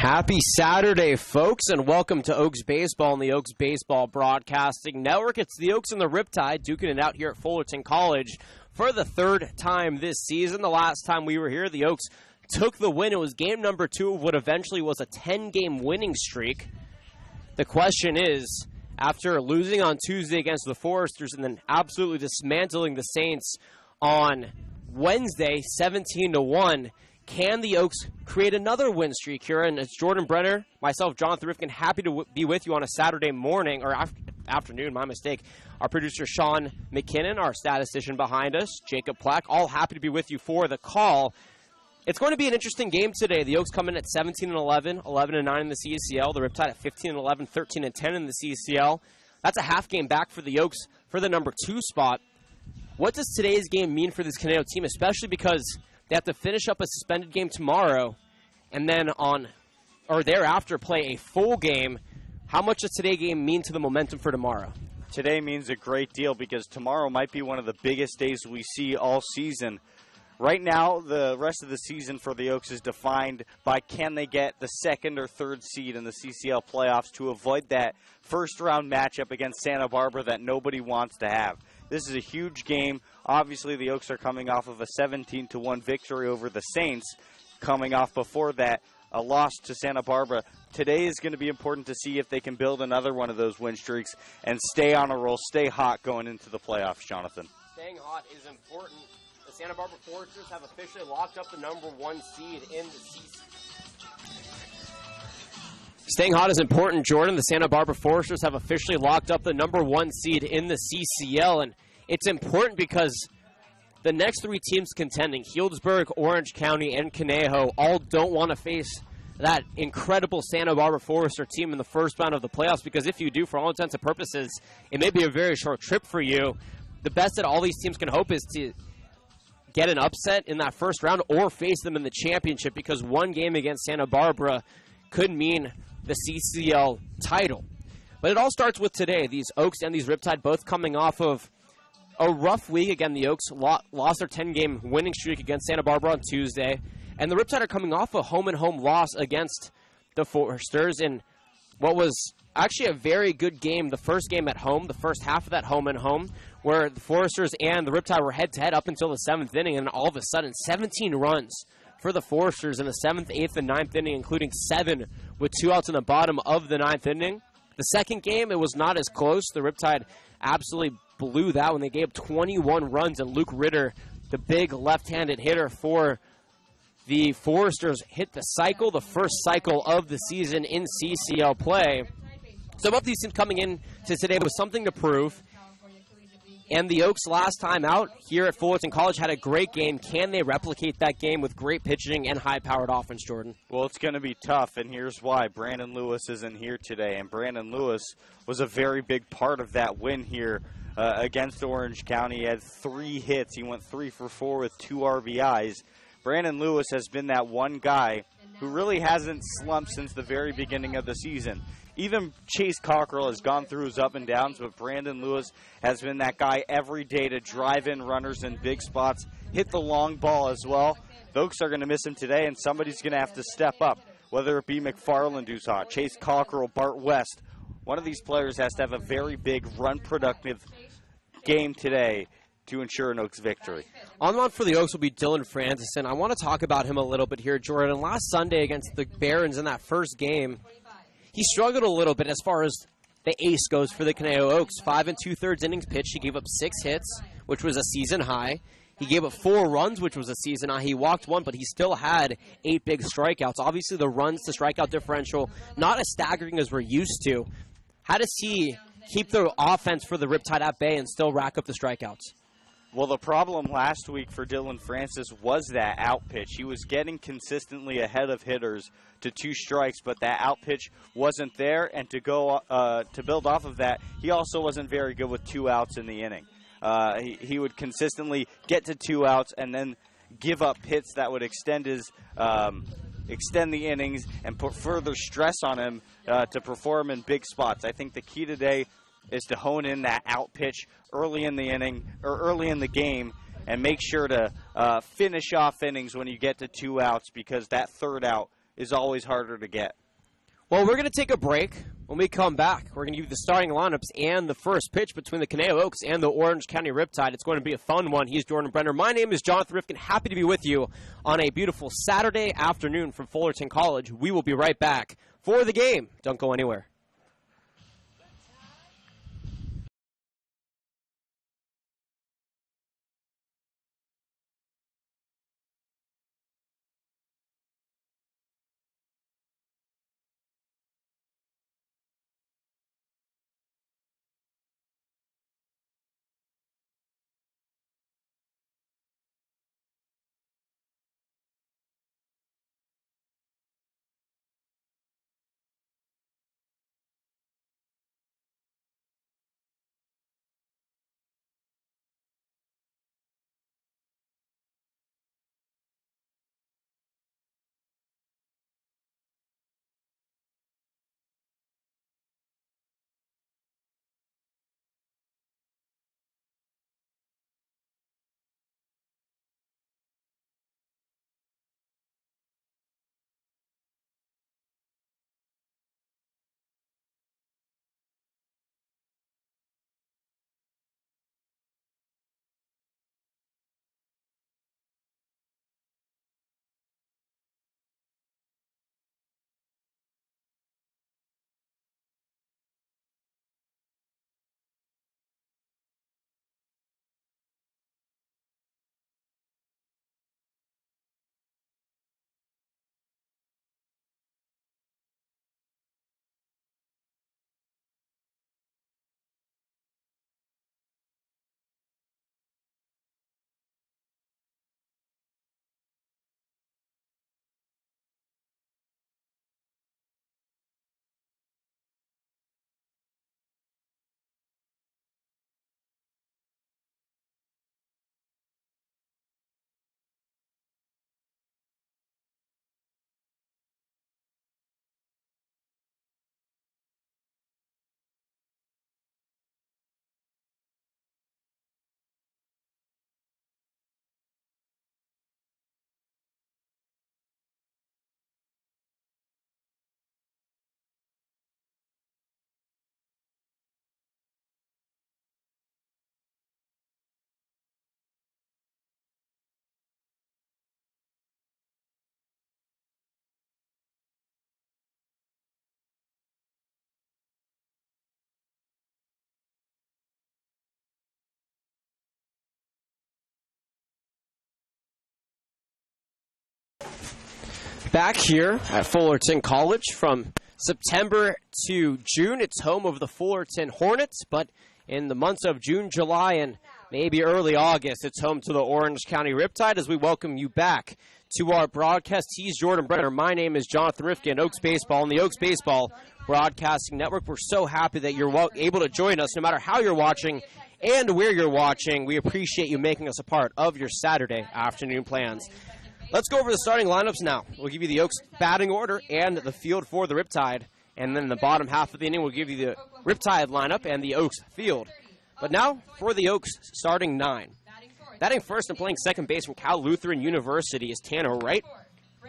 Happy Saturday, folks, and welcome to Oaks Baseball and the Oaks Baseball Broadcasting Network. It's the Oaks and the Riptide duking it out here at Fullerton College for the third time this season. The last time we were here, the Oaks took the win. It was game number 2 of what eventually was a 10-game winning streak. The question is, after losing on Tuesday against the Foresters and then absolutely dismantling the Saints on Wednesday, 17-1, can the Oaks create another win streak here? And it's Jordan Brenner, myself, Jonathan Rifkin, happy to be with you on a Saturday morning, or afternoon, my mistake. Our producer, Sean McKinnon, our statistician behind us, Jacob Plack, all happy to be with you for the call. It's going to be an interesting game today. The Oaks come in at 17-11, 11-9 in the CCL. The Riptide at 15-11, 13-10 in the CCL. That's a half game back for the Oaks for the number 2 spot. What does today's game mean for this Caneo team, especially because they have to finish up a suspended game tomorrow and then thereafter play a full game? How much does today's game mean to the momentum for tomorrow? Today means a great deal because tomorrow might be one of the biggest days we see all season. Right now, the rest of the season for the Oaks is defined by can they get the second or third seed in the CCL playoffs to avoid that first-round matchup against Santa Barbara that nobody wants to have. This is a huge game. Obviously, the Oaks are coming off of a 17-1 victory over the Saints, coming off before that a loss to Santa Barbara. Today is going to be important to see if they can build another one of those win streaks and stay on a roll, stay hot going into the playoffs, Jonathan. Staying hot is important. The Santa Barbara Foresters have officially locked up the number 1 seed in the CCL. Staying hot is important, Jordan. The Santa Barbara Foresters have officially locked up the number 1 seed in the CCL, and it's important because the next 3 teams contending, Healdsburg, Orange County, and Conejo, all don't want to face that incredible Santa Barbara Forester team in the first round of the playoffs, because if you do, for all intents and purposes, it may be a very short trip for you. The best that all these teams can hope is to get an upset in that first round or face them in the championship, because one game against Santa Barbara could mean the CCL title. But it all starts with today. These Oaks and these Riptide both coming off of a rough week. Again, the Oaks lost their 10-game winning streak against Santa Barbara on Tuesday, and the Riptide are coming off a home-and-home loss against the Foresters in what was actually a very good game, the first game at home, the first half of that home-and-home, where the Foresters and the Riptide were head-to-head up until the 7th inning, and all of a sudden, 17 runs for the Foresters in the 7th, 8th, and 9th inning, including 7 with 2 outs in the bottom of the 9th inning. The second game, it was not as close. The Riptide absolutely blew that when they gave 21 runs, and Luke Ritter, the big left-handed hitter for the Foresters, hit the cycle, the first cycle of the season in CCL play. So both these teams coming in to today with something to prove. And the Oaks last time out here at Fullerton College had a great game. Can they replicate that game with great pitching and high-powered offense, Jordan? Well, it's going to be tough, and here's why. Brandon Lewis isn't here today, and Brandon Lewis was a very big part of that win here against Orange County. He had 3 hits. He went 3 for 4 with 2 RBIs. Brandon Lewis has been that one guy who really hasn't slumped since the very beginning of the season. Even Chase Cockrell has gone through his up and downs, but Brandon Lewis has been that guy every day to drive in runners in big spots, hit the long ball as well. The Oaks are going to miss him today, and somebody's going to have to step up, whether it be McFarland, who's hot, Chase Cockrell, Bart West. One of these players has to have a very big, run-productive game today to ensure an Oaks victory. On for the Oaks will be Dylan Francis, and I want to talk about him a little bit here, Jordan. Last Sunday against the Barons in that first game, he struggled a little bit as far as the ace goes for the Conejo Oaks. 5 2/3 innings pitched. He gave up 6 hits, which was a season high. He gave up 4 runs, which was a season high. He walked 1, but he still had 8 big strikeouts. Obviously, the runs to strikeout differential, not as staggering as we're used to. How does he keep the offense for the Riptide at bay and still rack up the strikeouts? Well, the problem last week for Dylan Francis was that out pitch. He was getting consistently ahead of hitters to 2 strikes, but that out pitch wasn't there. And to build off of that, he also wasn't very good with 2 outs in the inning. He would consistently get to 2 outs and then give up hits that would extend the innings and put further stress on him to perform in big spots. I think the key today is to hone in that out pitch early in the inning or early in the game and make sure to finish off innings when you get to 2 outs, because that third out is always harder to get. Well, we're going to take a break. When we come back, we're going to give you the starting lineups and the first pitch between the Conejo Oaks and the Orange County Riptide. It's going to be a fun one. He's Jordan Brenner. My name is Jonathan Rifkin. Happy to be with you on a beautiful Saturday afternoon from Fullerton College. We will be right back for the game. Don't go anywhere. Back here at Fullerton College from September to June. It's home of the Fullerton Hornets, but in the months of June, July, and maybe early August, it's home to the Orange County Riptide as we welcome you back to our broadcast. He's Jordan Brenner. My name is Jonathan Rifkin, Oaks Baseball, and the Oaks Baseball Broadcasting Network. We're so happy that you're able to join us no matter how you're watching and where you're watching. We appreciate you making us a part of your Saturday afternoon plans. Let's go over the starting lineups now. We'll give you the Oaks batting order and the field for the Riptide. And then in the bottom half of the inning, we'll give you the Riptide lineup and the Oaks field. But now for the Oaks starting 9. Batting first and playing second base from Cal Lutheran University is Tanner Wright.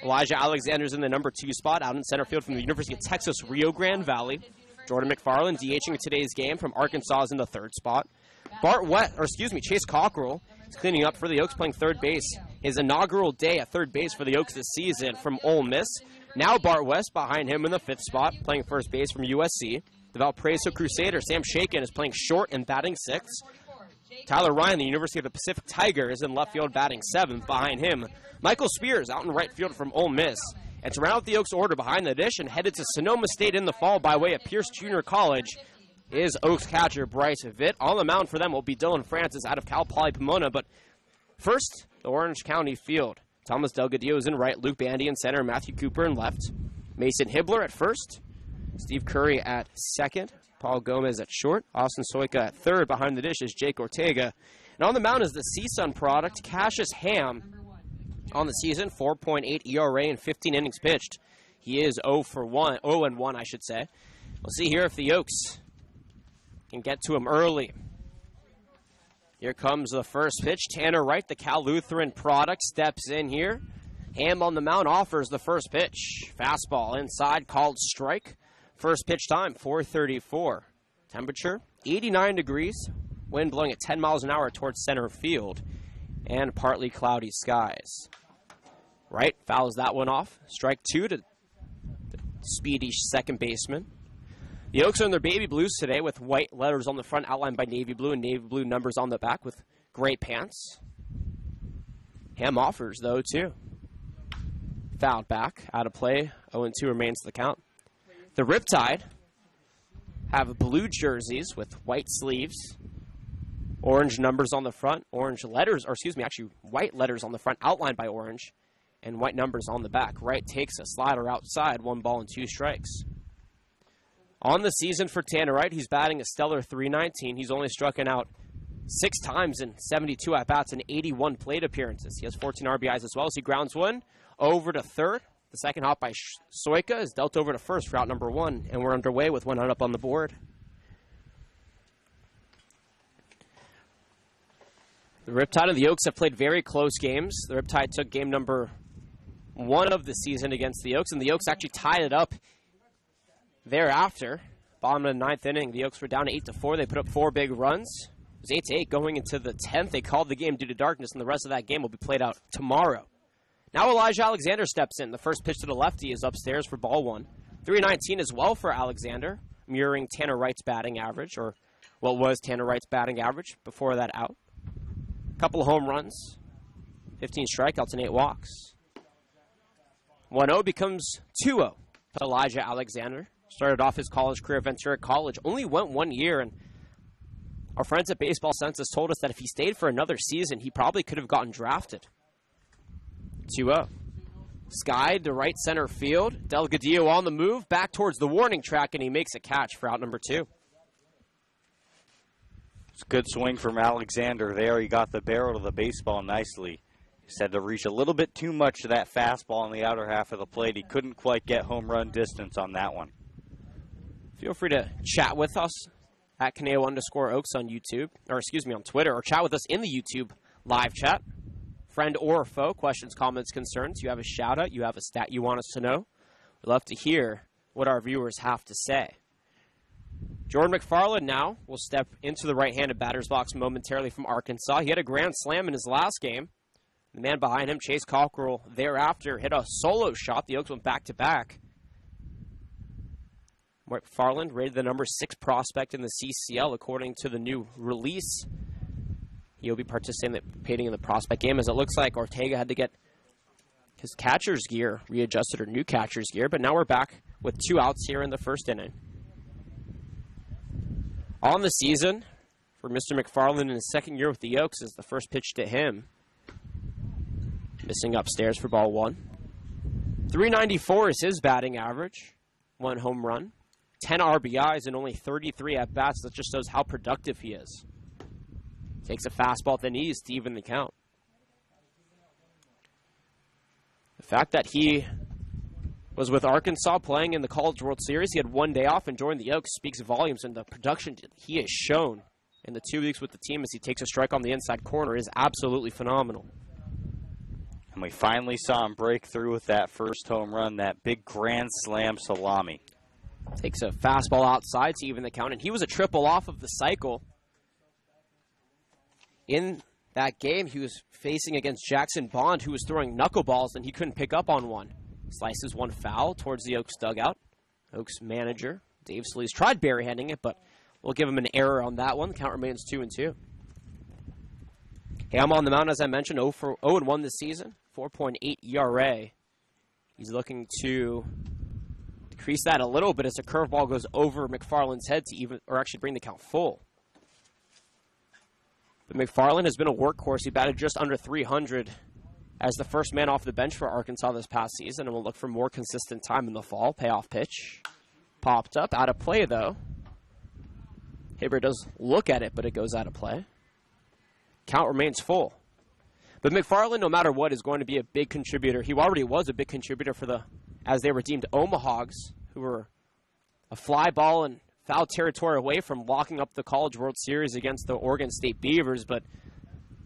Elijah Alexander's in the number 2 spot out in center field from the University of Texas Rio Grande Valley. Jordan McFarland DHing today's game from Arkansas is in the 3rd spot. Chase Cockrell is cleaning up for the Oaks, playing third base. His inaugural day at third base for the Oaks this season from Ole Miss. Now Bart West behind him in the 5th spot, playing first base from USC. The Valparaiso Crusader, Sam Shakin, is playing short and batting 6th. Tyler Ryan, the University of the Pacific Tiger, is in left field batting 7th. Behind him, Michael Spears out in right field from Ole Miss. And to round out the Oaks order behind the dish and headed to Sonoma State in the fall by way of Pierce Junior College is Oaks catcher Bryce Vitt. On the mound for them will be Dylan Francis out of Cal Poly Pomona. But first, the Orange County field. Thomas Delgadillo is in right, Luke Bandy in center, Matthew Cooper in left. Mason Hibbler at first, Steve Curry at second, Paul Gomez at short, Austin Soika at third. Behind the dish is Jake Ortega. And on the mound is the CSUN product, Cassius Ham. On the season, 4.8 ERA and 15 innings pitched. He is 0-1, I should say. We'll see here if the Oaks can get to him early. Here comes the first pitch. Tanner Wright, the Cal Lutheran product, steps in here. Ham on the mound offers the first pitch. Fastball inside, called strike. First pitch time, 4:34. Temperature, 89 degrees. Wind blowing at 10 miles an hour towards center field. And partly cloudy skies. Right, fouls that one off. Strike 2 to the speedy second baseman. The Oaks are in their baby blues today with white letters on the front outlined by navy blue and navy blue numbers on the back with gray pants. Ham offers, though, too. Fouled back, out of play, 0-2 remains the count. The Riptide have blue jerseys with white sleeves, orange numbers on the front, orange letters, or excuse me, actually white letters on the front outlined by orange, and white numbers on the back. Wright takes a slider outside, 1 ball and 2 strikes. On the season for Tanner Wright, he's batting a stellar .319. He's only struck out 6 times in 72 at-bats and 81 plate appearances. He has 14 RBIs as well as he grounds one over to third. The second hop by Soika is dealt over to first for out number 1, and we're underway with 1 out up on the board. The Riptide and the Oaks have played very close games. The Riptide took game number 1 of the season against the Oaks, and the Oaks actually tied it up thereafter. Bottom of the 9th inning, the Oaks were down 8-4. They put up 4 big runs. It was 8-8 going into the 10th. They called the game due to darkness, and the rest of that game will be played out tomorrow. Now Elijah Alexander steps in. The first pitch to the lefty is upstairs for ball 1. .319 as well for Alexander, mirroring Tanner Wright's batting average, or what was Tanner Wright's batting average before that out. Couple of home runs, 15 strikeouts, and 8 walks. 1-0 becomes 2-0 to Elijah Alexander. Started off his college career at Ventura College. Only went 1 year, and our friends at Baseball Census told us that if he stayed for another season, he probably could have gotten drafted. 2-0. Skied to right center field. Delgadillo on the move, back towards the warning track, and he makes a catch for out number 2. It's a good swing from Alexander there. He got the barrel of the baseball nicely. He said to reach a little bit too much to that fastball in the outer half of the plate. He couldn't quite get home run distance on that one. Feel free to chat with us at Caneo_Oaks on YouTube, or excuse me, on Twitter, or chat with us in the YouTube live chat. Friend or foe, questions, comments, concerns. You have a shout out, you have a stat you want us to know. We'd love to hear what our viewers have to say. Jordan McFarland now will step into the right-handed batter's box momentarily from Arkansas. He had a grand slam in his last game. The man behind him, Chase Cockrell, thereafter hit a solo shot. The Oaks went back-to-back. McFarland rated the number 6 prospect in the CCL according to the new release. He'll be participating in the prospect game, as it looks like Ortega had to get his catcher's gear readjusted, or new catcher's gear, but now we're back with 2 outs here in the first inning. On the season, for Mr. McFarland in his second year with the Oaks, is the first pitch to him. Missing upstairs for ball 1. .394 is his batting average. 1 home run. 10 RBIs and only 33 at-bats. That just shows how productive he is. Takes a fastball at the knees to even the count. The fact that he was with Arkansas playing in the College World Series, he had 1 day off and joined the Oaks, speaks volumes, and the production he has shown in the 2 weeks with the team as he takes a strike on the inside corner is absolutely phenomenal. And we finally saw him break through with that first home run, that big grand slam salami. Takes a fastball outside to even the count, and he was a triple off of the cycle. In that game, he was facing against Jackson Bond, who was throwing knuckleballs, and he couldn't pick up on one. Slices one foul towards the Oaks dugout. Oaks manager, Dave Sleaze, tried barehanding it, but we'll give him an error on that one. The count remains 2-2. Ham on the mound, as I mentioned, 0-1 this season, 4.8 ERA. He's looking to decrease that a little bit as the curveball goes over McFarland's head to even, or actually bring the count full. But McFarland has been a workhorse. He batted just under 300 as the first man off the bench for Arkansas this past season, and will look for more consistent time in the fall. Payoff pitch. Popped up. Out of play, though. Haber does look at it, but it goes out of play. Count remains full. But McFarland, no matter what, is going to be a big contributor. He already was a big contributor for the, as they were deemed, Omahogs, who were a fly ball and foul territory away from locking up the College World Series against the Oregon State Beavers, but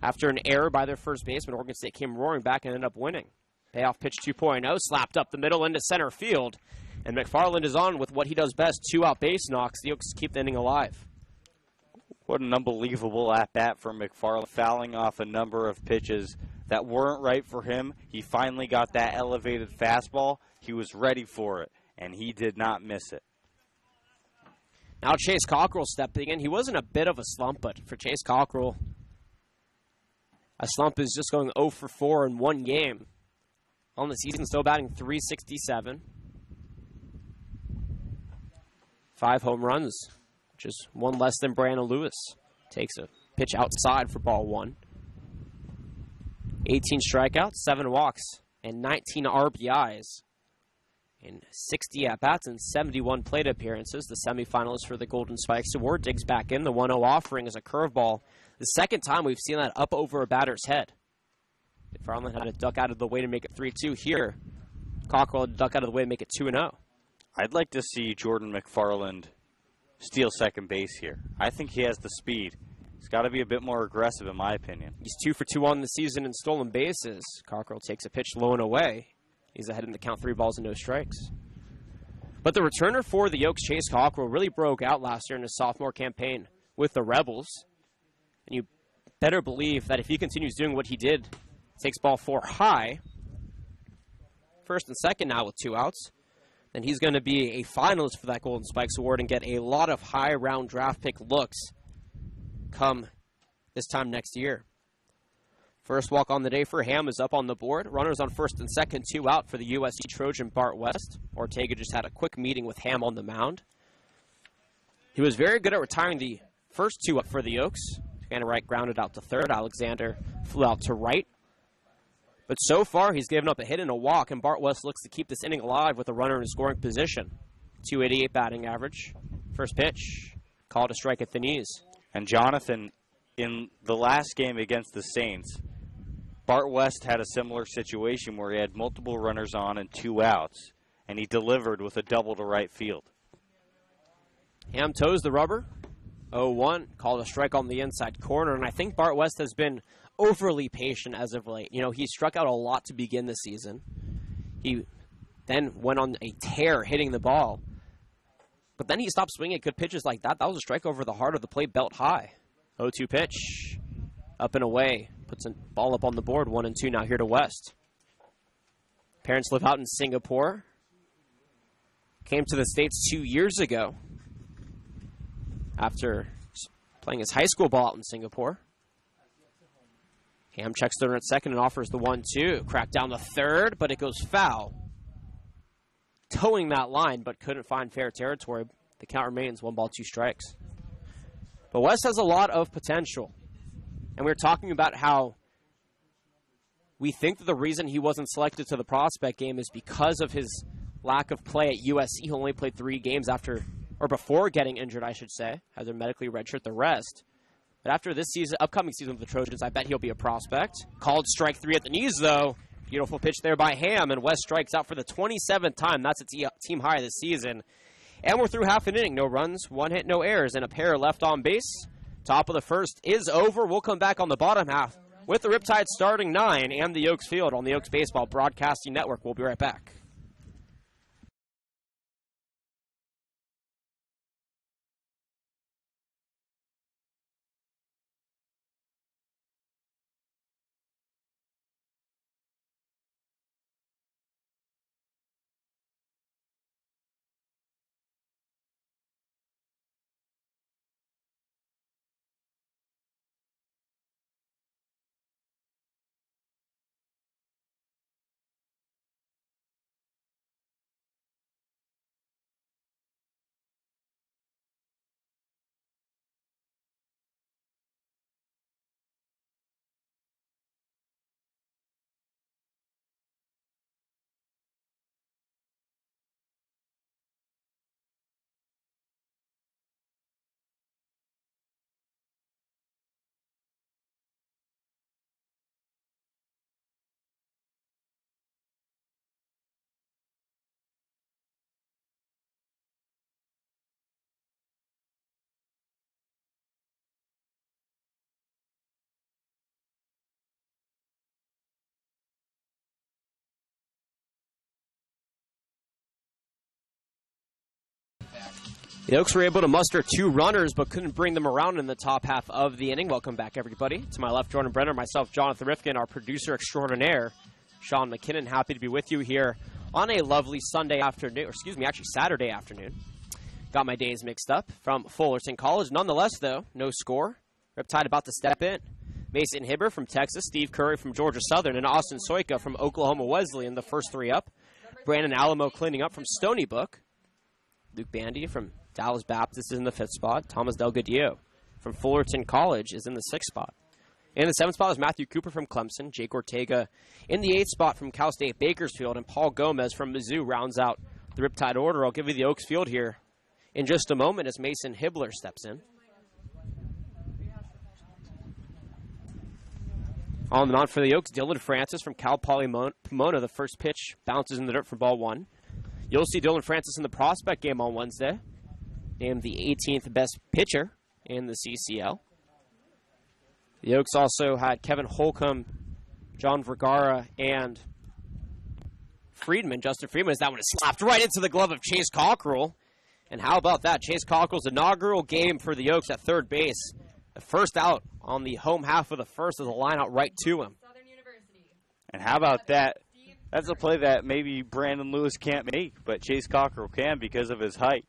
after an error by their first baseman, Oregon State came roaring back and ended up winning. Payoff pitch 2.0, slapped up the middle into center field. And McFarland is on with what he does best, 2-out base knocks. The Oaks keep the inning alive. What an unbelievable at-bat for McFarland, fouling off a number of pitches that weren't right for him. He finally got that elevated fastball. He was ready for it, and he did not miss it. Now Chase Cockrell stepping in. He was in a bit of a slump, but for Chase Cockrell, a slump is just going 0 for 4 in one game. On the season, still batting .367. 5 home runs, which is one less than Brandon Lewis. Takes a pitch outside for ball 1. 18 strikeouts, 7 walks, and 19 RBIs. In 60 at-bats and 71 plate appearances, the semifinalist for the Golden Spikes Award digs back in. The 1-0 offering is a curveball. The second time we've seen that up over a batter's head. McFarland had to duck out of the way to make it 3-2 here. Cockrell had to duck out of the way to make it 2-0. I'd like to see Jordan McFarland steal second base here. I think he has the speed. He's got to be a bit more aggressive, in my opinion. He's 2 for 2 on the season in stolen bases. Cockrell takes a pitch low and away. He's ahead in the count, 3 balls and no strikes. But the returner for the Oaks, Chase Cockrell, really broke out last year in his sophomore campaign with the Rebels. And you better believe that if he continues doing what he did, takes ball 4 high, first and second now with 2 outs, then he's going to be a finalist for that Golden Spikes Award and get a lot of high-round draft pick looks come this time next year. First walk on the day for Ham is up on the board. Runners on first and second, 2 out for the USC Trojan Bart West. Ortega just had a quick meeting with Ham on the mound. He was very good at retiring the first 2 up for the Oaks. Tanner Wright grounded out to third. Alexander flew out to right. But so far, he's given up a hit and a walk, and Bart West looks to keep this inning alive with a runner in scoring position. .288 batting average. First pitch, called a strike at the knees. And Jonathan, in the last game against the Saints, Bart West had a similar situation where he had multiple runners on and 2 outs, and he delivered with a double to right field. Ham toes the rubber. 0-1, called a strike on the inside corner, and I think Bart West has been overly patient as of late. You know, he struck out a lot to begin the season. He then went on a tear hitting the ball. But then he stopped swinging good pitches like that. That was a strike over the heart of the plate, belt high. 0-2 pitch. Up and away. Puts a ball up on the board. 1-2 now here to West. Parents live out in Singapore. Came to the States 2 years ago after playing his high school ball out in Singapore. Ham checks third at second and offers the 1-2. Cracked down the third, but it goes foul. Towing that line, but couldn't find fair territory. The count remains 1 ball, 2 strikes. But West has a lot of potential. And we were talking about how we think that the reason he wasn't selected to the prospect game is because of his lack of play at USC. He only played 3 games after, or before getting injured, I should say. Had to medically redshirt the rest. But after this season, upcoming season with the Trojans, I bet he'll be a prospect. Called strike 3 at the knees, though. Beautiful pitch there by Ham, and West strikes out for the 27th time. That's a team high this season. And we're through half an inning. No runs, 1 hit, no errors, and a pair left on base. Top of the first is over. We'll come back on the bottom half with the Riptide starting 9 and the Oaks field on the Oaks Baseball Broadcasting Network. We'll be right back. The Oaks were able to muster 2 runners, but couldn't bring them around in the top half of the inning. Welcome back, everybody. To my left, Jordan Brenner, myself, Jonathan Rifkin, our producer extraordinaire, Sean McKinnon. Happy to be with you here on a lovely Sunday afternoon, or excuse me, actually Saturday afternoon. Got my days mixed up from Fullerton College. Nonetheless, though, no score. Riptide about to step in. Mason Hibber from Texas, Steve Curry from Georgia Southern, and Austin Soika from Oklahoma Wesleyan, the first 3 up. Brandon Alamo cleaning up from Stony Brook. Luke Bandy from Dallas Baptist is in the 5th spot. Thomas Delgadillo from Fullerton College is in the 6th spot. In the 7th spot is Matthew Cooper from Clemson. Jake Ortega in the 8th spot from Cal State Bakersfield. And Paul Gomez from Mizzou rounds out the Riptide order. I'll give you the Oaks field here in just a moment as Mason Hibbler steps in. On the mound for the Oaks, Dylan Francis from Cal Poly Pomona. The first pitch bounces in the dirt for ball 1. You'll see Dylan Francis in the prospect game on Wednesday. Named the 18th best pitcher in the CCL. The Oaks also had Kevin Holcomb, John Vergara, and Friedman. Justin Friedman, as that one is slapped right into the glove of Chase Cockrell. And how about that? Chase Cockrell's inaugural game for the Oaks at third base. The first out on the home half of the first as a line out right to him. And how about that? That's a play that maybe Brandon Lewis can't make, but Chase Cockrell can because of his height.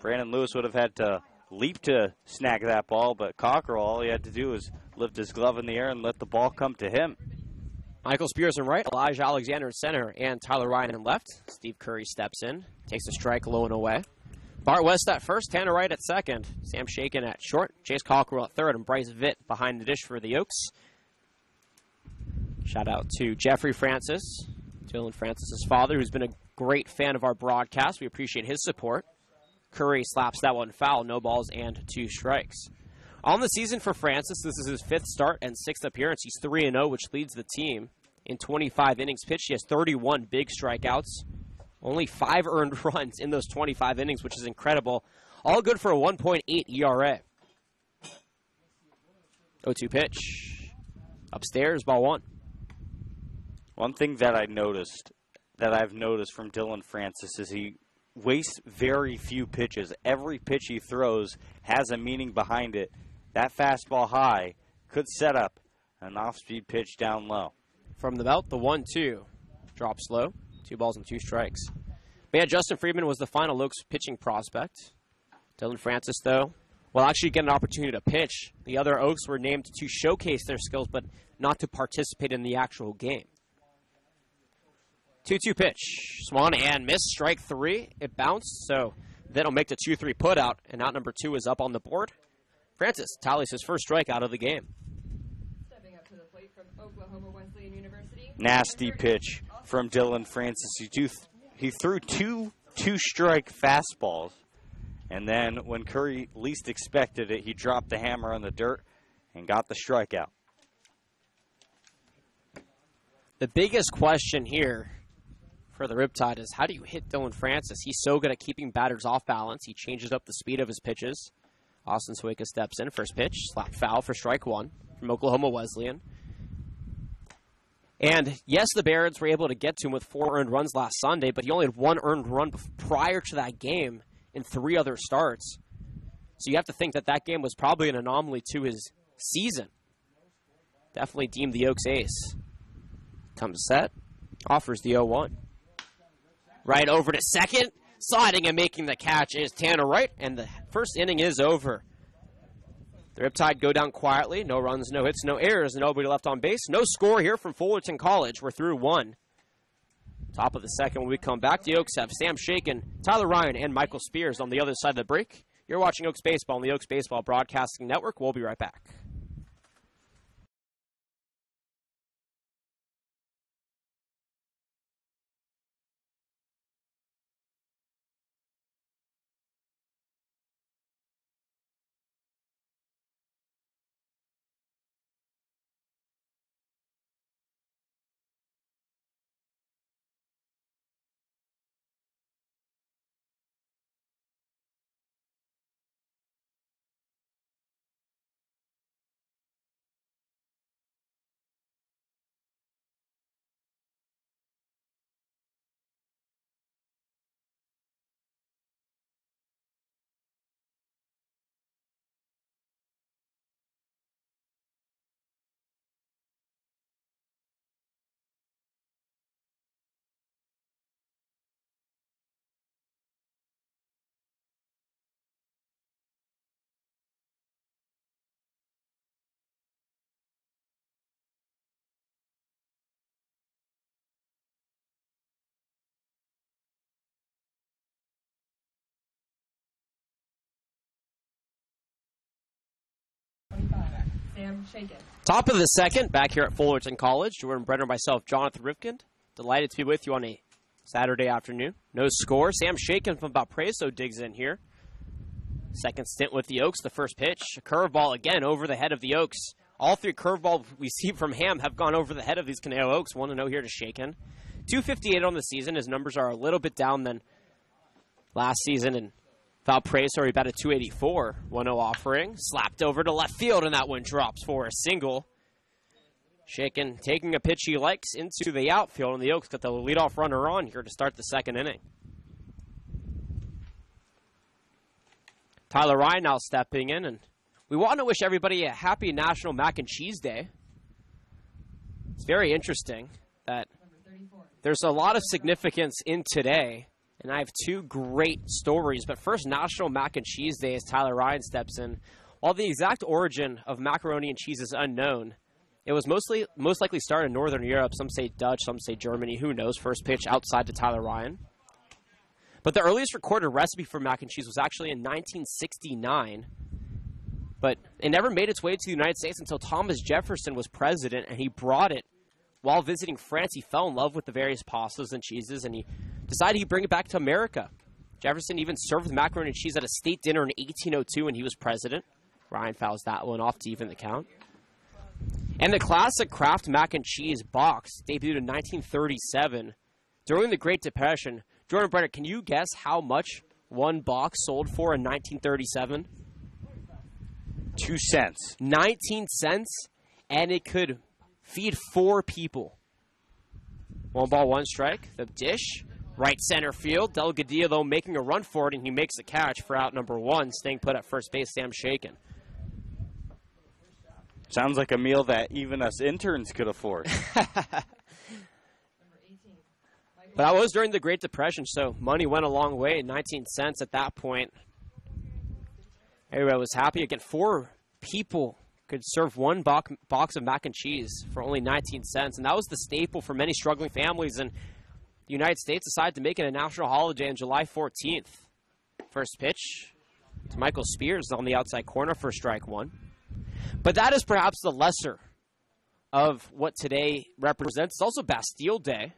Brandon Lewis would have had to leap to snag that ball, but Cockrell, all he had to do was lift his glove in the air and let the ball come to him. Michael Spears in right, Elijah Alexander in center, and Tyler Ryan in left. Steve Curry steps in, takes a strike low and away. Bart West at first, Tanner Wright at second, Sam Shakin at short, Chase Cockrell at third, and Bryce Vitt behind the dish for the Oaks. Shout out to Jeffrey Francis, Dylan Francis' father, who's been a great fan of our broadcast. We appreciate his support. Curry slaps that one foul, no balls and 2 strikes. On the season for Francis, this is his 5th start and 6th appearance. He's 3-0, which leads the team in 25 innings pitched. He has 31 big strikeouts, only 5 earned runs in those 25 innings, which is incredible. All good for a 1.8 ERA. 0-2 pitch. Upstairs, ball 1. One thing that I've noticed from Dylan Francis is he wastes very few pitches. Every pitch he throws has a meaning behind it. That fastball high could set up an off-speed pitch down low. From the belt, the 1-2. Drops low. 2 balls and 2 strikes. Man, Justin Friedman was the final Oaks pitching prospect. Dylan Francis, though, will actually get an opportunity to pitch. The other Oaks were named to showcase their skills, but not to participate in the actual game. 2-2 pitch. Swan and miss. Strike 3. It bounced, so then it'll make the 2-3 put out, and out number 2 is up on the board. Francis tallies his first strike out of the game. Stepping up to the plate from Oklahoma Wesleyan University. Nasty pitch from Dylan Francis. He threw two two-strike fastballs, and then when Curry least expected it, he dropped the hammer on the dirt and got the strikeout. The biggest question here for the Riptide is how do you hit Dylan Francis? He's so good at keeping batters off balance. He changes up the speed of his pitches. Austin Soika steps in. First pitch, slap foul for strike 1 from Oklahoma Wesleyan. And yes, the Barons were able to get to him with 4 earned runs last Sunday, but he only had 1 earned run prior to that game in 3 other starts. So you have to think that that game was probably an anomaly to his season. Definitely deemed the Oaks ace. Comes set, offers the 0-1. Right over to second. Sliding and making the catch is Tanner Wright, and the first inning is over. The Riptide go down quietly. No runs, no hits, no errors, nobody left on base. No score here from Fullerton College. We're through 1. Top of the second when we come back. The Oaks have Sam Shakin, Tyler Ryan, and Michael Spears on the other side of the break. You're watching Oaks Baseball on the Oaks Baseball Broadcasting Network. We'll be right back. Sam Shaken. Top of the second, back here at Fullerton College. Jordan Brenner, myself, Jonathan Ripkind. Delighted to be with you on a Saturday afternoon. No score. Sam Shaken from Valparaiso digs in here. Second stint with the Oaks. The first pitch, a curveball again over the head of the Oaks. All three curveballs we see from Ham have gone over the head of these Conejo Oaks. 1-0 here to Shaken. 258 on the season. His numbers are a little bit down than last season. And Valparaiso, he batted 284. 1-0 offering. Slapped over to left field, and that one drops for a single. Shaken taking a pitch he likes into the outfield, and the Oaks got the leadoff runner on here to start the second inning. Tyler Ryan now stepping in, and we want to wish everybody a happy National Mac and Cheese Day. It's very interesting that there's a lot of significance in today, and I have two great stories. But first, National Mac and Cheese Day as Tyler Ryan steps in. While the exact origin of macaroni and cheese is unknown, it was most likely started in Northern Europe. Some say Dutch, some say Germany. Who knows? First pitch outside to Tyler Ryan. But the earliest recorded recipe for mac and cheese was actually in 1969. But it never made its way to the United States until Thomas Jefferson was president, and he brought it while visiting France. He fell in love with the various pastas and cheeses, and he decided he'd bring it back to America. Jefferson even served macaroni and cheese at a state dinner in 1802 when he was president. Ryan fouls that one off to even the count. And the classic Kraft mac and cheese box debuted in 1937. During the Great Depression, Jordan Brenner, can you guess how much one box sold for in 1937? 2 cents. 19 cents, and it could feed 4 people. 1 ball, 1 strike. The dish, right center field. Delgadillo, though, making a run for it, and he makes a catch for out number 1. Staying put at first base, Sam Shaken. Sounds like a meal that even us interns could afford. But I was during the Great Depression, so money went a long way. 19 cents at that point. Everybody was happy. Again, 4 people could serve 1 box of mac and cheese for only 19 cents. And that was the staple for many struggling families. And the United States decided to make it a national holiday on July 14th. First pitch to Michael Spears on the outside corner for strike 1. But that is perhaps the lesser of what today represents. It's also Bastille Day.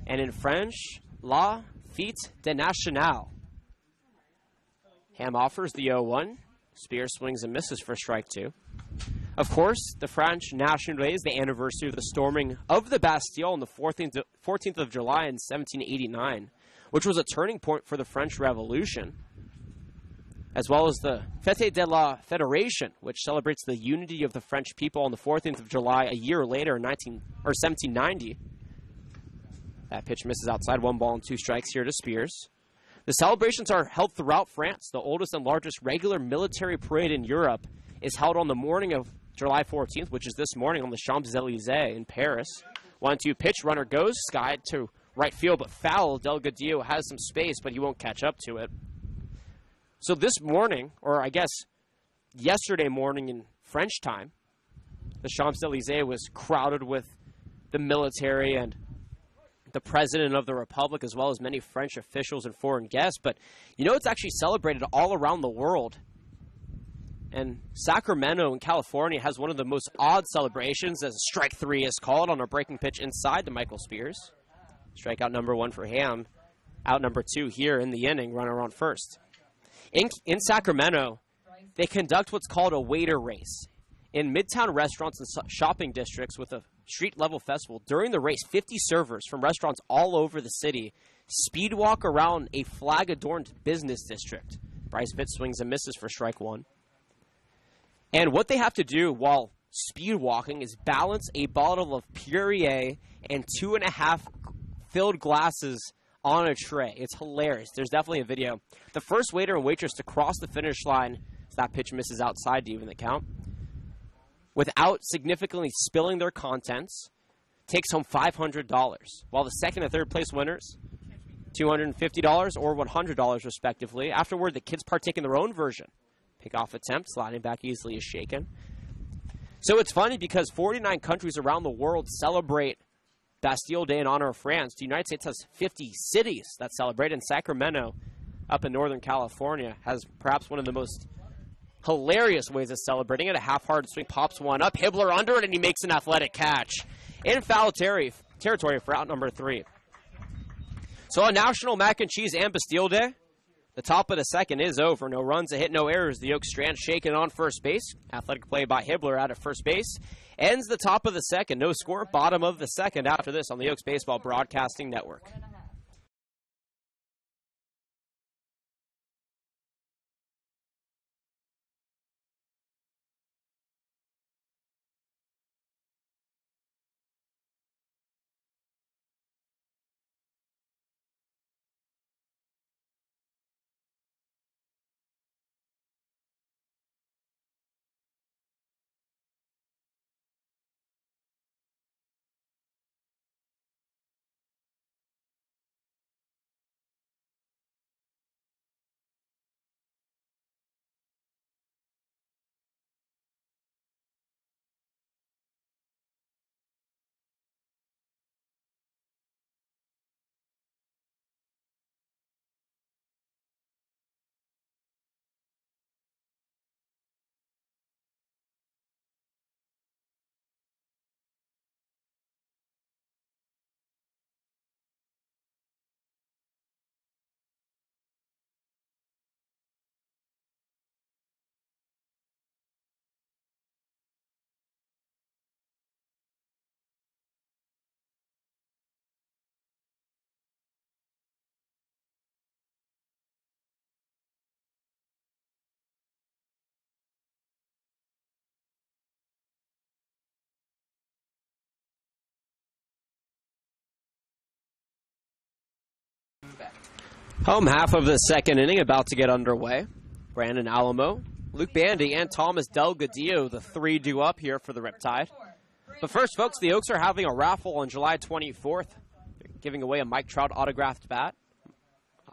And in French, La Fête de Nationale. Ham offers the 0-1. Spears swings and misses for strike 2. Of course, the French National Day is the anniversary of the storming of the Bastille on the 14th of July in 1789, which was a turning point for the French Revolution, as well as the Fête de la Fédération, which celebrates the unity of the French people on the 14th of July a year later in 1790. That pitch misses outside. 1 ball and 2 strikes here to Spears. The celebrations are held throughout France. The oldest and largest regular military parade in Europe is held on the morning of July 14th, which is this morning on the Champs-Élysées in Paris. 1-2 pitch, runner goes, sky to right field, but foul. Delgadillo has some space, but he won't catch up to it. So this morning, or I guess yesterday morning in French time, the Champs-Élysées was crowded with the military and the president of the republic, as well as many French officials and foreign guests. But you know, it's actually celebrated all around the world. And Sacramento in California has one of the most odd celebrations, as strike 3 is called on a breaking pitch inside to Michael Spears. Strikeout number 1 for Ham. Out number 2 here in the inning, runner on first. In Sacramento, they conduct what's called a waiter race. In midtown restaurants and shopping districts with a street-level festival, during the race, 50 servers from restaurants all over the city speed walk around a flag-adorned business district. Bryce Fitz swings and misses for strike 1. And what they have to do while speed walking is balance a bottle of Perrier and 2.5 filled glasses on a tray. It's hilarious. There's definitely a video. The first waiter and waitress to cross the finish line, as that pitch misses outside to even the count, without significantly spilling their contents, takes home $500, while the second and third place winners, $250 or $100 respectively. Afterward, the kids partake in their own version. Pickoff attempt, sliding back easily is Shaken. So it's funny because 49 countries around the world celebrate Bastille Day in honor of France. The United States has 50 cities that celebrate, and Sacramento, up in Northern California, has perhaps one of the most hilarious ways of celebrating it. A half-hard swing pops one up. Hibbler under it, and he makes an athletic catch in foul territory for out number 3. So on National Mac and Cheese and Bastille Day, the top of the second is over. No runs, a hit, no errors. The Oaks Strand shaken on first base. Athletic play by Hibbler out at first base. Ends the top of the second. No score. Bottom of the second after this on the Oaks Baseball Broadcasting Network. Home half of the second inning about to get underway. Brandon Alamo, Luke Bandy, and Thomas Delgadillo, the 3 due up here for the Riptide. But first, folks, the Oaks are having a raffle on July 24th. They're giving away a Mike Trout autographed bat,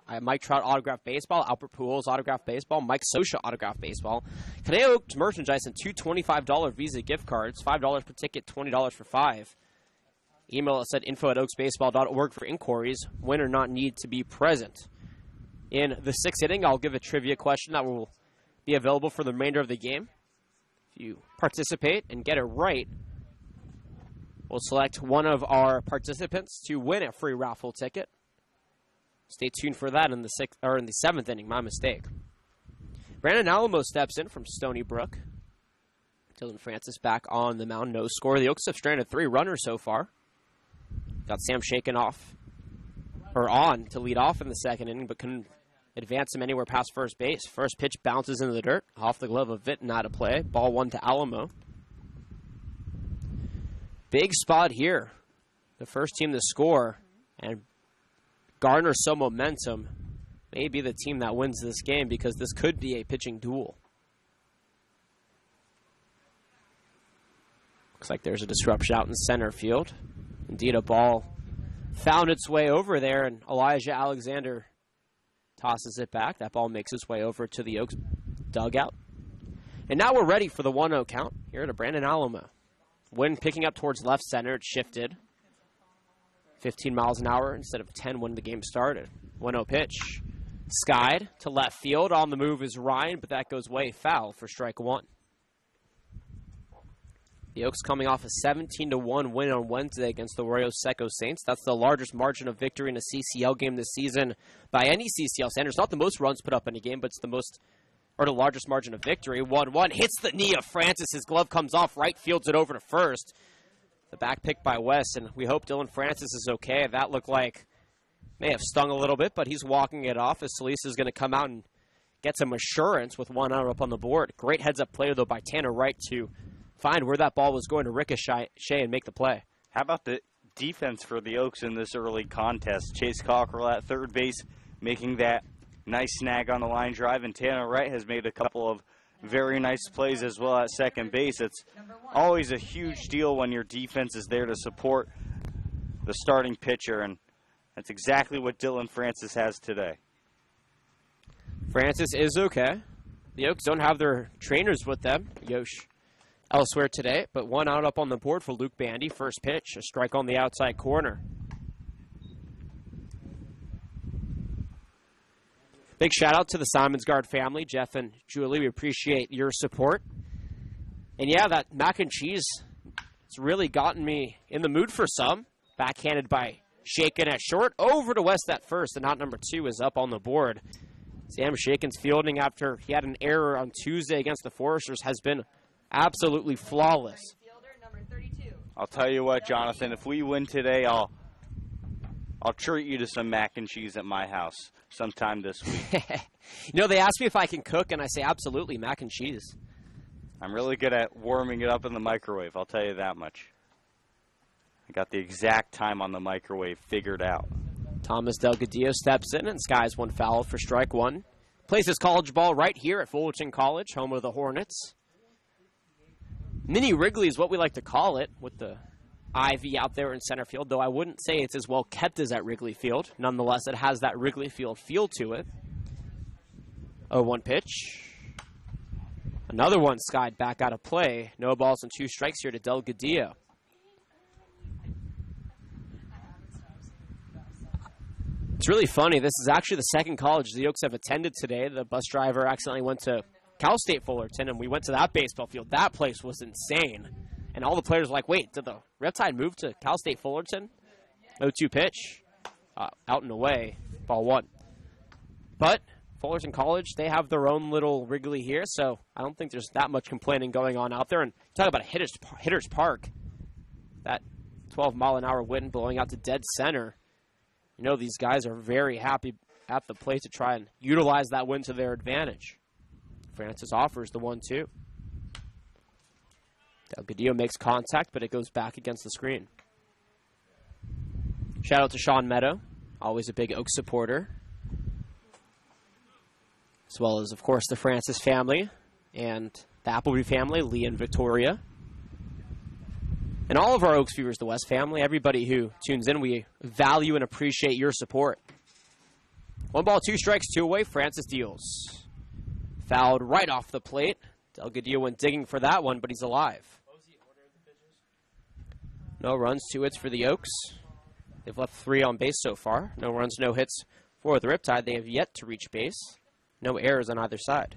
a Mike Trout autographed baseball, Albert Pujols autographed baseball, Mike Scioscia autographed baseball, Caneo Oaks merchandise, and 2 $25 Visa gift cards, $5 per ticket, $20 for 5. Email us at info@oaksbaseball.org for inquiries. Win or not need to be present. In the 6th inning, I'll give a trivia question that will be available for the remainder of the game. If you participate and get it right, we'll select one of our participants to win a free raffle ticket. Stay tuned for that in the 7th inning. My mistake. Brandon Alamo steps in from Stony Brook. Dylan Francis back on the mound. No score. The Oaks have stranded 3 runners so far. Got Sam shaken off, or on, to lead off in the 2nd inning, but couldn't advance him anywhere past first base. First pitch bounces into the dirt, off the glove of Vitten, out of play. Ball 1 to Alamo. Big spot here. The first team to score and garner some momentum may be the team that wins this game, because this could be a pitching duel. Looks like there's a disruption out in center field. Indeed, a ball found its way over there, and Elijah Alexander tosses it back. That ball makes its way over to the Oaks dugout. And now we're ready for the 1-0 count here to Brandon Alamo. Wind picking up towards left center. It shifted 15 miles an hour instead of 10 when the game started. 1-0 pitch. Skied to left field. On the move is Ryan, but that goes way foul for strike 1. The Oaks coming off a 17-1 win on Wednesday against the Arroyo Seco Saints. That's the largest margin of victory in a CCL game this season by any CCL standards. Not the most runs put up in a game, but it's the largest margin of victory. 1-1 hits the knee of Francis. His glove comes off. Right fields it over to first. The back pick by West, and we hope Dylan Francis is okay. That looked like may have stung a little bit, but he's walking it off as Solis is going to come out and get some assurance with 1 out up on the board. Great heads-up play, though, by Tanner Wright to find where that ball was going to ricochet and make the play. How about the defense for the Oaks in this early contest? Chase Cockrell at third base making that nice snag on the line drive, and Tanner Wright has made a couple of very nice plays as well at second base. It's always a huge deal when your defense is there to support the starting pitcher, and that's exactly what Dylan Francis has today. Francis is okay. The Oaks don't have their trainers with them, Yosh, elsewhere today, but 1 out up on the board for Luke Bandy. First pitch, a strike on the outside corner. Big shout out to the Simonsgard family, Jeff and Julie. We appreciate your support. And yeah, that mac and cheese has really gotten me in the mood for some. Backhanded by Shaken at short. Over to West at first, and out number 2 is up on the board. Sam Shaken's fielding after he had an error on Tuesday against the Foresters has been absolutely flawless. I'll tell you what, Jonathan, if we win today, I'll treat you to some mac and cheese at my house sometime this week. You know, they ask me if I can cook, and I say absolutely, mac and cheese. I'm really good at warming it up in the microwave, I'll tell you that much. I got the exact time on the microwave figured out. Thomas Delgadillo steps in and skies one foul for strike one. Plays his college ball right here at Fullerton College, home of the Hornets. Mini Wrigley is what we like to call it, with the ivy out there in center field, though I wouldn't say it's as well kept as that Wrigley Field. Nonetheless, it has that Wrigley Field feel to it. 0-1 pitch. Another one skied back out of play. No balls and 2 strikes here to Delgadillo. It's really funny. This is actually the second college the Oaks have attended today. The bus driver accidentally went to Cal State Fullerton, and we went to that baseball field. That place was insane. And all the players were like, wait, did the Riptide move to Cal State Fullerton? 0-2 pitch. Out and away. Ball 1. But Fullerton College, they have their own little Wrigley here, so I don't think there's that much complaining going on out there. And talk about a hitter's park. That 12-mile-an-hour wind blowing out to dead center. You know, these guys are very happy at the plate to try and utilize that wind to their advantage. Francis offers the 1-2. Delgadillo makes contact, but it goes back against the screen. Shout out to Sean Meadow, always a big Oaks supporter. As well as, of course, the Francis family and the Appleby family, Lee and Victoria. And all of our Oaks viewers, the West family, everybody who tunes in, we value and appreciate your support. 1 ball, 2 strikes, 2 away. Francis deals. Fouled right off the plate. Delgadillo went digging for that one, but he's alive. No runs, 2 hits for the Oaks. They've left 3 on base so far. No runs, no hits for the Riptide. They have yet to reach base. No errors on either side.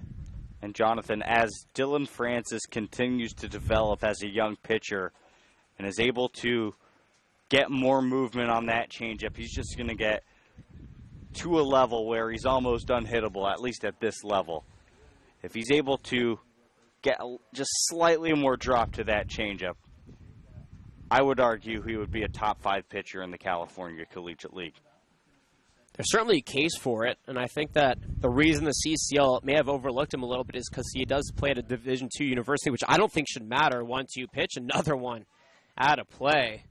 And Jonathan, as Dylan Francis continues to develop as a young pitcher and is able to get more movement on that changeup, he's just going to get to a level where he's almost unhittable, at least at this level. If he's able to get just slightly more drop to that changeup, I would argue he would be a top 5 pitcher in the California Collegiate League. There's certainly a case for it, and I think that the reason the CCL may have overlooked him a little bit is because he does play at a Division II university, which I don't think should matter. 1-2 pitch, another one out of play.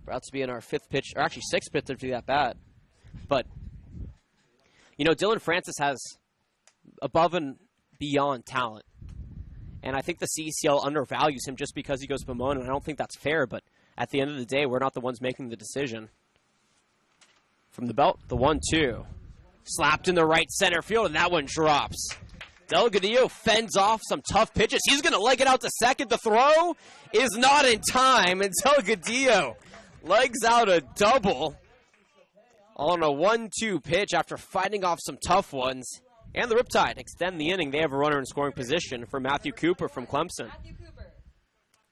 About to be in our 5th pitch, or actually 6th pitch to be that bad. But, you know, Dylan Francis has above and beyond talent. And I think the CCL undervalues him just because he goes to Pomona, and I don't think that's fair, but at the end of the day, we're not the ones making the decision. From the belt, the 1-2. Slapped in the right center field, and that one drops. Delgadillo fends off some tough pitches. He's going to leg it out to second. The throw is not in time, and Delgadillo legs out a double on a 1-2 pitch after fighting off some tough ones. And the Riptide extend the inning. They have a runner in scoring position for Matthew Cooper from Clemson.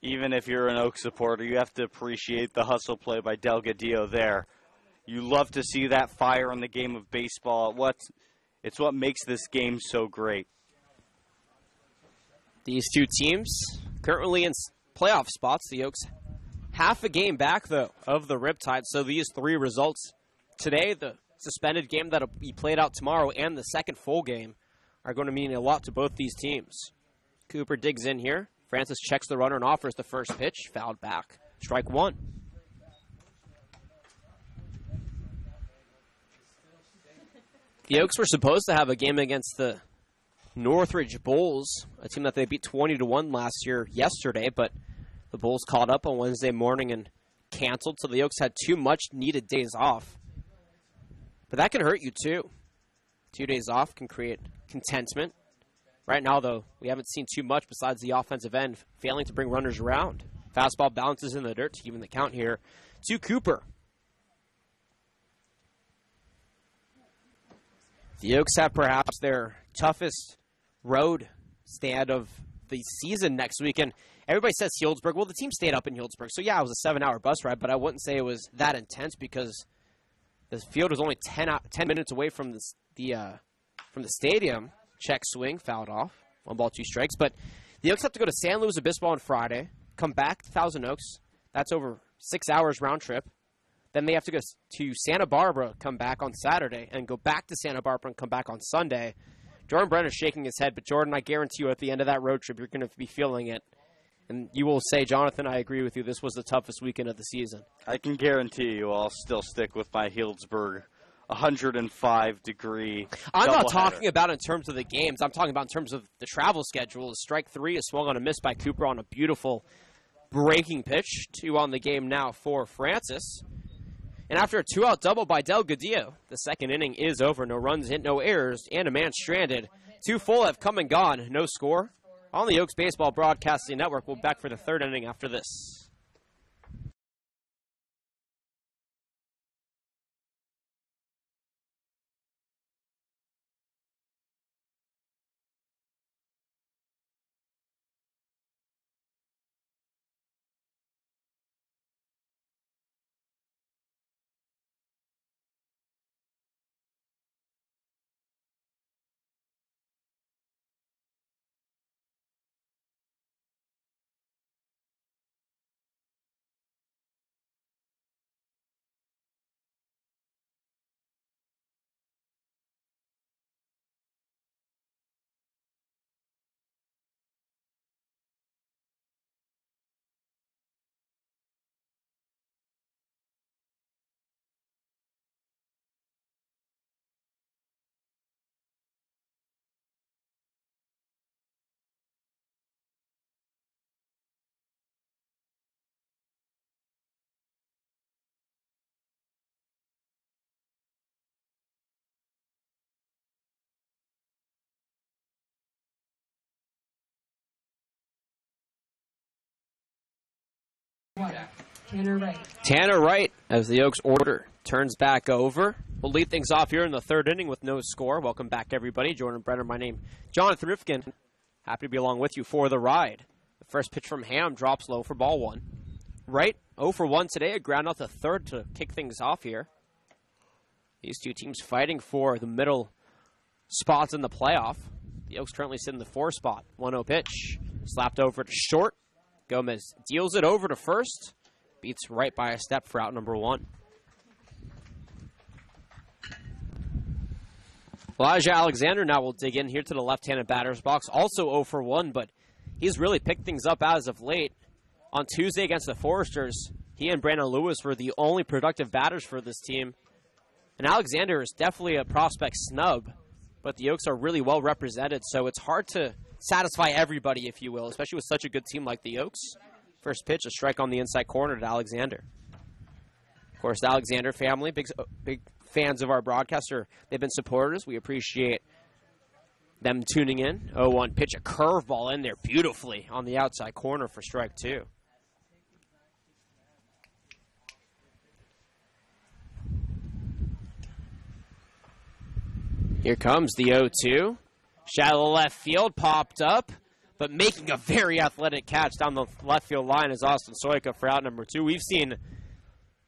Even if you're an Oak supporter, you have to appreciate the hustle play by Delgadillo there. You love to see that fire in the game of baseball. It's what makes this game so great. These two teams currently in playoff spots. The Oaks half a game back, though, of the Riptide. So these 3 results today, the suspended game that will be played out tomorrow and the second full game, are going to mean a lot to both these teams. Cooper digs in here. Francis checks the runner and offers the first pitch. Fouled back. Strike 1. The Oaks were supposed to have a game against the Northridge Bulls, a team that they beat 20-1 last year yesterday, but the Bulls caught up on Wednesday morning and canceled, so the Oaks had 2 much-needed days off. But that can hurt you, too. 2 days off can create contentment. Right now, though, we haven't seen too much besides the offensive end failing to bring runners around. Fastball bounces in the dirt to even the count here to Cooper. The Oaks have perhaps their toughest road stand of the season next week. And everybody says Healdsburg. Well, the team stayed up in Healdsburg. So, yeah, it was a 7-hour bus ride, but I wouldn't say it was that intense because the field was only 10 minutes away from the stadium. Check swing, fouled off. 1 ball, 2 strikes. But the Oaks have to go to San Luis Obispo on Friday, come back to Thousand Oaks. That's over 6 hours round trip. Then they have to go to Santa Barbara, come back on Saturday, and go back to Santa Barbara and come back on Sunday. Jordan Brenner's shaking his head, but Jordan, I guarantee you at the end of that road trip, you're going to be feeling it. And you will say, Jonathan, I agree with you, this was the toughest weekend of the season. I can guarantee you I'll still stick with my Healdsburg 105-degree I'm not doubleheader. talking about in terms of the games. I'm talking about in terms of the travel schedule. Strike 3 is swung on a miss by Cooper on a beautiful breaking pitch. 2 on the game now for Francis. And after a 2-out double by Del Gadillo, the second inning is over. No runs hit, no errors, and a man stranded. 2 full have come and gone. No score. On the Oaks Baseball Broadcasting Network, we'll be back for the third inning after this. Tanner Wright. Tanner Wright, as the Oaks order turns back over. We'll lead things off here in the third inning with no score. Welcome back, everybody. Jordan Brenner, my name, Jonathan Rifkin. Happy to be along with you for the ride. The first pitch from Ham drops low for ball 1. Wright, 0 for 1 today. A ground out the third to kick things off here. These two teams fighting for the middle spots in the playoff. The Oaks currently sit in the 4 spot. 1-0 pitch. Slapped over to short. Gomez deals it over to first. Beats Wright by a step for out number 1. Elijah Alexander now will dig in here to the left-handed batter's box. Also 0 for 1, but he's really picked things up as of late. On Tuesday against the Foresters, he and Brandon Lewis were the only productive batters for this team. And Alexander is definitely a prospect snub, but the Oaks are really well represented, so it's hard to satisfy everybody, if you will, especially with such a good team like the Oaks. First pitch, a strike on the inside corner to Alexander. Of course, the Alexander family, big fans of our broadcaster. They've been supporters. We appreciate them tuning in. 0-1 pitch, a curveball in there beautifully on the outside corner for strike 2. Here comes the 0-2. Shallow left field, popped up, but making a very athletic catch down the left field line is Austin Soika for out number 2. We've seen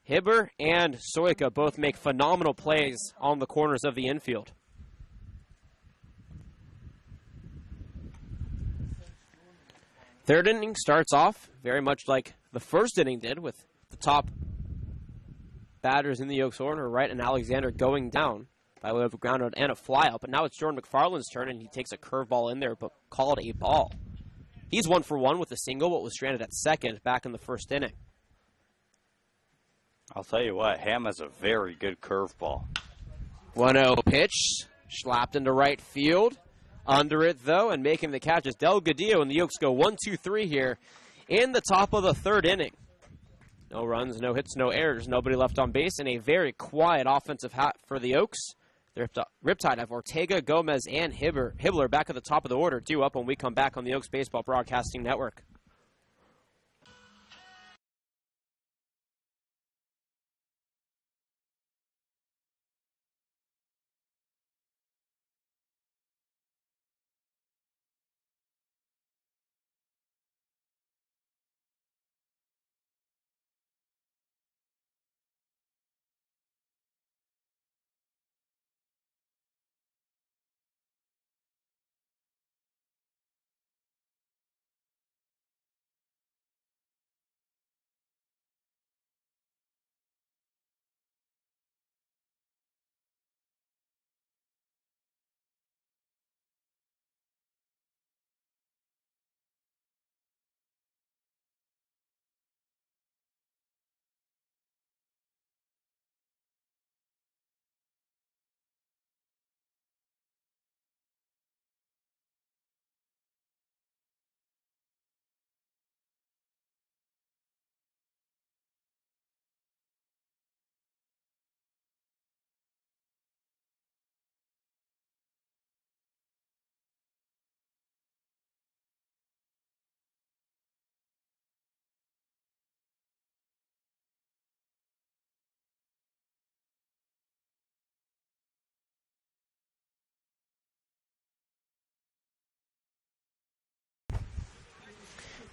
Hibber and Soika both make phenomenal plays on the corners of the infield. Third inning starts off very much like the first inning did, with the top batters in the Oaks order, Wright and Alexander going down by way of a ground out and a flyout. But now it's Jordan McFarland's turn, and he takes a curveball in there, but called a ball. He's 1 for 1 with a single, but was stranded at second back in the first inning. I'll tell you what, Ham has a very good curveball. 1-0 pitch, slapped into right field. Under it, though, and making the catch is Del Gadillo, and the Oaks go 1-2-3 here in the top of the third inning. No runs, no hits, no errors, nobody left on base, and a very quiet offensive hat for the Oaks. The Riptide have Ortega, Gomez, and Hibbler back at the top of the order, due up when we come back on the Oaks Baseball Broadcasting Network.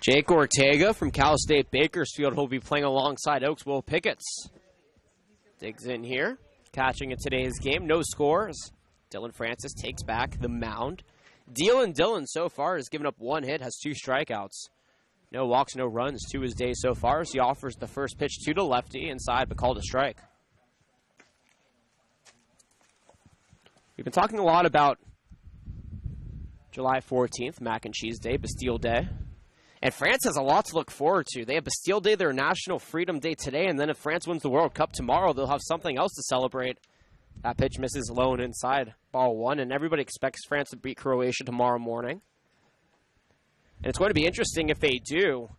Jake Ortega from Cal State Bakersfield will be playing alongside Oaks Will Pickett's. Digs in here, catching in today's game. No scores. Dylan Francis takes back the mound. Dillon so far has given up 1 hit, has 2 strikeouts. No walks, no runs to his day so far, as he offers the first pitch to the lefty inside, but called a strike. We've been talking a lot about July 14th, Mac and Cheese Day, Bastille Day. And France has a lot to look forward to. They have Bastille Day, their National Freedom Day today, and then if France wins the World Cup tomorrow, they'll have something else to celebrate. That pitch misses low and inside, ball 1, and everybody expects France to beat Croatia tomorrow morning. And it's going to be interesting if they do.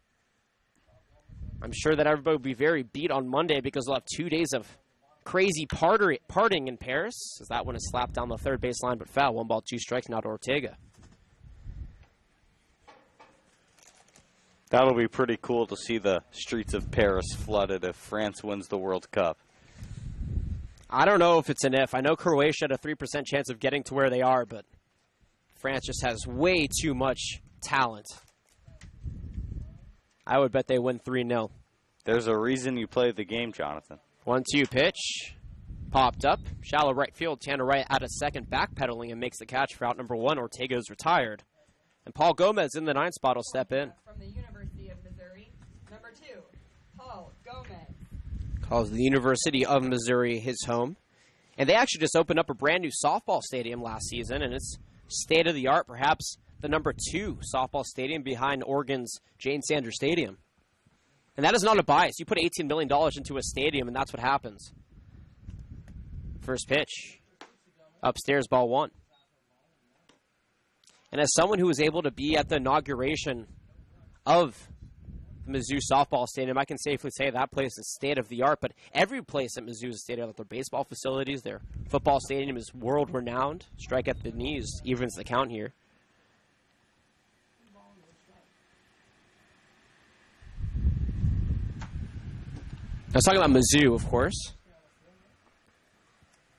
I'm sure that everybody will be very beat on Monday because they'll have 2 days of crazy partying in Paris, as that one is slapped down the third baseline but foul. 1 ball, 2 strikes, now to Ortega. That'll be pretty cool to see the streets of Paris flooded if France wins the World Cup. I don't know if it's an if. I know Croatia had a 3% chance of getting to where they are, but France just has way too much talent. I would bet they win 3-0. There's a reason you play the game, Jonathan. 1-2 pitch. Popped up. Shallow right field. Tanner Wright out of second, backpedaling and makes the catch for out number 1. Ortega is retired. And Paul Gomez in the 9th spot will step in. From the University of Missouri, number 2, Paul Gomez. Calls the University of Missouri his home. And they actually just opened up a brand new softball stadium last season, and it's state-of-the-art, perhaps the number 2 softball stadium behind Oregon's Jane Sanders Stadium. And that is not a bias. You put $18 million into a stadium, and that's what happens. First pitch. Upstairs, ball 1. And as someone who was able to be at the inauguration of the Mizzou softball stadium, I can safely say that place is state-of-the-art, but every place at Mizzou is state-of-the-art. Their baseball facilities, their football stadium is world-renowned. Strike at the knees evens the count here. I was talking about Mizzou, of course,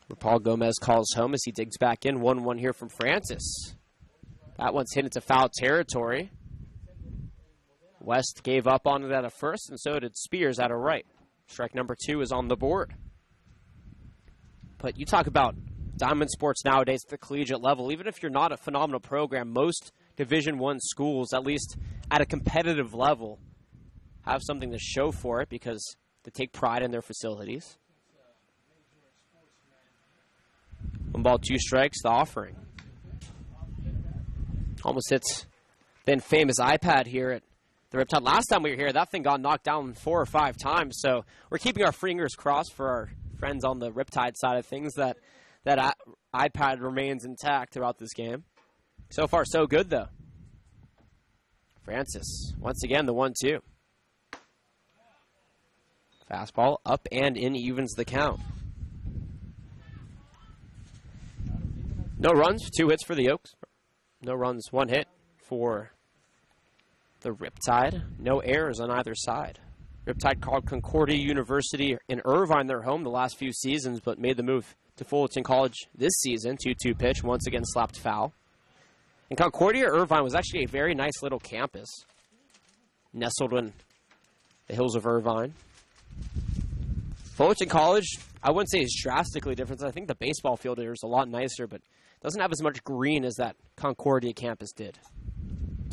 where Paul Gomez calls home as he digs back in. 1-1 here from Francis. That one's hit into foul territory. West gave up on it at a first, and so did Spears at a right. Strike number 2 is on the board. But you talk about diamond sports nowadays at the collegiate level. Even if you're not a phenomenal program, most Division I schools, at least at a competitive level, have something to show for it because they take pride in their facilities. 1 ball, 2 strikes, the offering. Almost hits then famous iPad here at the Riptide. Last time we were here, that thing got knocked down 4 or 5 times. So we're keeping our fingers crossed for our friends on the Riptide side of things that iPad remains intact throughout this game. So far, so good, though. Francis, once again, the 1-2. Fastball up and in, evens the count. No runs, 2 hits for the Oaks. No runs, 1 hit for the Riptide. No errors on either side. Riptide called Concordia University in Irvine their home the last few seasons, but made the move to Fullerton College this season. 2-2 pitch, once again slapped foul. And Concordia Irvine was actually a very nice little campus, nestled in the hills of Irvine. Fullerton College, I wouldn't say is drastically different. I think the baseball field there is a lot nicer, but doesn't have as much green as that Concordia campus did.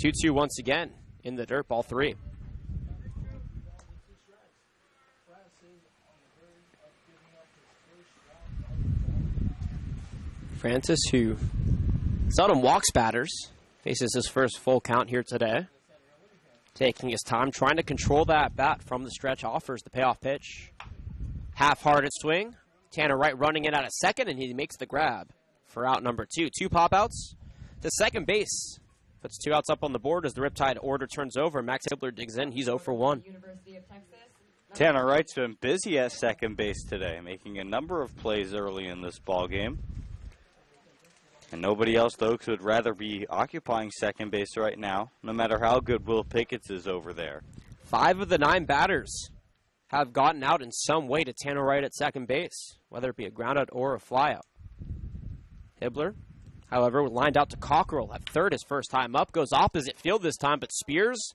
2-2 once again in the dirt, ball 3. Francis, who seldom walks batters, faces his first full count here today. Taking his time, trying to control that bat from the stretch, offers the payoff pitch. Half-hearted swing. Tanner Wright running in at a second, and he makes the grab for out number 2. 2 pop-outs to second base. Puts 2 outs up on the board as the Riptide order turns over. Max Hibbler digs in. He's 0 for 1. Tanner Wright's been busy at second base today, making a number of plays early in this ball game. And nobody else, though, would rather be occupying second base right now, no matter how good Will Pickett's is over there. 5 of the 9 batters have gotten out in some way to Tanner Wright at second base, whether it be a groundout or a flyout. Hibbler, however, lined out to Cockrell at third his first time up. Goes opposite field this time, but Spears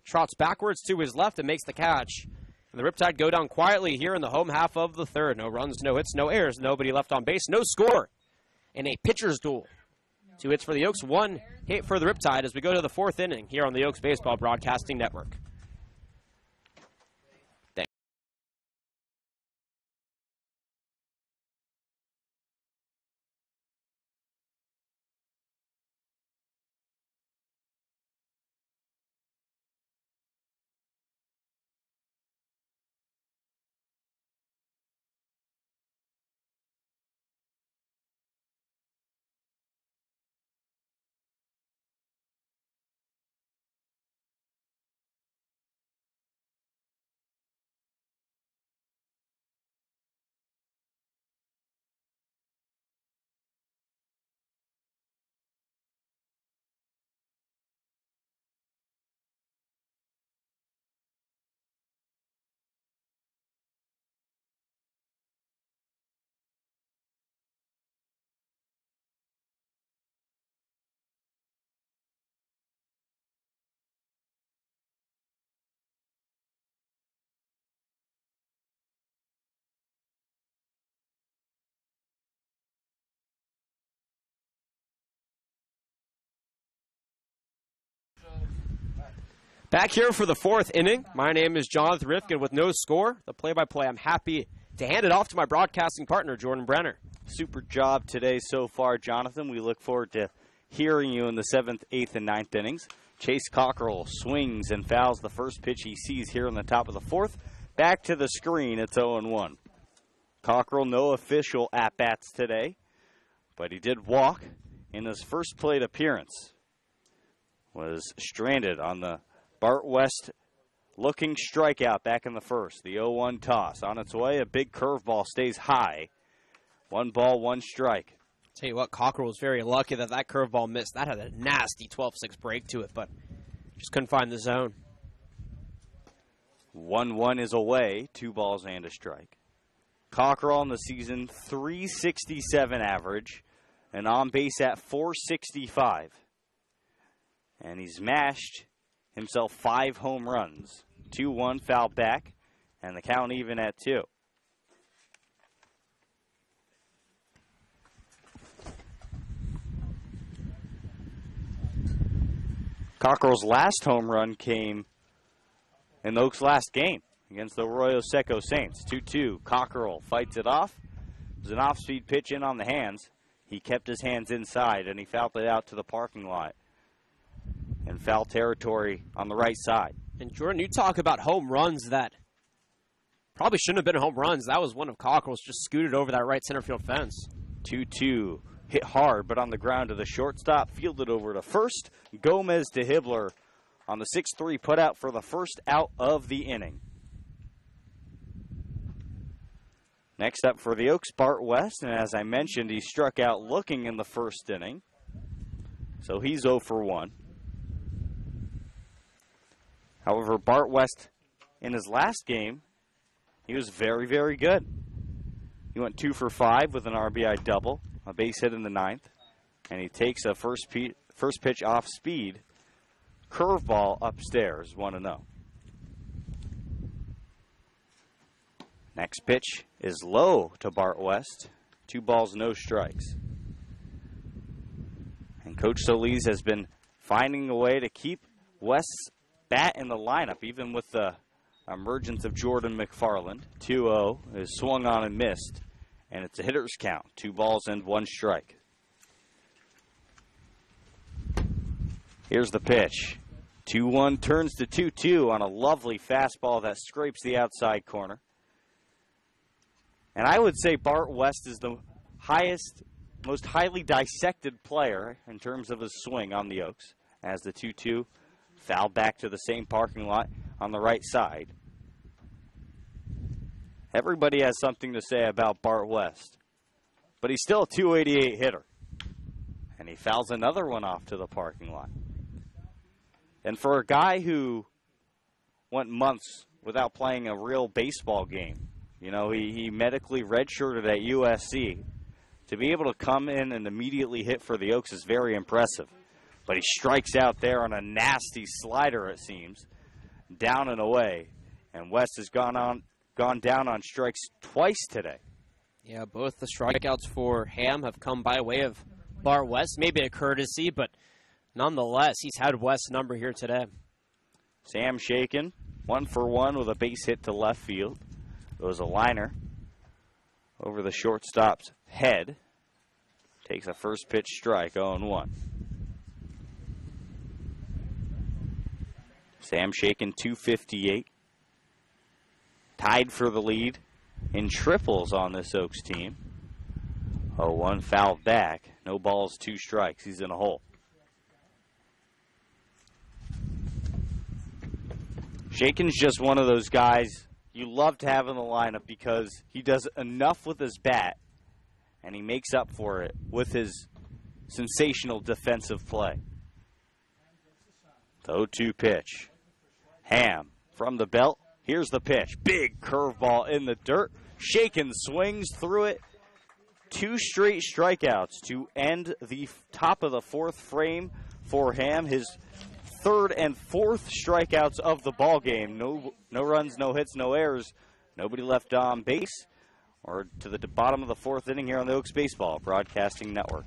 trots backwards to his left and makes the catch. And the Riptide go down quietly here in the home half of the third. No runs, no hits, no errors, nobody left on base, no score in a pitcher's duel. 2 hits for the Oaks, 1 hit for the Riptide as we go to the 4th inning here on the Oaks Baseball Broadcasting Network. Back here for the 4th inning. My name is Jonathan Rifkin with no score. The play-by-play, I'm happy to hand it off to my broadcasting partner, Jordan Brenner. Super job today so far, Jonathan. We look forward to hearing you in the 7th, 8th, and 9th innings. Chase Cockrell swings and fouls the first pitch he sees here in the top of the 4th. Back to the screen, it's 0-1. Cockrell, no official at-bats today, but he did walk in his first plate appearance. Was stranded on the Bart West looking strikeout back in the first. The 0-1 toss on its way. A big curveball stays high. 1 ball, 1 strike. Tell you what, Cockrell was very lucky that that curveball missed. That had a nasty 12-6 break to it, but just couldn't find the zone. 1-1 is away. 2 balls and a strike. Cockrell in the season, 367 average, and on base at 465. And he's mashed himself 5 home runs. 2-1 foul back, and the count even at 2. Cockrell's last home run came in the Oaks' last game against the Arroyo Seco Saints. 2-2. Cockrell fights it off. It was an off-speed pitch in on the hands. He kept his hands inside, and he fouled it out to the parking lot. In foul territory on the right side. And Jordan, you talk about home runs that probably shouldn't have been home runs. That was one of Cockrell's, just scooted over that right center field fence. 2-2. Hit hard, but on the ground to the shortstop. Fielded over to first. Gomez to Hibbler on the 6-3 putout for the first out of the inning. Next up for the Oaks, Bart West. And as I mentioned, he struck out looking in the first inning. So he's 0 for 1. However, Bart West, in his last game, he was very, very good. He went 2 for 5 with an RBI double, a base hit in the 9th, and he takes a first pitch off speed, curveball upstairs, 1-0. Next pitch is low to Bart West, 2 balls, no strikes. And Coach Solis has been finding a way to keep West's bat in the lineup, even with the emergence of Jordan McFarland. 2-0 is swung on and missed, and it's a hitter's count. 2 balls and 1 strike. Here's the pitch. 2-1 turns to 2-2 on a lovely fastball that scrapes the outside corner. And I would say Bart West is the most highly dissected player in terms of his swing on the Oaks, as the 2-2 foul back to the same parking lot on the right side. Everybody has something to say about Bart West, but he's still a 288 hitter. And he fouls another one off to the parking lot. And for a guy who went months without playing a real baseball game, you know, he medically redshirted at USC, to be able to come in and immediately hit for the Oaks is very impressive. But he strikes out there on a nasty slider, it seems. down and away. And West has gone down on strikes twice today. Yeah, both the strikeouts for Ham have come by way of Bart West. Maybe a courtesy, but nonetheless, he's had West's number here today. Sam Shaken, 1 for 1 with a base hit to left field. It was a liner over the shortstop's head. Takes a first pitch strike, 0-1. Sam Shaken, 258. Tied for the lead in triples on this Oaks team. 0-1 fouled back. No balls, 2 strikes. He's in a hole. Shaken's just one of those guys you love to have in the lineup because he does enough with his bat and he makes up for it with his sensational defensive play. The 0-2 pitch. Ham from the belt. Here's the pitch. Big curveball in the dirt. Shaken swings through it. 2 straight strikeouts to end the top of the 4th frame for Ham. His 3rd and 4th strikeouts of the ball game. No runs, no hits, no errors. Nobody left on base. Or to the bottom of the 4th inning here on the Oaks Baseball Broadcasting Network.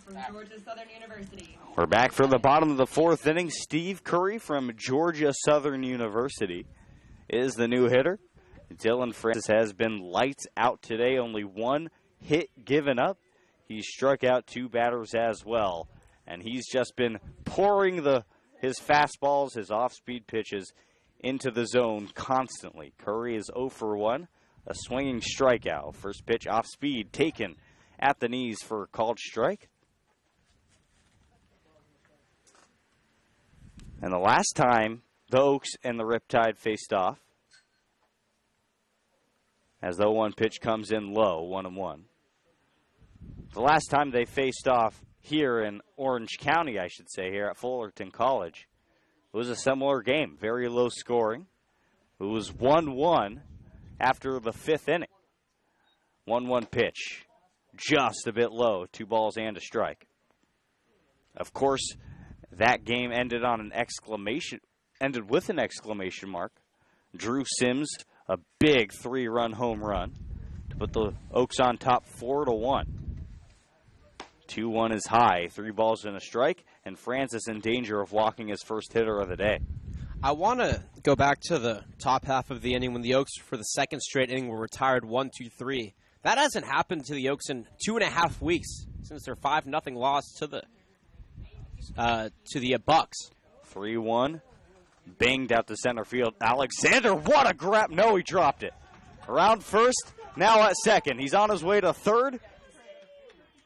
From Georgia Southern University. We're back for the bottom of the 4th inning. Steve Curry from Georgia Southern University is the new hitter. Dylan Francis has been lights out today. Only 1 hit given up. He struck out 2 batters as well. And he's just been pouring his fastballs, his off-speed pitches into the zone constantly. Curry is 0 for 1, a swinging strikeout. First pitch off speed taken at the knees for a called strike. And the last time the Oaks and the Riptide faced off, as the 0-1 pitch comes in low, 1-1. The last time they faced off here in Orange County, I should say, here at Fullerton College, it was a similar game, very low scoring. It was 1-1 after the 5th inning. 1-1 pitch, just a bit low, 2 balls and a strike. Of course, that game ended with an exclamation mark. Drew Sims, a big 3-run home run to put the Oaks on top 4-1. 2-1 is high, 3 balls and a strike, and Francis in danger of walking his first hitter of the day. I want to go back to the top half of the inning when the Oaks, for the 2nd straight inning, were retired 1-2-3. That hasn't happened to the Oaks in 2.5 weeks since their 5-0 loss to the Bucks. 3-1, banged out to center field. Alexander, what a grab! No, he dropped it. Around first, now at second. He's on his way to third.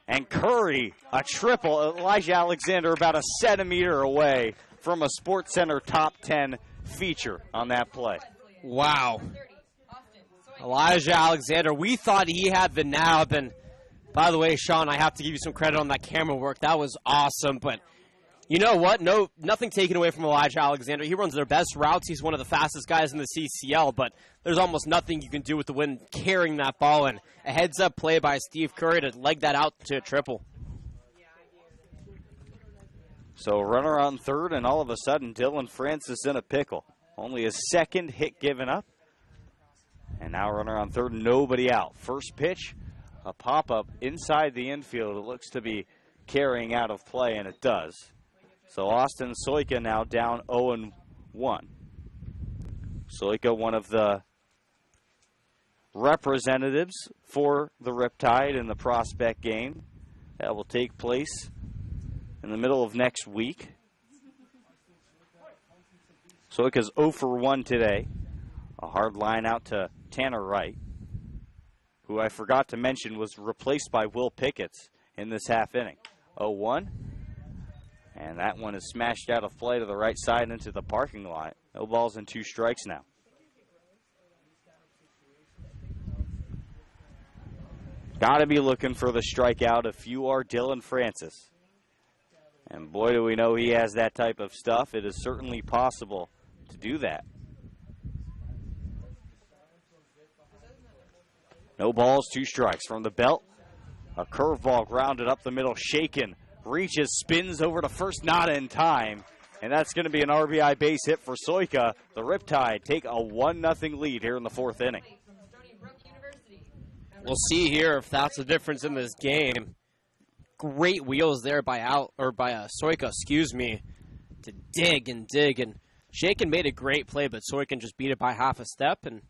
And Curry, a triple. Elijah Alexander about a centimeter away from a SportsCenter top 10 feature on that play. Wow. Elijah Alexander, we thought he had the nab. And by the way, Sean, I have to give you some credit on that camera work. That was awesome. But You know what? No, nothing taken away from Elijah Alexander. He runs their best routes. He's one of the fastest guys in the CCL, but there's almost nothing you can do with the wind carrying that ball. And a heads-up play by Steve Curry to leg that out to a triple. So runner on third, and all of a sudden, Dylan Francis in a pickle. Only his second hit given up. And now runner on third, nobody out. First pitch, a pop-up inside the infield. It looks to be carrying out of play, and it does. So Austin Soika now down 0-1. Soika, one of the representatives for the Riptide in the prospect game that will take place in the middle of next week. Soika's 0 for 1 today. A hard line out to Tanner Wright, who I forgot to mention was replaced by Will Picketts in this half inning. 0-1. And that one is smashed out of play to the right side into the parking lot. No balls and 2 strikes now. Got to be looking for the strikeout if you are Dylan Francis. And boy, do we know he has that type of stuff. It is certainly possible to do that. No balls, 2 strikes. From the belt, a curveball grounded up the middle, shaken, reaches, spins over to first, not in time. And that's going to be an RBI base hit for Soika. The Riptide take a 1-0 lead here in the 4th inning. We'll see here if that's the difference in this game. Great wheels there by Soika, to dig. And Shaken made a great play, but Soikin just beat it by half a step, and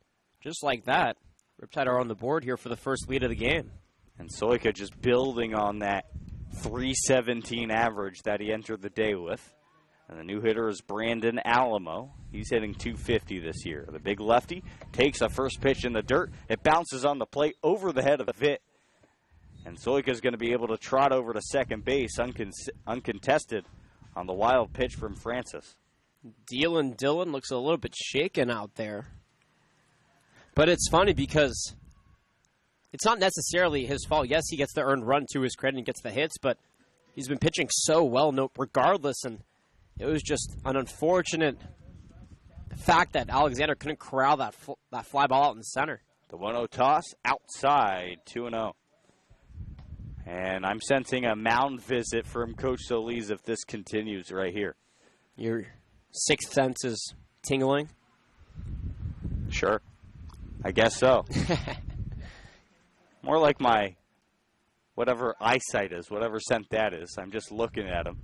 just like that, Riptide are on the board here for the first lead of the game. And Soika just building on that 317 average that he entered the day with. And the new hitter is Brandon Alamo. He's hitting 250 this year. The big lefty takes a first pitch in the dirt. It bounces on the plate over the head of Vitt. And Soika's going to be able to trot over to second base uncontested on the wild pitch from Francis. Dylan looks a little bit shaken out there. But it's funny because it's not necessarily his fault. Yes, he gets the earned run to his credit and gets the hits, but he's been pitching so well regardless, and it was just an unfortunate fact that Alexander couldn't corral that fly ball out in the center. The 1-0 toss outside, 2-0. And I'm sensing a mound visit from Coach Solis if this continues right here. Your sixth sense is tingling? Sure. I guess so. More like my whatever eyesight is, whatever scent that is. I'm just looking at him.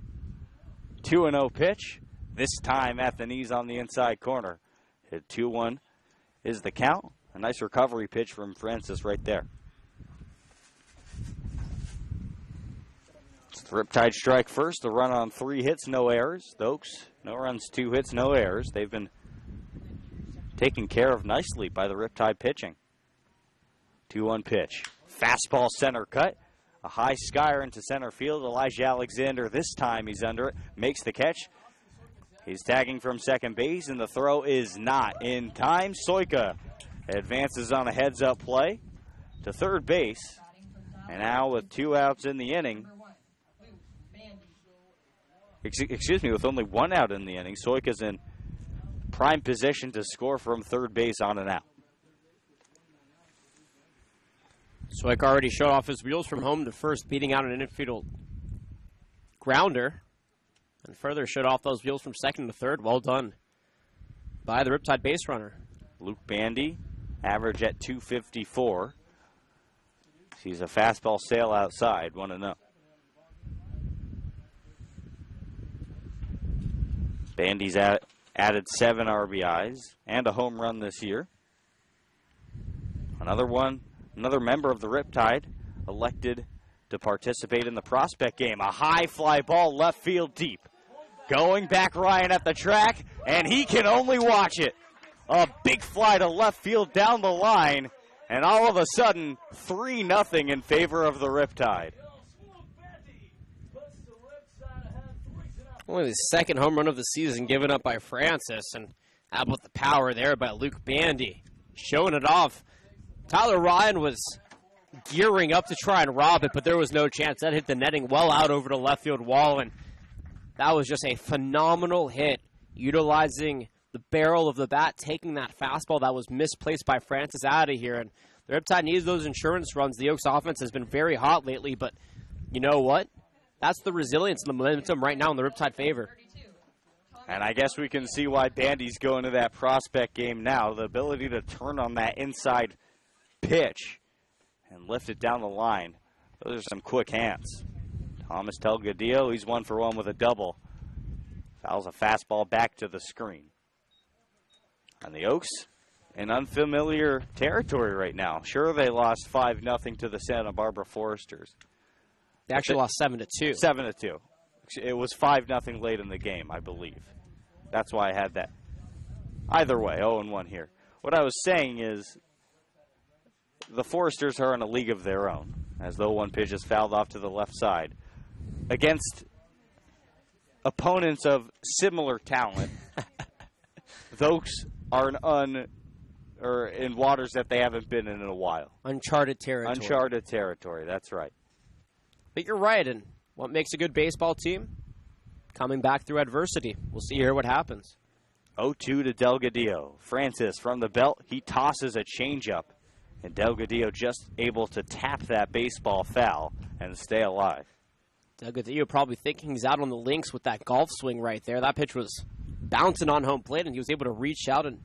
2-0 pitch. This time at the knees on the inside corner. Hit 2-1 is the count. A nice recovery pitch from Francis right there. It's the Riptide strike first. A run on 3 hits, no errors. The Oaks, no runs, 2 hits, no errors. They've been taken care of nicely by the Riptide pitching. 2-1 pitch. Fastball center cut. A high skyer into center field. Elijah Alexander, this time he's under it. Makes the catch. He's tagging from second base, and the throw is not in time. Soika advances on a heads-up play to third base. And now with 2 outs in the inning. Excuse me, with only 1 out in the inning, Soika's in prime position to score from third base on an out. Soika already showed off his wheels from home to first, beating out an infield grounder. And further showed off those wheels from second to third. Well done by the Riptide base runner. Luke Bandy, average at 254. Sees a fastball sail outside, 1-0. Bandy's added 7 RBIs and a home run this year. Another member of the Riptide elected to participate in the prospect game. A high fly ball left field deep. Going back Ryan at the track, and he can only watch it. A big fly to left field down the line, and all of a sudden, 3-0 in favor of the Riptide. Only the second home run of the season given up by Francis, and how about the power there by Luke Bandy? Showing it off. Tyler Ryan was gearing up to try and rob it, but there was no chance. That hit the netting well out over the left field wall, and That was just a phenomenal hit, utilizing the barrel of the bat, taking that fastball that was misplaced by Francis out of here. And the Riptide needs those insurance runs. The Oaks offense has been very hot lately, but you know what? That's the resilience and the momentum right now in the Riptide favor. And I guess we can see why Bandy's going to that prospect game now. The ability to turn on that inside pitch and lift it down the line. Those are some quick hands. Thomas Delgadillo, he's 1 for 1 with a double. Fouls a fastball back to the screen. And the Oaks in unfamiliar territory right now. Sure, they lost 5-0 to the Santa Barbara Foresters. They actually lost 7-2. 7-2. It was 5-0 late in the game, I believe. That's why I had that. Either way, 0-1 here. What I was saying is the Foresters are in a league of their own, as though one pitch is fouled off to the left side. Against opponents of similar talent, those are in waters that they haven't been in a while. Uncharted territory. Uncharted territory, that's right. But you're right, and what makes a good baseball team? Coming back through adversity. We'll see here what happens. 0-2 to Delgadillo. Francis from the belt, he tosses a changeup, and Delgadillo just able to tap that baseball foul and stay alive. Delgadillo probably thinking he's out on the links with that golf swing right there. That pitch was bouncing on home plate, and he was able to reach out and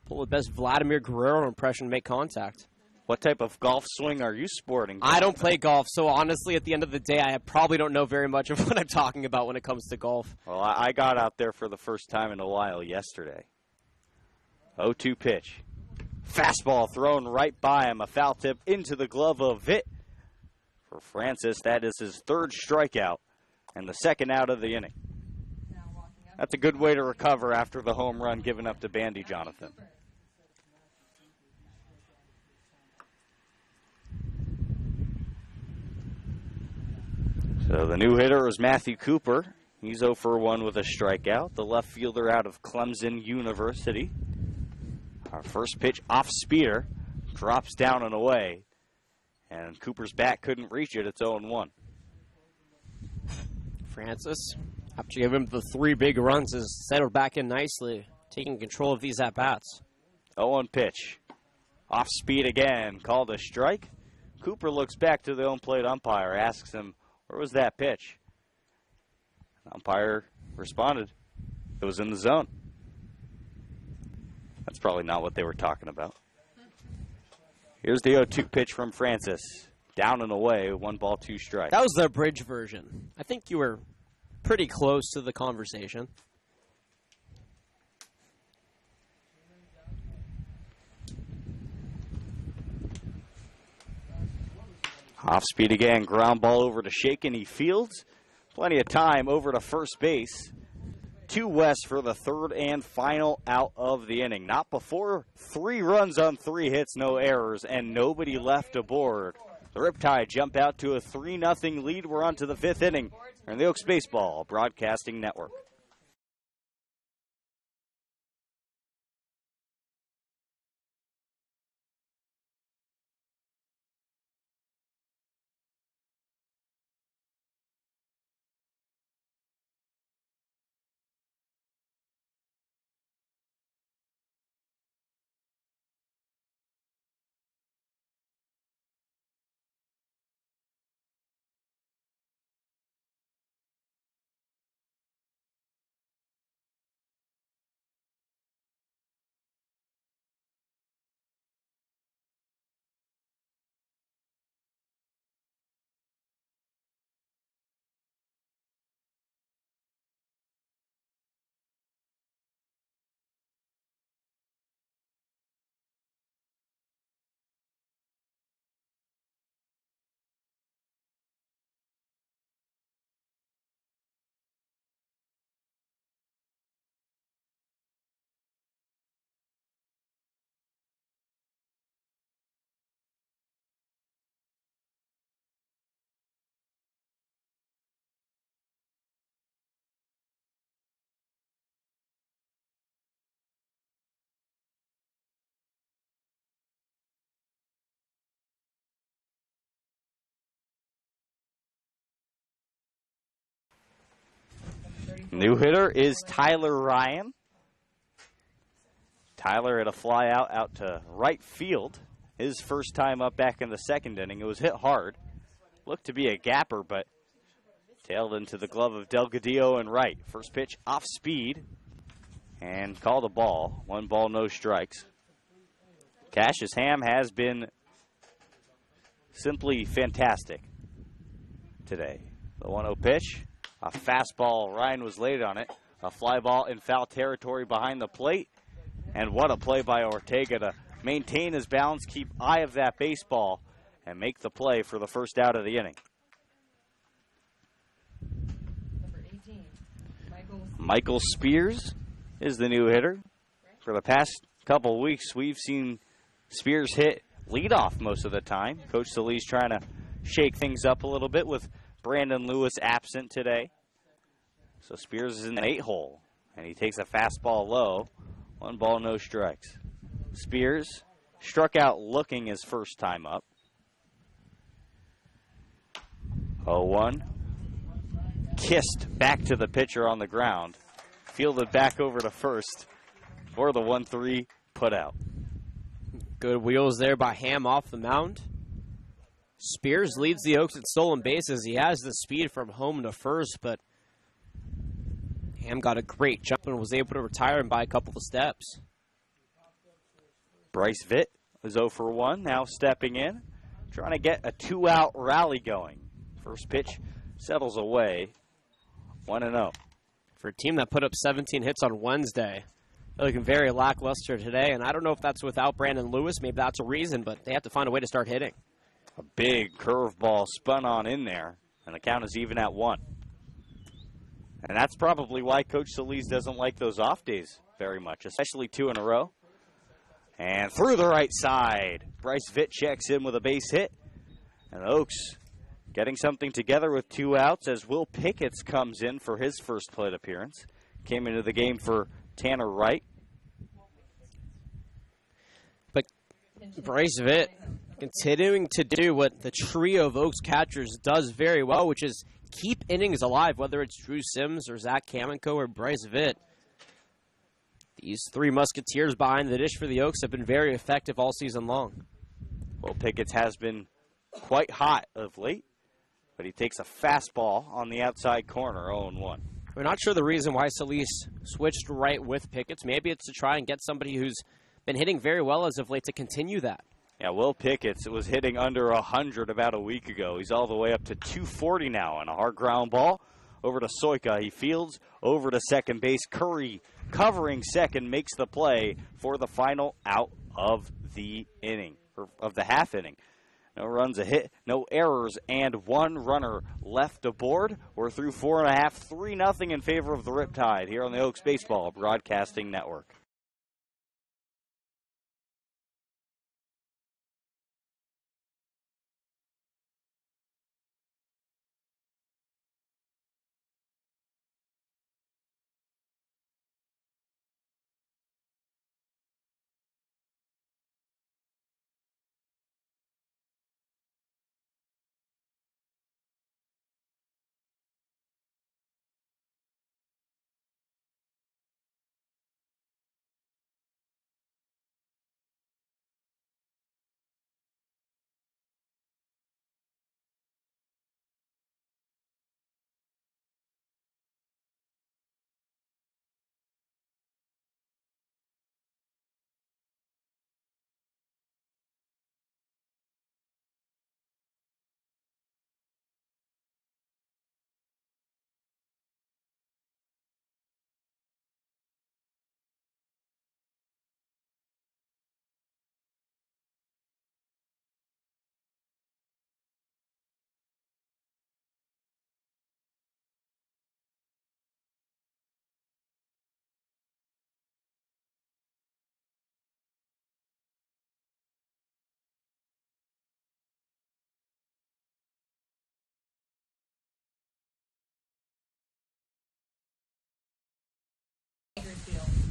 pull the best Vladimir Guerrero impression, make contact. What type of golf swing are you sporting? I don't play golf, so honestly, at the end of the day, I probably don't know very much of what I'm talking about when it comes to golf. Well, I got out there for the first time in a while yesterday. 0-2 pitch. Fastball thrown right by him. A foul tip into the glove of Vitt. For Francis, that is his third strikeout and the second out of the inning. That's a good way to recover after the home run given up to Bandy, Jonathan. So the new hitter is Matthew Cooper. He's 0 for 1 with a strikeout. The left fielder out of Clemson University. Our first pitch off speeder. Drops down and away. And Cooper's bat couldn't reach it. It's 0-1. Francis, after giving him the 3 big runs, has settled back in nicely, taking control of these at-bats. 0-1 pitch. Off speed again. Called a strike. Cooper looks back to the home plate umpire. Asks him, where was that pitch? Umpire responded, it was in the zone. That's probably not what they were talking about. Here's the 0-2 pitch from Francis. Down and away, 1 ball, 2 strikes. That was the abridged version. I think you were pretty close to the conversation. Off speed again, ground ball over to Shakeney Fields. Plenty of time over to first base. 2 west for the third and final out of the inning. Not before 3 runs on 3 hits, no errors, and nobody left aboard. The Riptide jump out to a 3-0 lead. We're on to the 5th inning on the Oaks Baseball Broadcasting Network. New hitter is Tyler Ryan. Tyler had a fly out to right field. His first time up back in the second inning. It was hit hard. Looked to be a gapper, but tailed into the glove of Delgadillo and right. First pitch off speed and called a ball. 1 ball, no strikes. Cassius Ham has been simply fantastic today. The 1-0 pitch, a fastball. Ryan was late on it. A fly ball in foul territory behind the plate. And what a play by Ortega to maintain his balance, keep eye of that baseball, and make the play for the first out of the inning. Number 18, Michael Spears is the new hitter. For the past couple weeks, we've seen Spears hit leadoff most of the time. Coach Solis trying to shake things up a little bit with Brandon Lewis absent today. So Spears is in the 8-hole, and he takes a fastball low. 1 ball, no strikes. Spears struck out looking his first time up. 0-1. Kissed back to the pitcher on the ground. Fielded back over to first for the 1-3 put out. Good wheels there by Ham off the mound. Spears leads the Oaks at stolen bases. He has the speed from home to first, but Ham got a great jump and was able to retire him by a couple of steps. Bryce Vitt is 0 for 1, now stepping in, trying to get a 2-out rally going. First pitch settles away, 1-0. For a team that put up 17 hits on Wednesday, they're looking very lackluster today, and I don't know if that's without Brandon Lewis. Maybe that's a reason, but they have to find a way to start hitting. A big curveball spun on in there, and the count is even at 1. And that's probably why Coach Solis doesn't like those off days very much, especially 2 in a row. And through the right side, Bryce Vitt checks in with a base hit. And the Oaks getting something together with 2 outs as Will Pickett comes in for his first plate appearance. Came into the game for Tanner Wright. But Bryce Vitt continuing to do what the trio of Oaks catchers does very well, which is keep innings alive, whether it's Drew Sims or Zach Kamenko or Bryce Vitt. These 3 musketeers behind the dish for the Oaks have been very effective all season long. Well, Pickett has been quite hot of late, but he takes a fastball on the outside corner, 0-1. We're not sure the reason why Solis switched right with Pickett. Maybe it's to try and get somebody who's been hitting very well as of late to continue that. Yeah, Will Pickett was hitting under 100 about a week ago. He's all the way up to 240 now on a hard ground ball. Over to Soika. He fields over to second base. Curry covering second makes the play for the final out of the inning, or of the half inning. No runs, a hit, no errors, and 1 runner left aboard. We're through 4.5, 3-0 in favor of the Riptide here on the Oaks Baseball Broadcasting Network.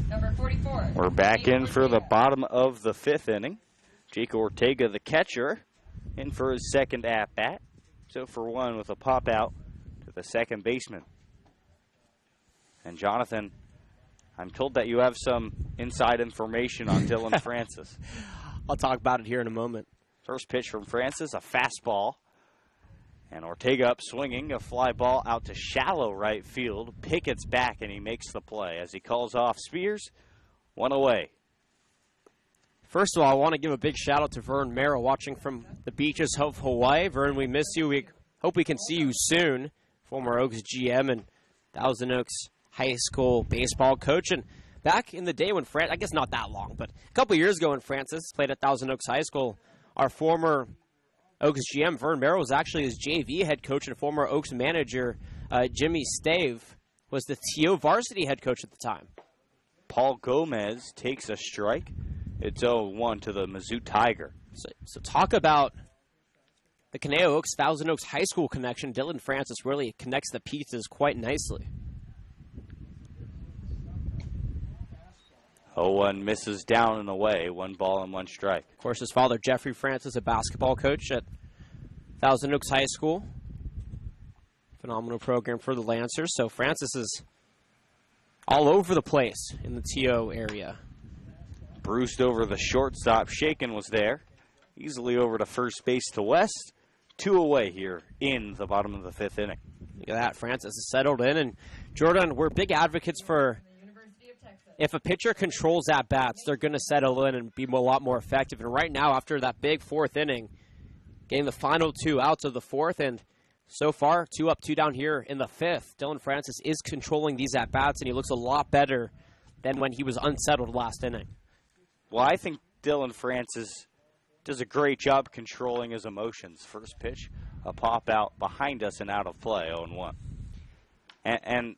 Number 44. We're back in for the bottom of the 5th inning. Jake Ortega, the catcher, in for his second at-bat. 0 for 1 with a pop out to the second baseman. And Jonathan, I'm told that you have some inside information on Dylan Francis. I'll talk about it here in a moment. First pitch from Francis, a fastball. And Ortega up swinging, a fly ball out to shallow right field. Pickett's back, and he makes the play as he calls off Spears. One away. First of all, I want to give a big shout out to Vern Merrill watching from the beaches of Hawaii. Vern, we miss you. We hope we can see you soon. Former Oaks GM and Thousand Oaks High School baseball coach. And back in the day when I guess not that long, but a couple years ago when Francis played at Thousand Oaks High School, our former Oaks GM, Vern Merrill, was actually his JV head coach, and former Oaks manager, Jimmy Stave, was the TO varsity head coach at the time. Paul Gomez takes a strike. It's 0-1 to the Mizzou Tiger. So talk about the Caneo Oaks, Thousand Oaks High School connection. Dylan Francis really connects the pieces quite nicely. 0-1 misses down and away. 1 ball and 1 strike. Of course, his father, Jeffrey Francis, a basketball coach at Thousand Oaks High School. Phenomenal program for the Lancers. So Francis is all over the place in the TO area. Bruised over the shortstop. Shaken was there. Easily over to first base to West. 2 away here in the bottom of the 5th inning. Look at that. Francis is settled in. And Jordan, we're big advocates for if a pitcher controls at-bats, they're going to settle in and be a lot more effective. And right now, after that big 4th inning, getting the final 2 outs of the 4th, and so far, 2 up, 2 down here in the 5th, Dylan Francis is controlling these at-bats, and he looks a lot better than when he was unsettled last inning. Well, I think Dylan Francis does a great job controlling his emotions. First pitch, a pop out behind us and out of play, 0-1. And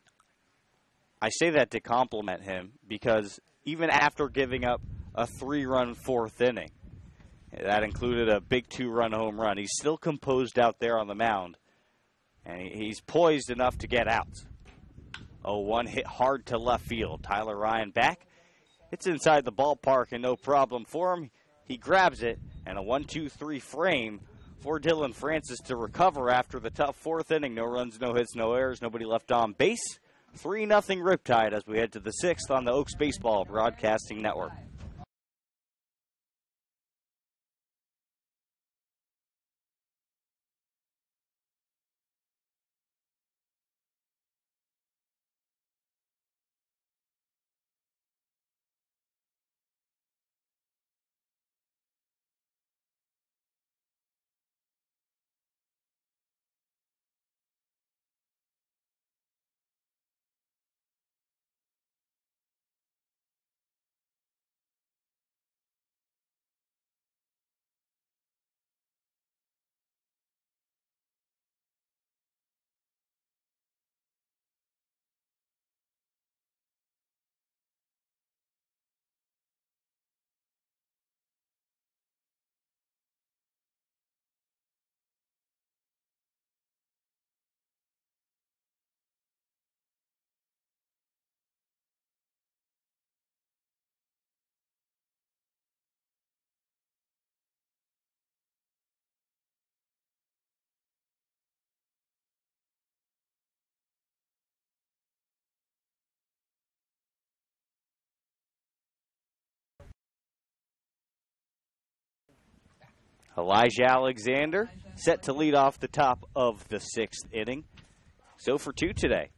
I say that to compliment him because even after giving up a 3-run 4th inning, that included a big 2-run home run, he's still composed out there on the mound, and he's poised enough to get out. 0-1 hit hard to left field. Tyler Ryan back. It's inside the ballpark and no problem for him. He grabs it, and a 1-2-3 frame for Dylan Francis to recover after the tough 4th inning. No runs, no hits, no errors, nobody left on base. 3-0 Riptide as we head to the 6th on the Oaks Baseball Broadcasting Network. Elijah Alexander set to lead off the top of the 6th inning. So for 2 today.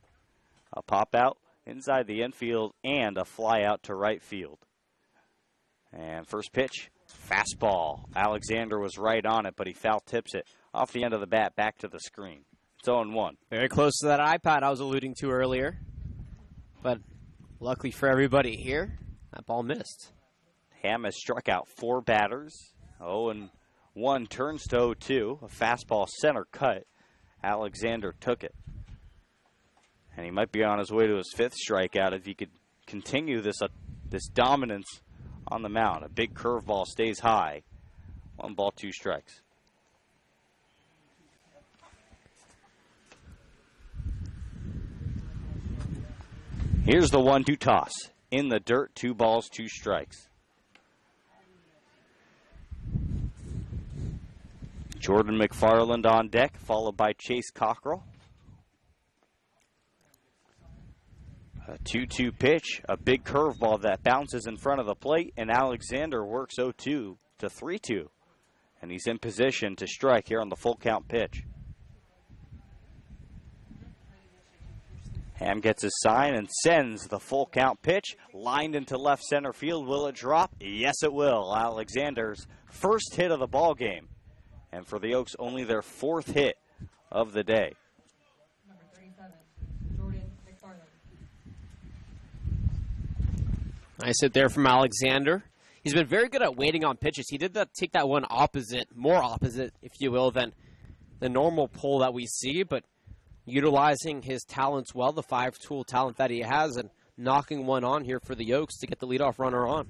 A pop out inside the infield and a fly out to right field. And first pitch, fastball. Alexander was right on it, but he foul tips it off the end of the bat back to the screen. It's 0-1. Very close to that iPad I was alluding to earlier. But luckily for everybody here, that ball missed. Ham has struck out 4 batters. 0-1 turns to 0-2. A fastball center cut. Alexander took it. And he might be on his way to his 5th strikeout if he could continue this dominance on the mound. A big curveball stays high. 1 ball, 2 strikes. Here's the 1-2 toss. In the dirt, 2 balls, 2 strikes. Jordan McFarland on deck, followed by Chase Cockrell. A 2-2 pitch, a big curveball that bounces in front of the plate, and Alexander works 0-2 to 3-2. And he's in position to strike here on the full count pitch. Ham gets his sign and sends the full count pitch, lined into left center field. Will it drop? Yes, it will. Alexander's first hit of the ball game. And for the Oaks, only their 4th hit of the day. Number 37, Jordan McFarland. Nice hit there from Alexander. He's been very good at waiting on pitches. He did take that one more opposite, if you will, than the normal pull that we see, but utilizing his talents well, the 5-tool talent that he has, and knocking one on here for the Oaks to get the leadoff runner on.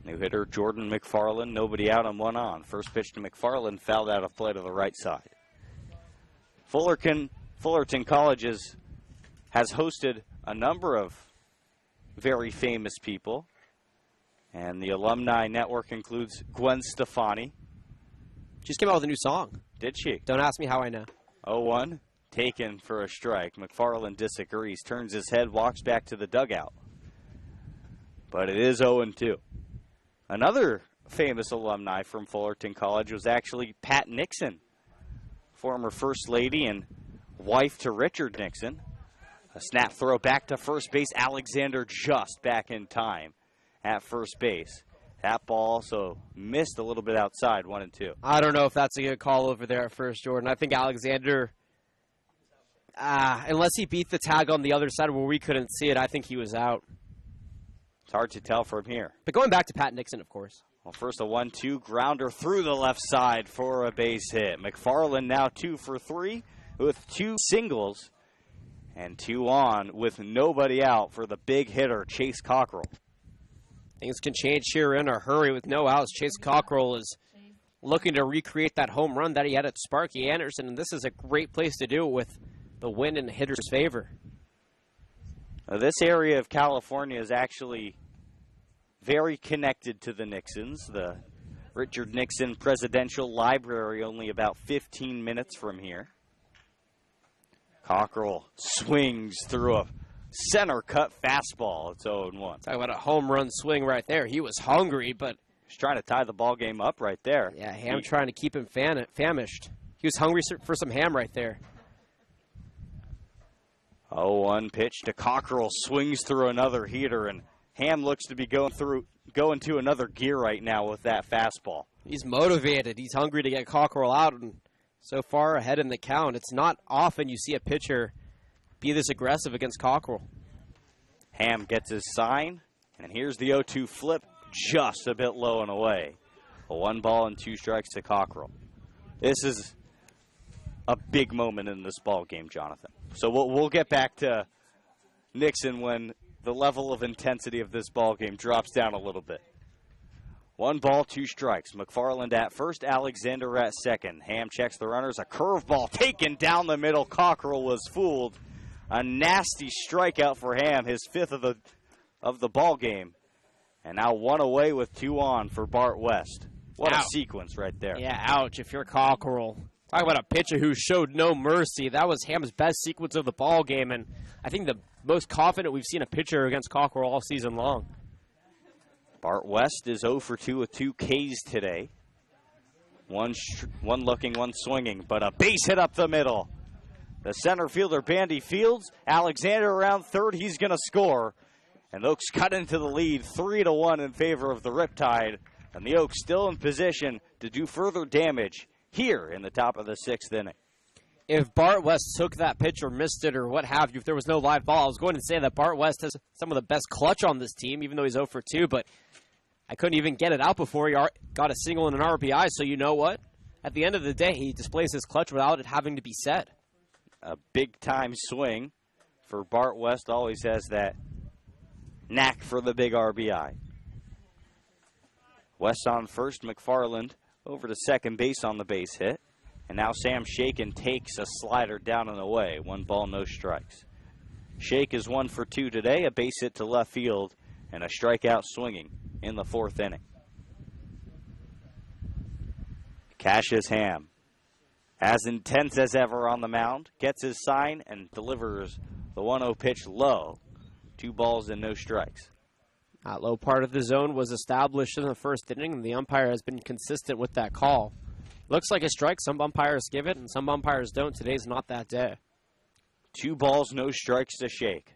New hitter Jordan McFarland, nobody out and 1 on. First pitch to McFarland, fouled out of play to the right side. Fullerton Colleges has hosted a number of very famous people, and the alumni network includes Gwen Stefani. Just came out with a new song. Did she? Don't ask me how I know. 0-1, taken for a strike. McFarland disagrees, turns his head, walks back to the dugout. But it is 0-2. Another famous alumni from Fullerton College was actually Pat Nixon, former First Lady and wife to Richard Nixon. A snap throw back to first base. Alexander just back in time at first base. That ball also missed a little bit outside, 1-2. I don't know if that's a good call over there at first, Jordan. I think Alexander, unless he beat the tag on the other side where we couldn't see it, I think he was out. It's hard to tell from here. But going back to Pat Nixon, of course. Well, first a 1-2 grounder through the left side for a base hit. McFarland now 2 for 3 with 2 singles and 2 on with nobody out for the big hitter, Chase Cockrell. Things can change here in a hurry with no outs. Chase Cockrell is looking to recreate that home run that he had at Sparky Anderson, and this is a great place to do it with the win in the hitter's favor. Now, this area of California is actually very connected to the Nixons. The Richard Nixon Presidential Library only about 15 minutes from here. Cockrell swings through a center-cut fastball. It's 0-1. Talk about a home run swing right there. He was hungry, but he's trying to tie the ball game up right there. Yeah, Ham trying to keep him famished. He was hungry for some ham right there. 0-1 pitch to Cockrell, swings through another heater, and Ham looks to be going to another gear right now with that fastball. He's motivated. He's hungry to get Cockrell out, and so far ahead in the count. It's not often you see a pitcher be this aggressive against Cockrell. Ham gets his sign, and here's the 0-2 flip, just a bit low and away. A 1 ball and 2 strikes to Cockrell. This is a big moment in this ball game, Jonathan. So we'll get back to Nixon when the level of intensity of this ball game drops down a little bit. 1 ball, 2 strikes. McFarland at first, Alexander at second. Ham checks the runners. A curveball taken down the middle. Cockrell was fooled. A nasty strikeout for Ham, his 5th of the ball game. And now 1 away with 2 on for Bart West. What a sequence right there. Yeah, ouch if you're Cockrell. Talk about a pitcher who showed no mercy. That was Ham's best sequence of the ball game, and I think the most confident we've seen a pitcher against Cockrell all season long. Bart West is 0 for 2 with 2 Ks today. One looking, 1 swinging, but a base hit up the middle. The center fielder, Bandy Fields. Alexander around third. He's going to score. And the Oaks cut into the lead 3-1 in favor of the Riptide. And the Oaks still in position to do further damage here in the top of the 6th inning. If Bart West took that pitch or missed it or what have you, if there was no live ball, I was going to say that Bart West has some of the best clutch on this team, even though he's 0 for 2, but I couldn't even get it out before he got a single and an RBI, so you know what? At the end of the day, he displays his clutch without it having to be said. A big-time swing for Bart West, always has that knack for the big RBI. West on first, McFarland over to second base on the base hit. And now Sam Shaken takes a slider down and away. 1 ball, no strikes. Shake is 1 for 2 today, a base hit to left field, and a strikeout swinging in the 4th inning. Cassius Ham, as intense as ever on the mound, gets his sign and delivers the 1-0 pitch low 2 balls and no strikes. That low part of the zone was established in the first inning, and the umpire has been consistent with that call. Looks like a strike. Some umpires give it, and some umpires don't. Today's not that day. 2 balls, no strikes to Shake.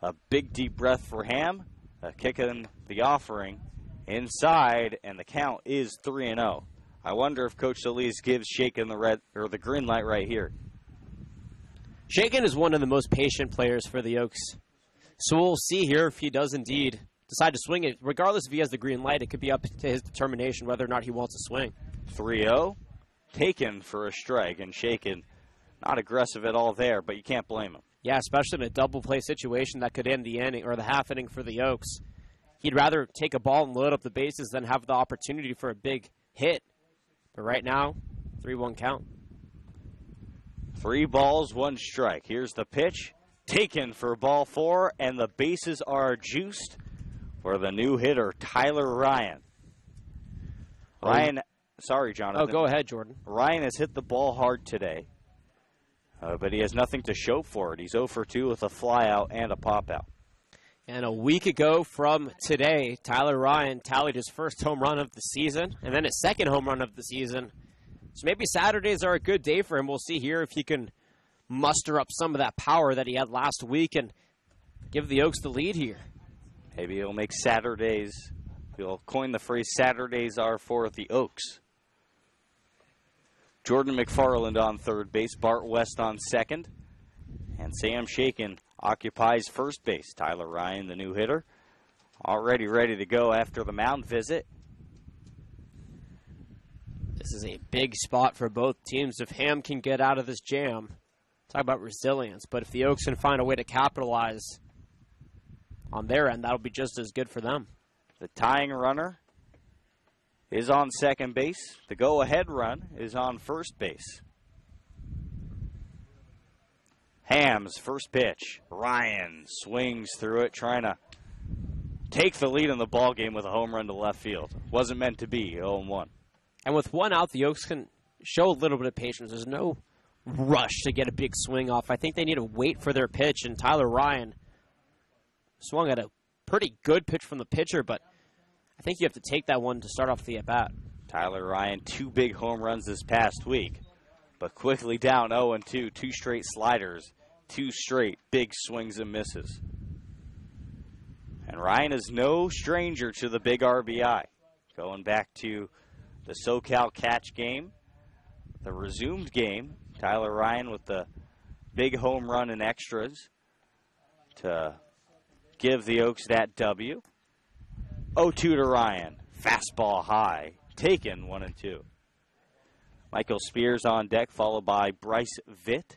A big deep breath for Ham. A kick in the offering inside, and the count is 3-0. I wonder if Coach Solis gives Shaken the green light right here. Shaken is one of the most patient players for the Oaks. So we'll see here if he does indeed decide to swing it. Regardless if he has the green light, it could be up to his determination whether or not he wants to swing. 3-0, taken for a strike, and Shaken not aggressive at all there, but you can't blame him. Yeah, especially in a double play situation that could end the inning or the half inning for the Oaks. He'd rather take a ball and load up the bases than have the opportunity for a big hit. But right now, 3-1 count. 3 balls, 1 strike. Here's the pitch. Taken for ball 4, and the bases are juiced for the new hitter, Tyler Ryan. Sorry, Jonathan. Oh, go ahead, Jordan. Ryan has hit the ball hard today, but he has nothing to show for it. He's 0 for 2 with a flyout and a pop-out. And a week ago from today, Tyler Ryan tallied his first home run of the season, and then his second home run of the season. So maybe Saturdays are a good day for him. We'll see here if he can muster up some of that power that he had last week and give the Oaks the lead here. Maybe he'll make Saturdays. He'll coin the phrase Saturdays are for the Oaks. Jordan McFarland on third base, Bart West on second, and Sam Shaken occupies first base. Tyler Ryan, the new hitter, already ready to go after the mound visit. This is a big spot for both teams. If Ham can get out of this jam, talk about resilience, but if the Oaks can find a way to capitalize on their end, that'll be just as good for them. The tying runner is on second base. The go-ahead run is on first base. Ham's first pitch. Ryan swings through it, trying to take the lead in the ballgame with a home run to left field. Wasn't meant to be, 0-1. And with 1 out, the Oaks can show a little bit of patience. There's no rush to get a big swing off. I think they need to wait for their pitch, and Tyler Ryan swung at a pretty good pitch from the pitcher, but I think you have to take that one to start off the at-bat. Tyler Ryan, 2 big home runs this past week, but quickly down 0-2, 2 straight sliders, 2 straight big swings and misses. And Ryan is no stranger to the big RBI. Going back to the SoCal Catch game, the resumed game, Tyler Ryan with the big home run in extras to give the Oaks that W. 0-2 to Ryan. Fastball high. Taken 1-2. Michael Spears on deck, followed by Bryce Vitt.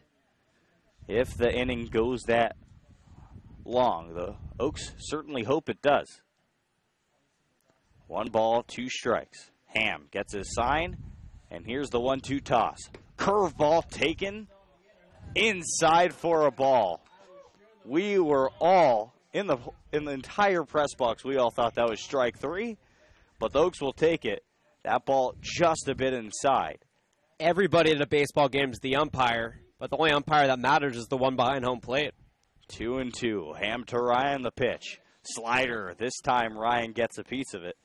If the inning goes that long, the Oaks certainly hope it does. 1 ball, 2 strikes. Ham gets his sign, and here's the 1-2 toss. Curveball taken inside for a ball. We were all in the entire press box. We all thought that was strike 3, but the Oaks will take it. That ball just a bit inside. Everybody at a baseball game is the umpire, but the only umpire that matters is the one behind home plate. 2-2. Ham to Ryan, the pitch. Slider. This time Ryan gets a piece of it.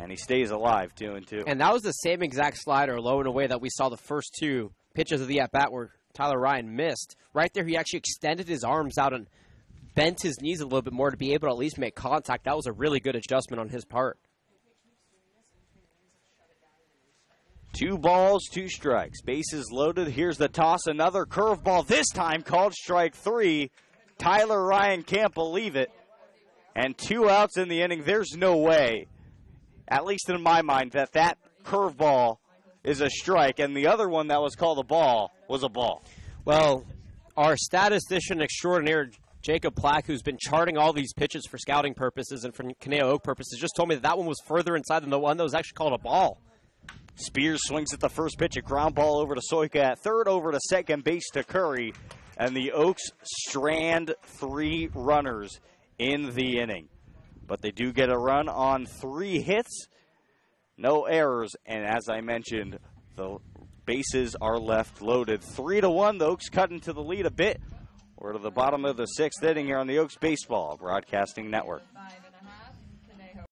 And he stays alive, 2-2. And that was the same exact slider, low and away, that we saw the first 2 pitches of the at-bat where Tyler Ryan missed. Right there, he actually extended his arms out and bent his knees a little bit more to be able to at least make contact. That was a really good adjustment on his part. 2 balls, 2 strikes. Bases loaded. Here's the toss. Another curveball, this time called strike 3. Tyler Ryan can't believe it. And 2 outs in the inning. There's no way, at least in my mind, that curveball is a strike, and the other one that was called a ball was a ball. Well, our statistician extraordinaire, Jacob Plack, who's been charting all these pitches for scouting purposes and for Caneo Oak purposes, just told me that one was further inside than the one that was actually called a ball. Spears swings at the first pitch, a ground ball over to Soika at third, over to second base to Curry, and the Oaks strand 3 runners in the inning. But they do get a run on 3 hits, no errors, and as I mentioned, the bases are left loaded. 3-1, the Oaks cut into the lead a bit. We're to the bottom of the 6th inning here on the Oaks Baseball Broadcasting Network. 5.5. Conejo.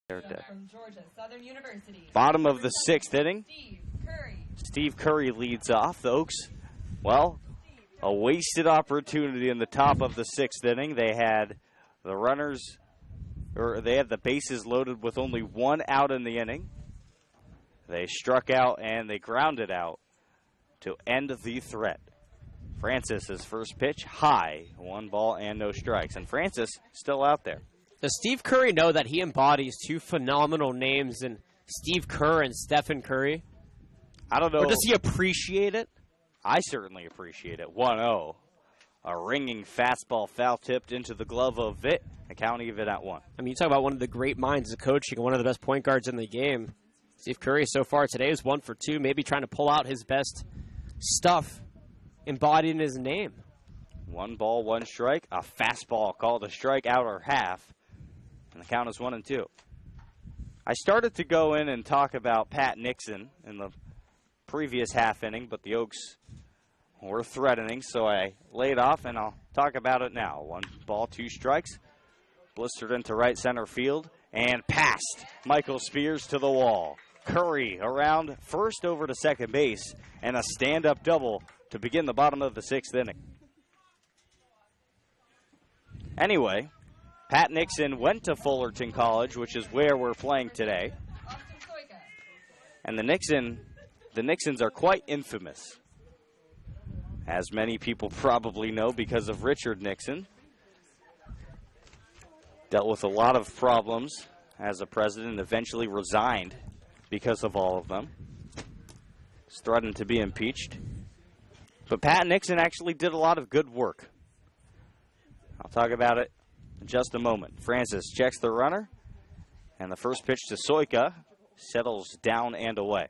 From Georgia Southern University. Bottom of the 6th inning. Steve Curry. Steve Curry leads off. The Oaks, well, a wasted opportunity in the top of the 6th inning. They had the runners, or they had the bases loaded with only 1 out in the inning. They struck out and they grounded out to end the threat. Francis's first pitch, high, 1 ball and no strikes. And Francis still out there. Does Steve Curry know that he embodies 2 phenomenal names in Steve Kerr and Stephen Curry? I don't know. Or does he appreciate it? I certainly appreciate it. 1-0. A ringing fastball foul tipped into the glove of Vitt. The count even at 1. I mean, you talk about one of the great minds of coaching, one of the best point guards in the game. Steve Curry so far today is 1 for 2, maybe trying to pull out his best stuff embodied in his name. 1 ball, 1 strike. A fastball called a strike, outer half. And the count is 1-2. I started to go in and talk about Pat Nixon in the previous half inning, but the Oaks were threatening, so I laid off, and I'll talk about it now. 1 ball, 2 strikes. Blistered into right center field and past Michael Spears to the wall. Curry around first over to second base, and a stand-up double to begin the bottom of the 6th inning. Anyway, Pat Nixon went to Fullerton College, which is where we're playing today. And the Nixons are quite infamous, as many people probably know, because of Richard Nixon. Dealt with a lot of problems as a president and eventually resigned because of all of them. Was threatened to be impeached. But Pat Nixon actually did a lot of good work. I'll talk about it in just a moment. Francis checks the runner, and the first pitch to Soika settles down and away.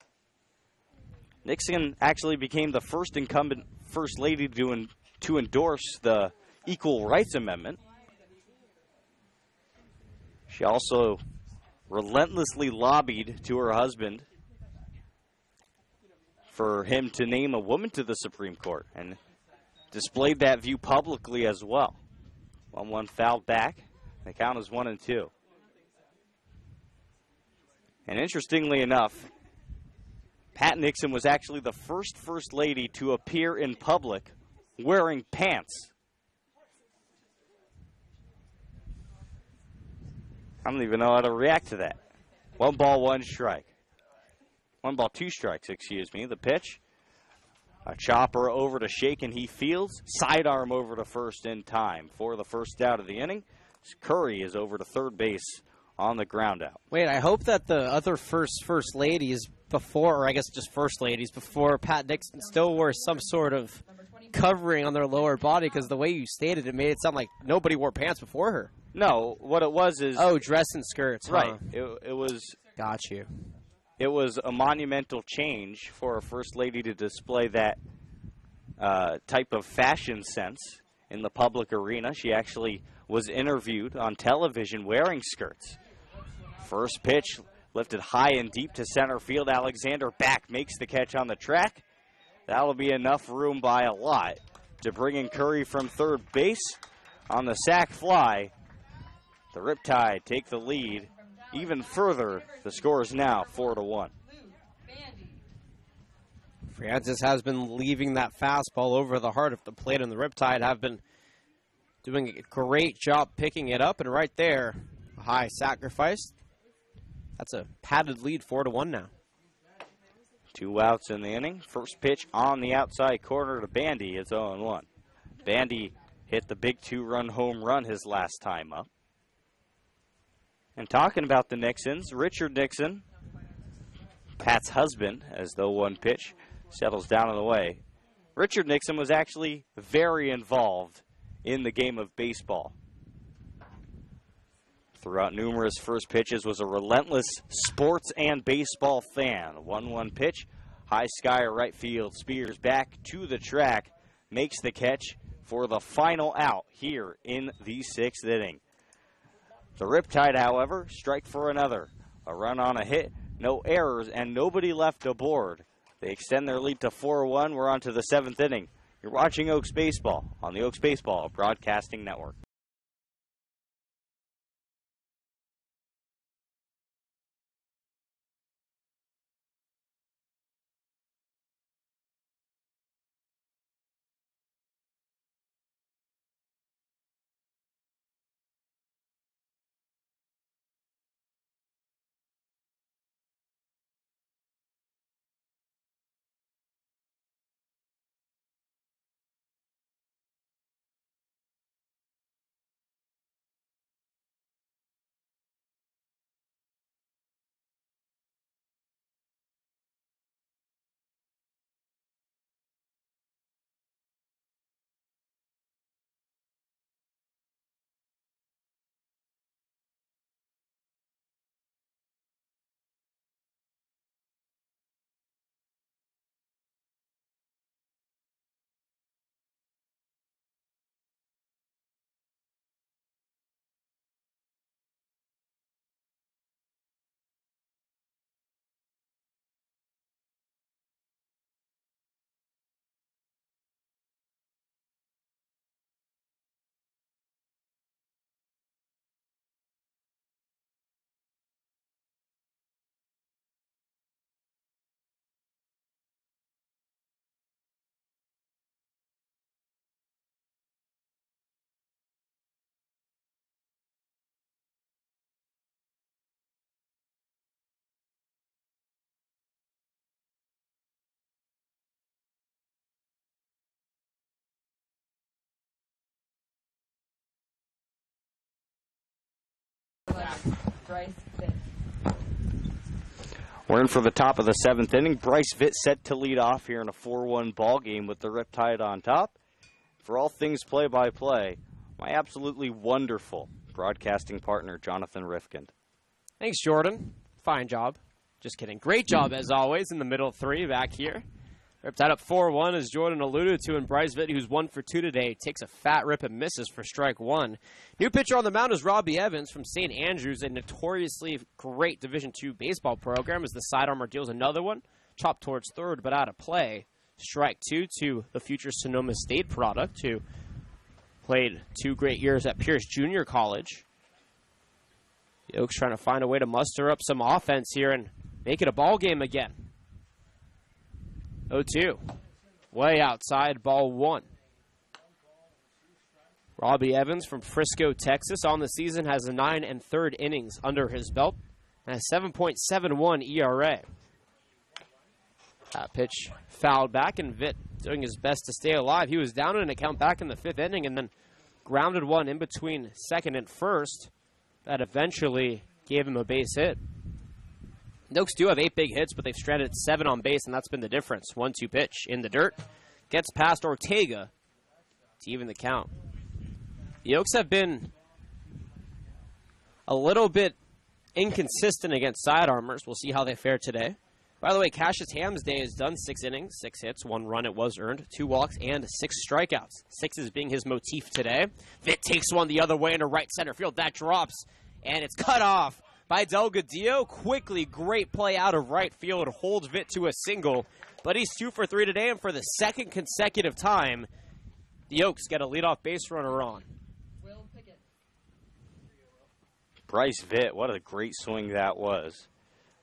Nixon actually became the first incumbent First Lady to endorse the Equal Rights Amendment. She also relentlessly lobbied to her husband for him to name a woman to the Supreme Court and displayed that view publicly as well. 1-1 fouled back. The count is 1-2. And interestingly enough, Pat Nixon was actually the First Lady to appear in public wearing pants. I don't even know how to react to that. 1 ball, 1 strike. 1 ball, 2 strikes, excuse me. The pitch, a chopper over to Shaken. He fields. Sidearm over to first in time for the first out of the inning. Curry is over to third base on the ground out. Wait, I hope that the other first ladies before, or I guess just first ladies before Pat Nixon, still wore some sort of covering on their lower body, because the way you stated it made it sound like nobody wore pants before her. No, what it was is... Oh, dress and skirts. Right. Huh? It was... Got you. It was a monumental change for a First Lady to display that type of fashion sense in the public arena. She actually was interviewed on television wearing skirts. First pitch Lifted high and deep to center field. Alexander back, makes the catch on the track. That'll be enough room by a lot to bring in Curry from third base on the sac fly. The Riptide take the lead even further. The score is now 4-1. Francis has been leaving that fastball over the heart of the plate, and the Riptide have been doing a great job picking it up. And right there, a high sacrifice. That's a padded lead, 4-1 now. 2 outs in the inning. First pitch on the outside corner to Bandy. It's 0-1. Bandy hit the big 2-run home run his last time up. And talking about the Nixons, Richard Nixon, Pat's husband, as the 1 pitch settles down on the way. Richard Nixon was actually very involved in the game of baseball. Throughout numerous first pitches, was a relentless sports and baseball fan. 1-1 pitch, high sky or right field. Spears back to the track, makes the catch for the final out here in the 6th inning. The Riptide, however, strike for another. A run on a hit, no errors, and nobody left aboard. They extend their lead to 4-1. We're on to the 7th inning. You're watching Oaks Baseball on the Oaks Baseball Broadcasting Network. Bryce Vitt. We're in for the top of the 7th inning. Bryce Vitt set to lead off here in a 4-1 ball game with the Riptide on top. For all things play-by-play, my absolutely wonderful broadcasting partner, Jonathan Rifkind. Thanks, Jordan. Fine job. Just kidding. Great job, as always, in the middle 3 back here. Riptide up 4-1, as Jordan alluded to, and Bryce Vitt, who's 1 for 2 today, takes a fat rip and misses for strike 1. New pitcher on the mound is Robbie Evans from St. Andrews, a notoriously great Division II baseball program, as the sidearmer deals another one, chopped towards third, but out of play. Strike 2 to the future Sonoma State product, who played 2 great years at Pierce Junior College. The Oaks trying to find a way to muster up some offense here and make it a ball game again. 0-2. Way outside, ball 1. Robbie Evans from Frisco, Texas, on the season has a 9 1/3 innings under his belt and a 7.71 ERA. That pitch fouled back, and Vitt doing his best to stay alive. He was down in an account back in the 5th inning and then grounded one in between 2nd and 1st that eventually gave him a base hit. The Oaks do have 8 big hits, but they've stranded 7 on base, and that's been the difference. 1-2 pitch in the dirt. Gets past Ortega to even the count. The Oaks have been a little bit inconsistent against sidearmers. We'll see how they fare today. By the way, Cassius Hamsday has done 6 innings, 6 hits, 1 run it was earned, 2 walks, and 6 strikeouts. 6 being his motif today. Vitt takes one the other way into right center field. That drops, and it's cut off by Delgadillo. Quickly, great play out of right field, holds Vitt to a single. But he's 2 for 3 today, and for the second consecutive time, the Oaks get a leadoff base runner on. Will Pickett. Bryce Vitt, what a great swing that was.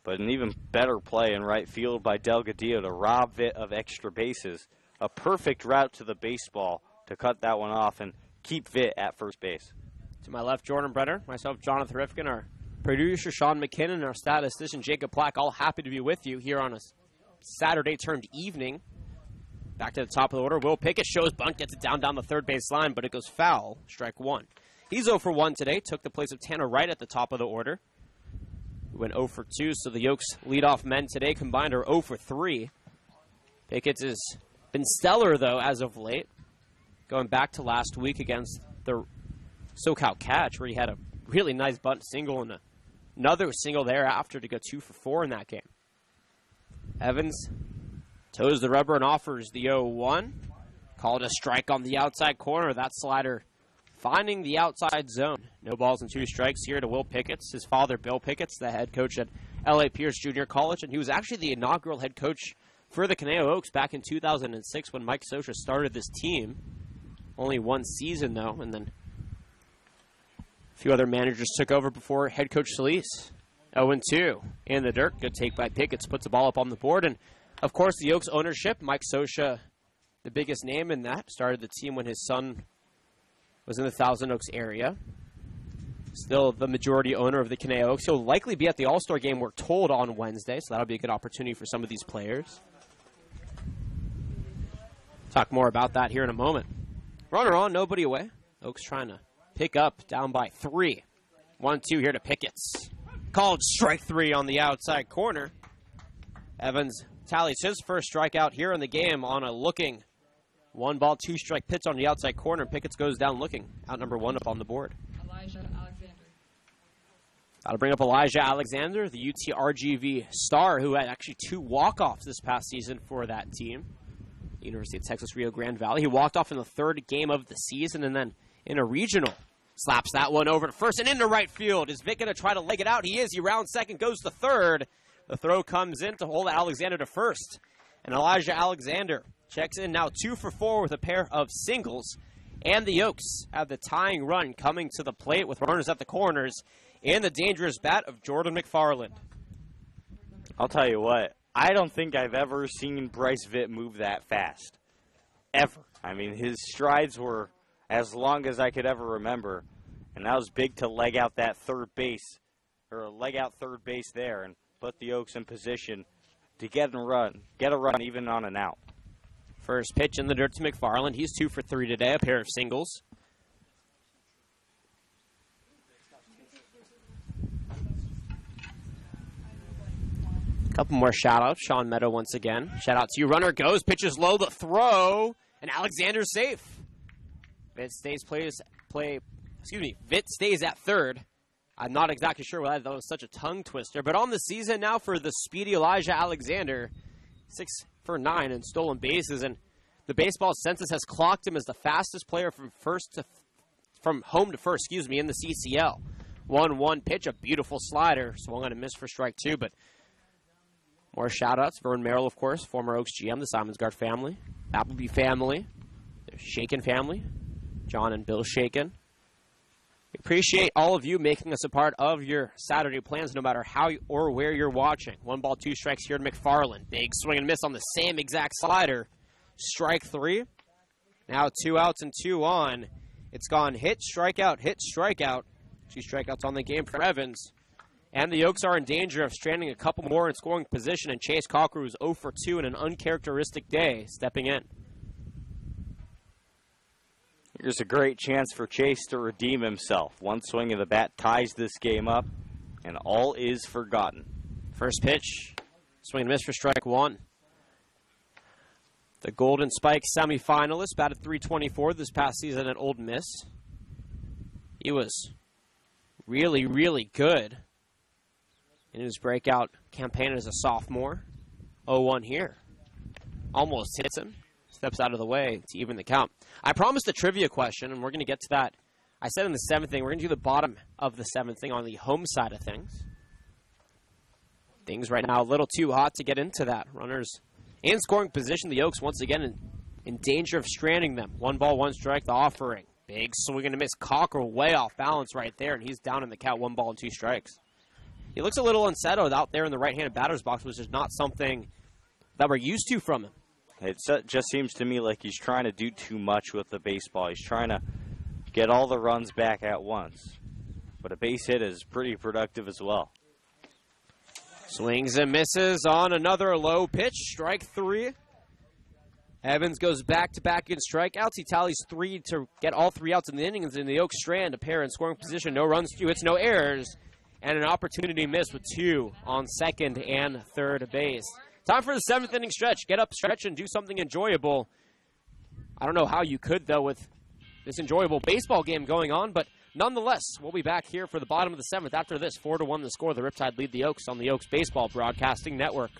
But an even better play in right field by Delgadillo to rob Vitt of extra bases. A perfect route to the baseball to cut that one off and keep Vitt at first base. To my left, Jordan Brenner, myself, Jonathan Rifkin, our producer, Sean McKinnon, and our statistician, Jacob Plack, all happy to be with you here on a Saturday-turned evening. Back to the top of the order, Will Pickett shows bunt, gets it down the third base line, but it goes foul, strike one. He's 0 for 1 today, took the place of Tanner Wright at the top of the order. We went 0 for 2, so the Oaks leadoff men today combined are 0 for 3. Pickett has been stellar, though, as of late. Going back to last week against the SoCal Catch, where he had a really nice bunt single and another single thereafter to go 2 for 4 in that game. Evans toes the rubber and offers the 0-1. Called a strike on the outside corner. That slider finding the outside zone. No balls and 2 strikes here to Will Pickett. His father, Bill Pickett, the head coach at L.A. Pierce Junior College, and he was actually the inaugural head coach for the Conejo Oaks back in 2006 when Mike Scioscia started this team. Only one season, though, and then a few other managers took over before head coach Solis. 0-2 in the dirt. Good take by Pickett. Puts the ball up on the board. And, of course, the Oaks ownership, Mike Scioscia, the biggest name in that, started the team when his son was in the Thousand Oaks area. Still the majority owner of the Conejo Oaks. He'll likely be at the All-Star game, we're told, on Wednesday, so that'll be a good opportunity for some of these players. Talk more about that here in a moment. Runner on, nobody away. Oaks trying to pick up, down by 3. 1-2 here to Pickett's. Called strike 3 on the outside corner. Evans tallies his first strikeout here in the game on a looking 1-ball, 2-strike pitch on the outside corner. Pickett's goes down looking. Out number 1 up on the board. Elijah Alexander. That'll bring up Elijah Alexander, the UTRGV star, who had actually 2 walk-offs this past season for that team. University of Texas Rio Grande Valley. He walked off in the 3rd game of the season, and then in a regional, slaps that one over to first and into right field. Is Vitt going to try to leg it out? He is. He rounds second, goes to third. The throw comes in to hold Alexander to first. And Elijah Alexander checks in now 2 for 4 with a pair of singles. And the Oaks have the tying run coming to the plate with runners at the corners and the dangerous bat of Jordan McFarland. I'll tell you what, I don't think I've ever seen Bryce Vitt move that fast. Ever. I mean, his strides were as long as I could ever remember. And that was big to leg out that third base, or leg out third base there and put the Oaks in position to get a run even on an out. First pitch in the dirt to McFarland. He's 2 for 3 today, a pair of singles. A couple more shout-outs. Sean Meadow once again. Shout-out to you. Runner goes, pitches low, the throw, and Alexander's safe. Vitt stays at third. I'm not exactly sure why that was such a tongue twister, but on the season now for the speedy Elijah Alexander, 6 for 9 in stolen bases, and the baseball census has clocked him as the fastest player from home to first, in the CCL. 1-1 pitch, a beautiful slider, swung on a miss for strike 2, but more shout-outs. Vern Merrill, of course, former Oaks GM, the Simonsgard family, Appleby family, the Shaken family, John and Bill Shaken. We appreciate all of you making us a part of your Saturday plans, no matter how or where you're watching. 1-ball, 2 strikes here to McFarland. Big swing and miss on the same exact slider. Strike 3. Now 2 outs and 2 on. It's gone hit, strikeout, hit, strikeout. 2 strikeouts on the game for Evans. And the Oaks are in danger of stranding a couple more in scoring position, and Chase Cocker, who's 0 for 2 in an uncharacteristic day, stepping in. Here's a great chance for Chase to redeem himself. One swing of the bat ties this game up, and all is forgotten. First pitch, swing and miss for strike 1. The Golden Spike semifinalist batted .324 this past season at Old Miss. He was really, really good in his breakout campaign as a sophomore. 0-1 here. Almost hits him. Steps out of the way to even the count. I promised a trivia question, and we're going to get to that. I said in the 7th thing, we're going to do the bottom of the 7th thing on the home side of things. Things right now a little too hot to get into that. Runners in scoring position. The Oaks once again in danger of stranding them. 1 ball, 1 strike, the offering. Big swing and a miss. Cockrell way off balance right there, and he's down in the count. 1 ball and 2 strikes. He looks a little unsettled out there in the right-handed batter's box, which is not something that we're used to from him. It just seems to me like he's trying to do too much with the baseball. He's trying to get all the runs back at once. But a base hit is pretty productive as well. Swings and misses on another low pitch. Strike 3. Evans goes back-to-back in strikeouts. He tallies 3 to get all 3 outs in the innings. In the Oaks strand, a pair in scoring position. No runs, 2 hits, no errors. And an opportunity missed with 2 on second and third base. Time for the 7th inning stretch. Get up, stretch, and do something enjoyable. I don't know how you could, though, with this enjoyable baseball game going on, but nonetheless, we'll be back here for the bottom of the 7th. After this, 4-1 the score. The Riptide lead the Oaks on the Oaks Baseball Broadcasting Network.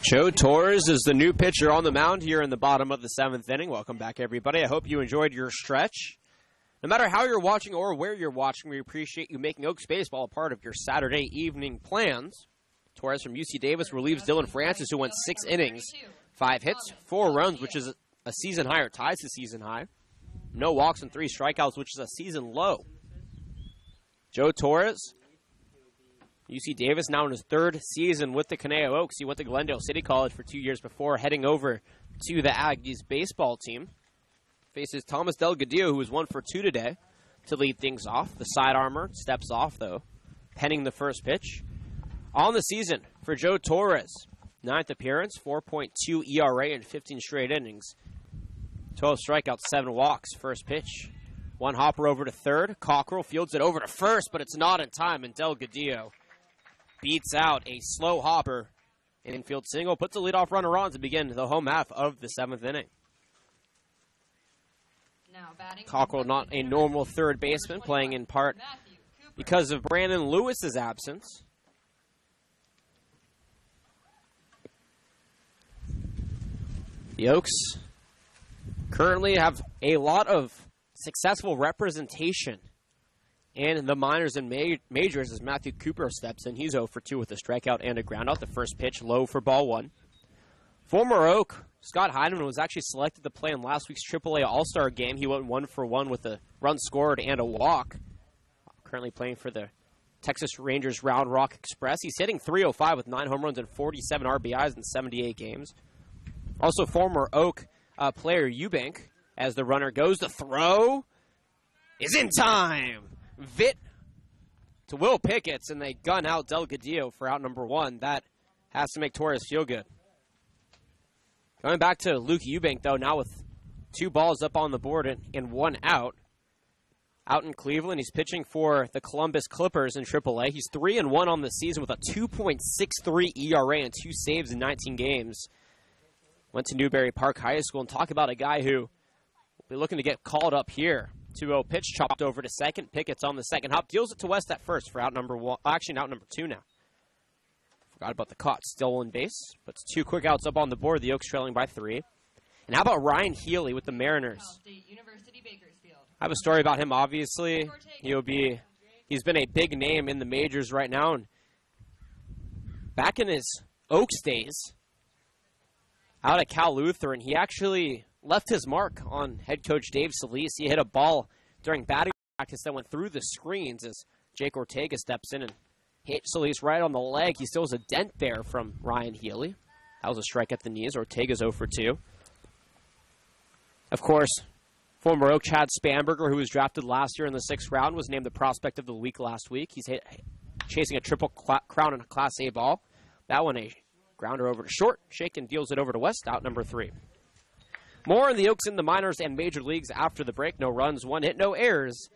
Joe Torres is the new pitcher on the mound here in the bottom of the 7th inning. Welcome back, everybody. I hope you enjoyed your stretch. No matter how you're watching or where you're watching, we appreciate you making Oaks Baseball a part of your Saturday evening plans. Torres from UC Davis relieves Dylan Francis, who went 6 innings, 5 hits, 4 runs, which is a season high or ties the season high. No walks and 3 strikeouts, which is a season low. Joe Torres, UC Davis, now in his 3rd season with the Conejo Oaks. He went to Glendale City College for 2 years before heading over to the Aggies baseball team. Faces Thomas Delgadillo, who was 1 for 2 today, to lead things off. The side armor steps off, though, penning the first pitch. On the season for Joe Torres, 9th appearance, 4.2 ERA in 15 straight innings. 12 strikeouts, 7 walks. First pitch, 1 hopper over to third. Cockrell fields it over to first, but it's not in time, and Delgadillo beats out a slow hopper. Infield single puts a leadoff runner on to begin the home half of the 7th inning. Cockrell, not a normal third baseman, playing in part because of Brandon Lewis's absence. The Oaks currently have a lot of successful representation in the minors and majors as Matthew Cooper steps in. He's 0 for 2 with a strikeout and a groundout. The first pitch low for ball 1. Former Oak Scott Heineman was actually selected to play in last week's AAA All-Star game. He went 1 for 1 with a run scored and a walk. Currently playing for the Texas Rangers Round Rock Express. He's hitting .305 with 9 home runs and 47 RBIs in 78 games. Also former Oak player Eubank, as the runner goes to throw, is in time. Vitt to Will Pickett's, and they gun out Delgadillo for out number 1. That has to make Torres feel good. Going back to Luke Eubank, though, now with 2 balls up on the board and 1 out. Out in Cleveland, he's pitching for the Columbus Clippers in AAA. He's 3-1 on the season with a 2.63 ERA and 2 saves in 19 games. Went to Newberry Park High School, and talk about a guy who They're looking to get called up here. 2-0 pitch chopped over to second. Pickett's on the second hop. Deals it to West at first for out number one. Actually, out number 2 now. Forgot about the caught. Still on base. But it's 2 quick outs up on the board. The Oaks trailing by 3. And how about Ryan Healy with the Mariners? I have a story about him, obviously. He's been a big name in the majors right now. And back in his Oaks days, out at Cal Lutheran, he actually left his mark on head coach Dave Solis. He hit a ball during batting practice that went through the screens as Jake Ortega steps in and hit Solis right on the leg. He still has a dent there from Ryan Healy. That was a strike at the knees. Ortega's 0 for 2. Of course, former Oak Chad Spanberger, who was drafted last year in the 6th round, was named the prospect of the week last week. He's chasing a triple crown in a Class A ball. That one, a grounder over to short. Shaken deals it over to West, out number 3. More in the Oaks in the minors and major leagues after the break. No runs, 1 hit, no errors,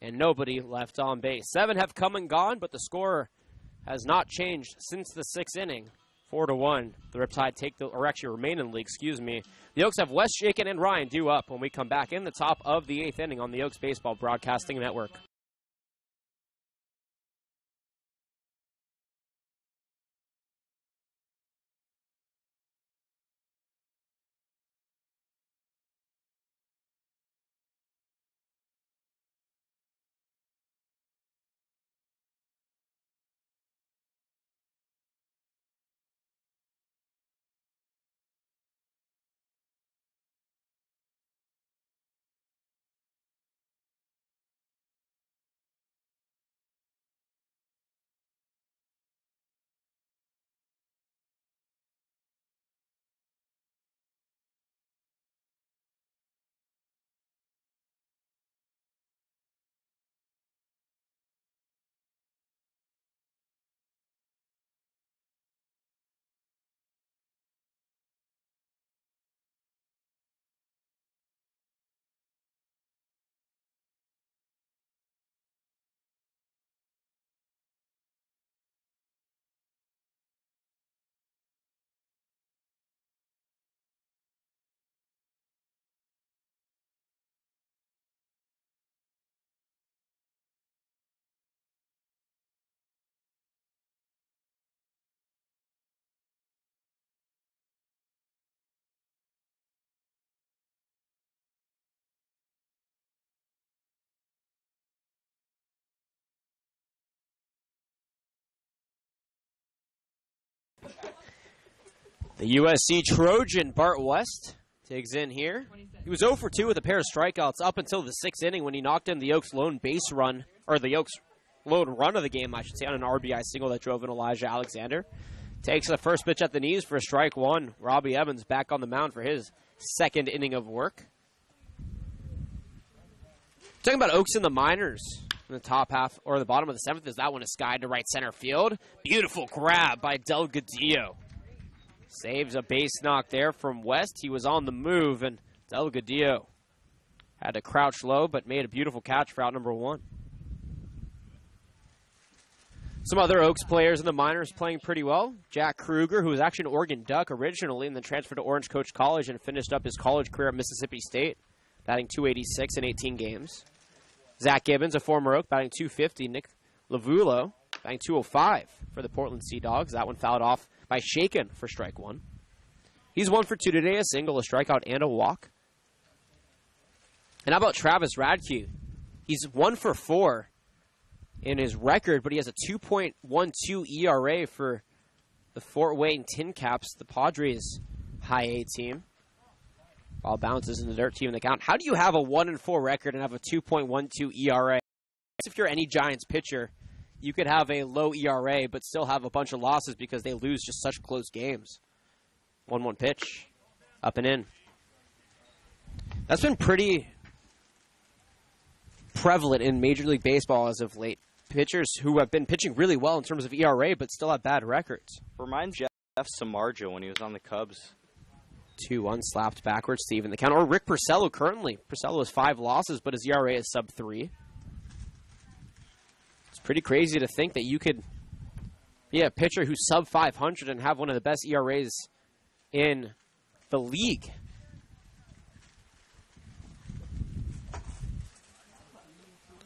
and nobody left on base. 7 have come and gone, but the score has not changed since the 6th inning. 4-1. The Riptide remain in the league, The Oaks have West, Shaken, and Ryan due up when we come back in the top of the 8th inning on the Oaks Baseball Broadcasting Network. The USC Trojan, Bart West, digs in here. He was 0 for 2 with a pair of strikeouts up until the 6th inning when he knocked in the Oaks lone base run, or the Oaks lone run of the game, I should say, on an RBI single that drove in Elijah Alexander. Takes the first pitch at the knees for strike 1. Robbie Evans back on the mound for his 2nd inning of work. Talking about Oaks in the minors. In the top half, or the bottom of the 7th, as that one is skied to right center field. Beautiful grab by Delgadillo. Saves a base knock there from West. He was on the move, and Delgadillo had to crouch low, but made a beautiful catch for out number 1. Some other Oaks players in the minors playing pretty well. Jack Kruger, who was actually an Oregon Duck originally, and then transferred to Orange Coach College and finished up his college career at Mississippi State, batting .286 in 18 games. Zach Gibbons, a former Oak, batting .250. Nick Lavulo, batting .205 for the Portland Sea Dogs. That one fouled off by Shaken for strike 1. He's 1 for 2 today, a single, a strikeout, and a walk. And how about Travis Radke? He's 1 for 4 in his record, but he has a 2.12 ERA for the Fort Wayne Tin Caps, the Padres' high A team. Ball bounces in the dirt, team in the count. How do you have a 1-4 record and have a 2.12 ERA? If you're any Giants pitcher, you could have a low ERA but still have a bunch of losses because they lose just such close games. 1-1 pitch, up and in. That's been pretty prevalent in Major League Baseball as of late. Pitchers who have been pitching really well in terms of ERA but still have bad records. Reminds Jeff Samardzija when he was on the Cubs. 2-1, slapped backwards to even the count. Or Rick Porcello currently. Porcello has 5 losses, but his ERA is sub 3. It's pretty crazy to think that you could be a pitcher who's sub 500 and have one of the best ERAs in the league.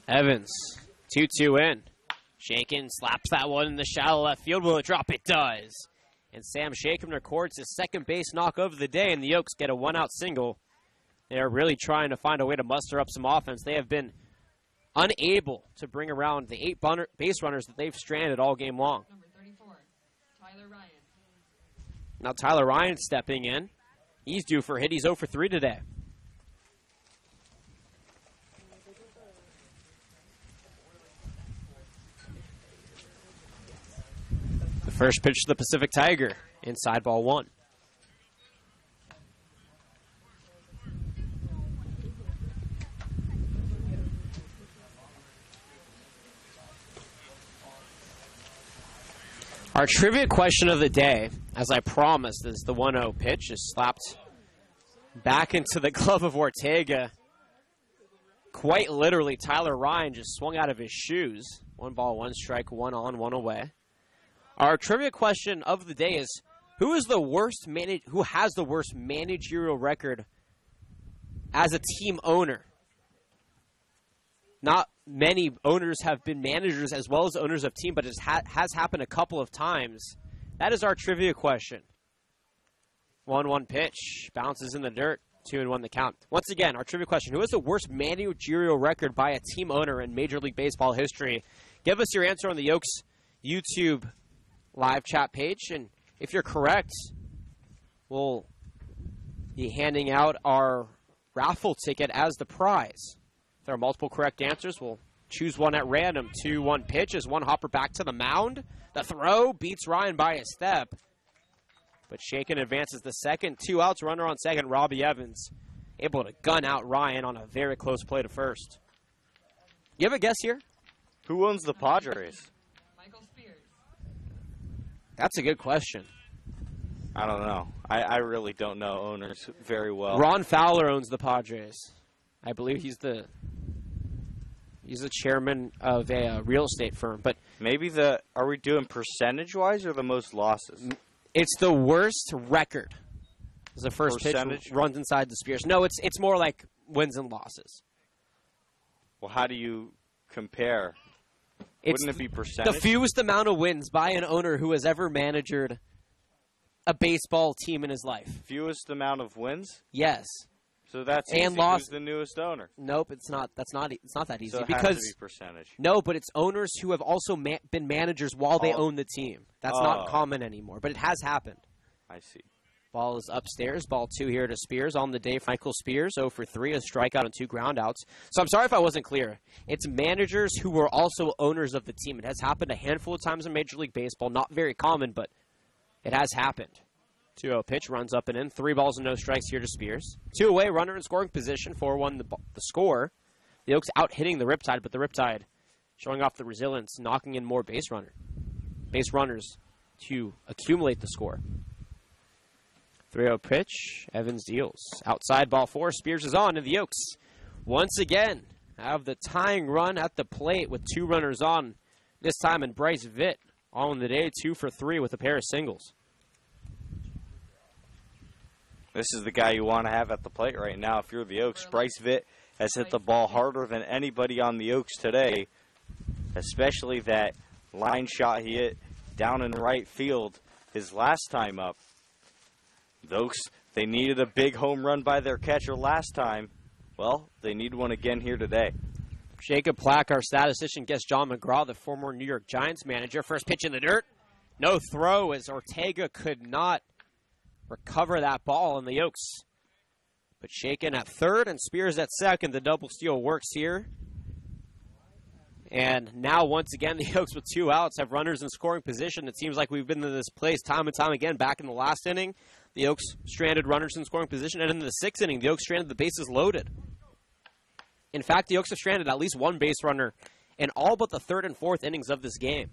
Evans, 2-2 in. Shaken slaps that one in the shallow left field. Will it drop? It does. And Sam Shaken records his second base knock of the day, and the Oaks get a one-out single. They are really trying to find a way to muster up some offense. They have been unable to bring around the 8 base runners that they've stranded all game long. Number 34, Tyler Ryan. Now Tyler Ryan stepping in. He's due for a hit. He's 0 for 3 today. The first pitch to the Pacific Tiger, inside ball 1. Our trivia question of the day, as I promised, is the 1-0 pitch is slapped back into the glove of Ortega. Quite literally, Tyler Ryan just swung out of his shoes. 1 ball, 1 strike, 1 on, 1 away. Our trivia question of the day is, who has the worst managerial record as a team owner? Not many owners have been managers as well as owners of team, but it has happened a couple of times. That is our trivia question. 1-1 pitch, bounces in the dirt, 2-1 the count. Once again, our trivia question, who has the worst managerial record by a team owner in Major League Baseball history? Give us your answer on the Oaks YouTube live chat page, and if you're correct, we'll be handing out our raffle ticket as the prize. If there are multiple correct answers, we'll choose one at random. 2-1 pitch as one hopper back to the mound. The throw beats Ryan by a step, but Shaken advances the second. 2 outs, runner on second. Robbie Evans able to gun out Ryan on a very close play to first. You have a guess here? Who owns the Padres? Michael Spears. That's a good question. I don't know. I really don't know owners very well. Ron Fowler owns the Padres. I believe he's the chairman of a real estate firm. But maybe are we doing percentage-wise or the most losses? It's the worst record. As the first Percentage? pitch runs inside the Spears. No, it's more like wins and losses. Well, how do you compare? Wouldn't it be percentage? The fewest amount of wins by an owner who has ever managed a baseball team in his life. Fewest amount of wins? Yes. So that's and easy. lost. Who's the newest owner? Nope, it's not. It's not that easy So it because has to be percentage. no, but it's owners who have also been managers while they own the team. That's not common anymore, but it has happened. I see. Ball is upstairs. Ball 2 here to Spears on the day. Michael Spears 0 for 3, a strikeout and 2 groundouts. So I'm sorry if I wasn't clear. It's managers who were also owners of the team. It has happened a handful of times in Major League Baseball. Not very common, but it has happened. 2-0 pitch, runs up and in. 3 balls and no strikes here to Spears. 2 away, runner in scoring position. 4-1 the score. The Oaks out hitting the Riptide, but the Riptide showing off the resilience, knocking in more base runners to accumulate the score. 3-0 pitch, Evans deals. Outside ball 4, Spears is on, and the Oaks once again have the tying run at the plate with 2 runners on. This time in Bryce Vitt on the day, 2 for 3 with a pair of singles. This is the guy you want to have at the plate right now if you're the Oaks. Bryce Vitt has hit the ball harder than anybody on the Oaks today, especially that line shot he hit down in right field his last time up. The Oaks, they needed a big home run by their catcher last time. Well, they need one again here today. Jacob Plack, our statistician, guessed John McGraw, the former New York Giants manager. First pitch in the dirt. No throw as Ortega could not recover that ball in the Oaks. But Shaken at third and Spears at second. The double steal works here. And now, once again, the Oaks with 2 outs have runners in scoring position. It seems like we've been in this place time and time again. Back in the last inning, the Oaks stranded runners in scoring position. And in the 6th inning, the Oaks stranded the bases loaded. In fact, the Oaks have stranded at least 1 base runner in all but the 3rd and 4th innings of this game.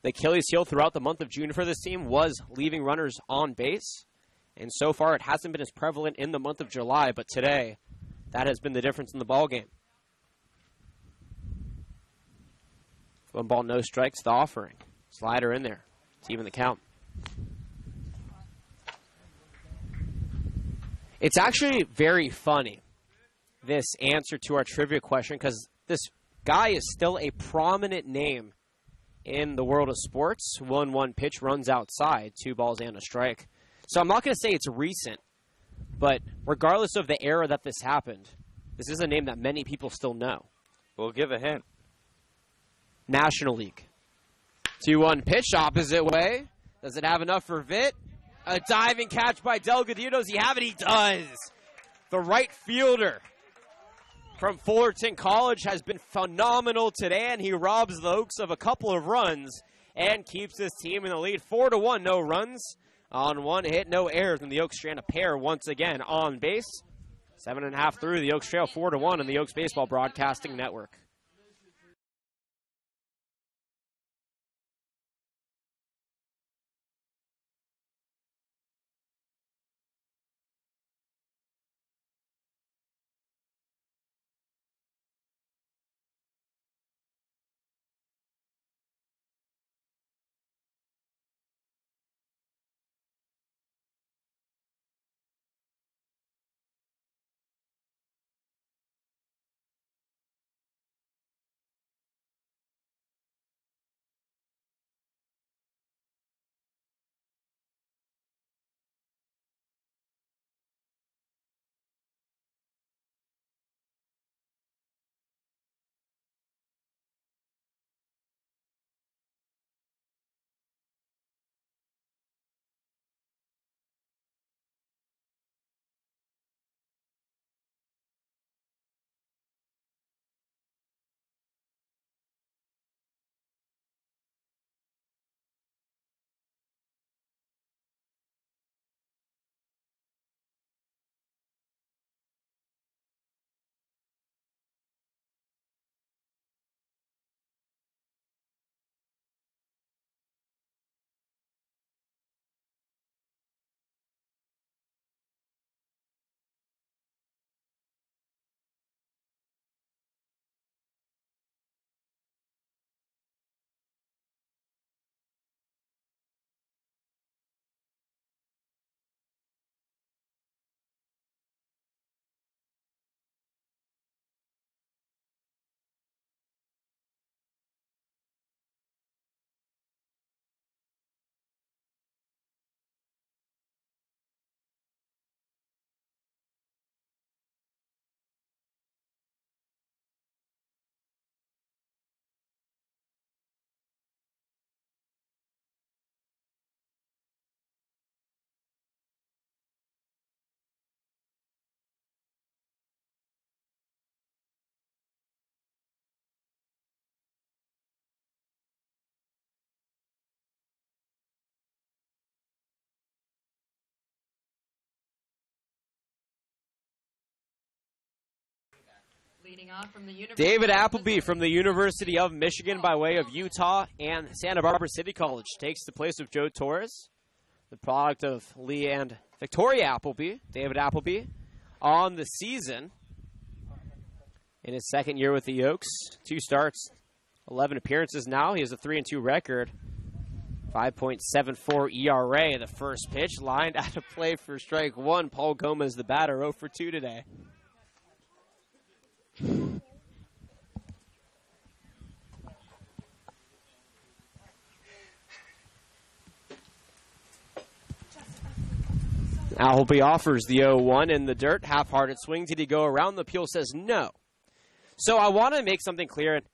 The Achilles heel throughout the month of June for this team was leaving runners on base. And so far, it hasn't been as prevalent in the month of July. But today, that has been the difference in the ballgame. 1 ball, no strikes, the offering. Slider in there to even the count. It's actually very funny, this answer to our trivia question, because this Guy is still a prominent name in the world of sports. 1-1 pitch runs outside, 2 balls and a strike. So I'm not going to say it's recent, but regardless of the era that this happened, this is a name that many people still know. We'll give a hint. National League. 2-1 pitch, opposite way. Does it have enough for Vitt? A diving catch by Delgadillo. Does he have it? He does. The right fielder from Fullerton College has been phenomenal today, and he robs the Oaks of a couple of runs and keeps his team in the lead. 4-1, no runs on 1 hit, no errors, and the Oaks strand a pair once again on base. 7.5 through, the Oaks trail 4-1 on the Oaks Baseball Broadcasting Network. Leading off from the University David Appleby from the University of Michigan by way of Utah and Santa Barbara City College takes the place of Joe Torres, the product of Lee and Victoria Appleby. David Appleby on the season in his second year with the Oaks. 2 starts, 11 appearances now. He has a 3-2 record. 5.74 ERA. The first pitch lined out of play for strike 1. Paul Gomez, the batter, 0 for 2 today. Appleby offers the 0-1 in the dirt. Half-hearted swing. Did he go around? The appeal says no. So I want to make something clear, and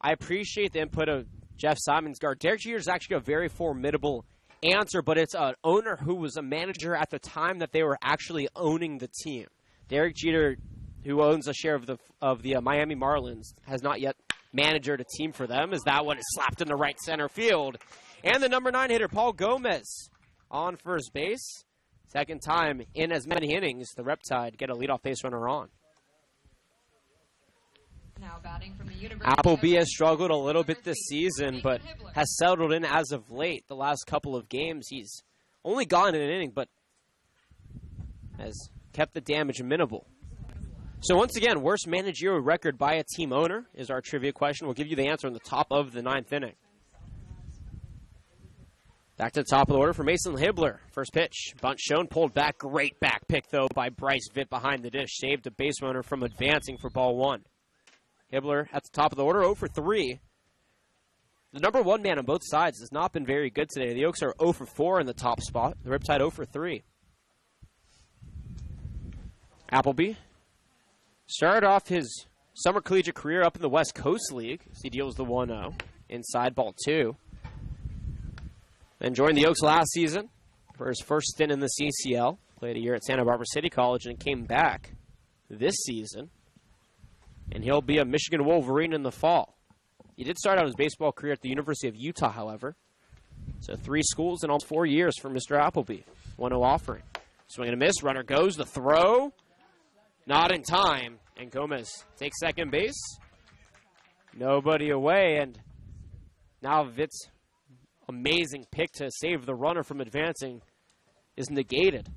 I appreciate the input of Jeff Simonsgard. Derek Jeter is actually a very formidable answer, but it's an owner who was a manager at the time that they were actually owning the team. Derek Jeter, who owns a share of the Miami Marlins, has not yet managed a team for them, as that one is slapped in the right center field. And the number 9 hitter, Paul Gomez, on first base. Second time in as many innings, the Riptide get a leadoff base runner on. Now batting from the University Appleby has struggled a little bit this season, but has settled in as of late. The last couple of games, he's only gone in an inning, but has kept the damage minimal. So once again, worst managerial record by a team owner is our trivia question. We'll give you the answer in the top of the 9th inning. Back to the top of the order for Mason Hibbler. First pitch, bunt shown, pulled back. Great back pick, though, by Bryce Vitt behind the dish. Saved a base runner from advancing for ball 1. Hibbler at the top of the order, 0 for 3. The number one man on both sides has not been very good today. The Oaks are 0 for 4 in the top spot. The Riptide 0 for 3. Appleby started off his summer collegiate career up in the West Coast League. He deals the 1-0 inside ball 2. Then joined the Oaks last season for his first stint in the CCL. Played a year at Santa Barbara City College and came back this season. And he'll be a Michigan Wolverine in the fall. He did start out his baseball career at the University of Utah, however. So 3 schools in all 4 years for Mr. Appleby. 1-0 offering. Swing and a miss. Runner goes. The throw. Not in time. And Gomez takes second base. Nobody away. And now Vitt's amazing pick to save the runner from advancing is negated.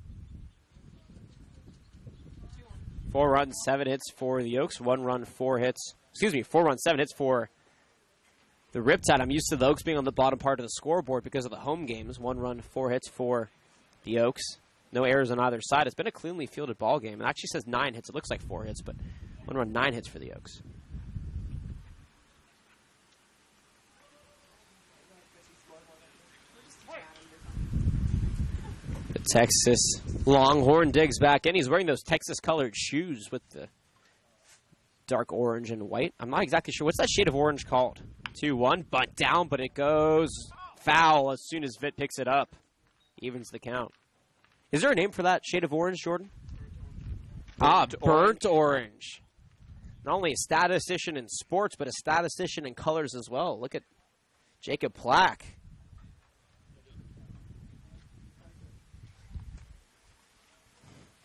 4 runs, 7 hits for the Oaks. 1 run, 4 hits. 4 runs, 7 hits for the Riptide. I'm used to the Oaks being on the bottom part of the scoreboard because of the home games. 1 run, 4 hits for the Oaks. No errors on either side. It's been a cleanly fielded ball game. It actually says 9 hits. It looks like 4 hits, but 1 run, 9 hits for the Oaks. The Texas Longhorn digs back in. He's wearing those Texas-colored shoes with the dark orange and white. I'm not exactly sure. What's that shade of orange called? 2-1, bunt down, but it goes foul as soon as Vitt picks it up. Evens the count. Is there a name for that shade of orange, Jordan? Burnt orange. Not only a statistician in sports, but a statistician in colors as well. Look at Jacob Plack.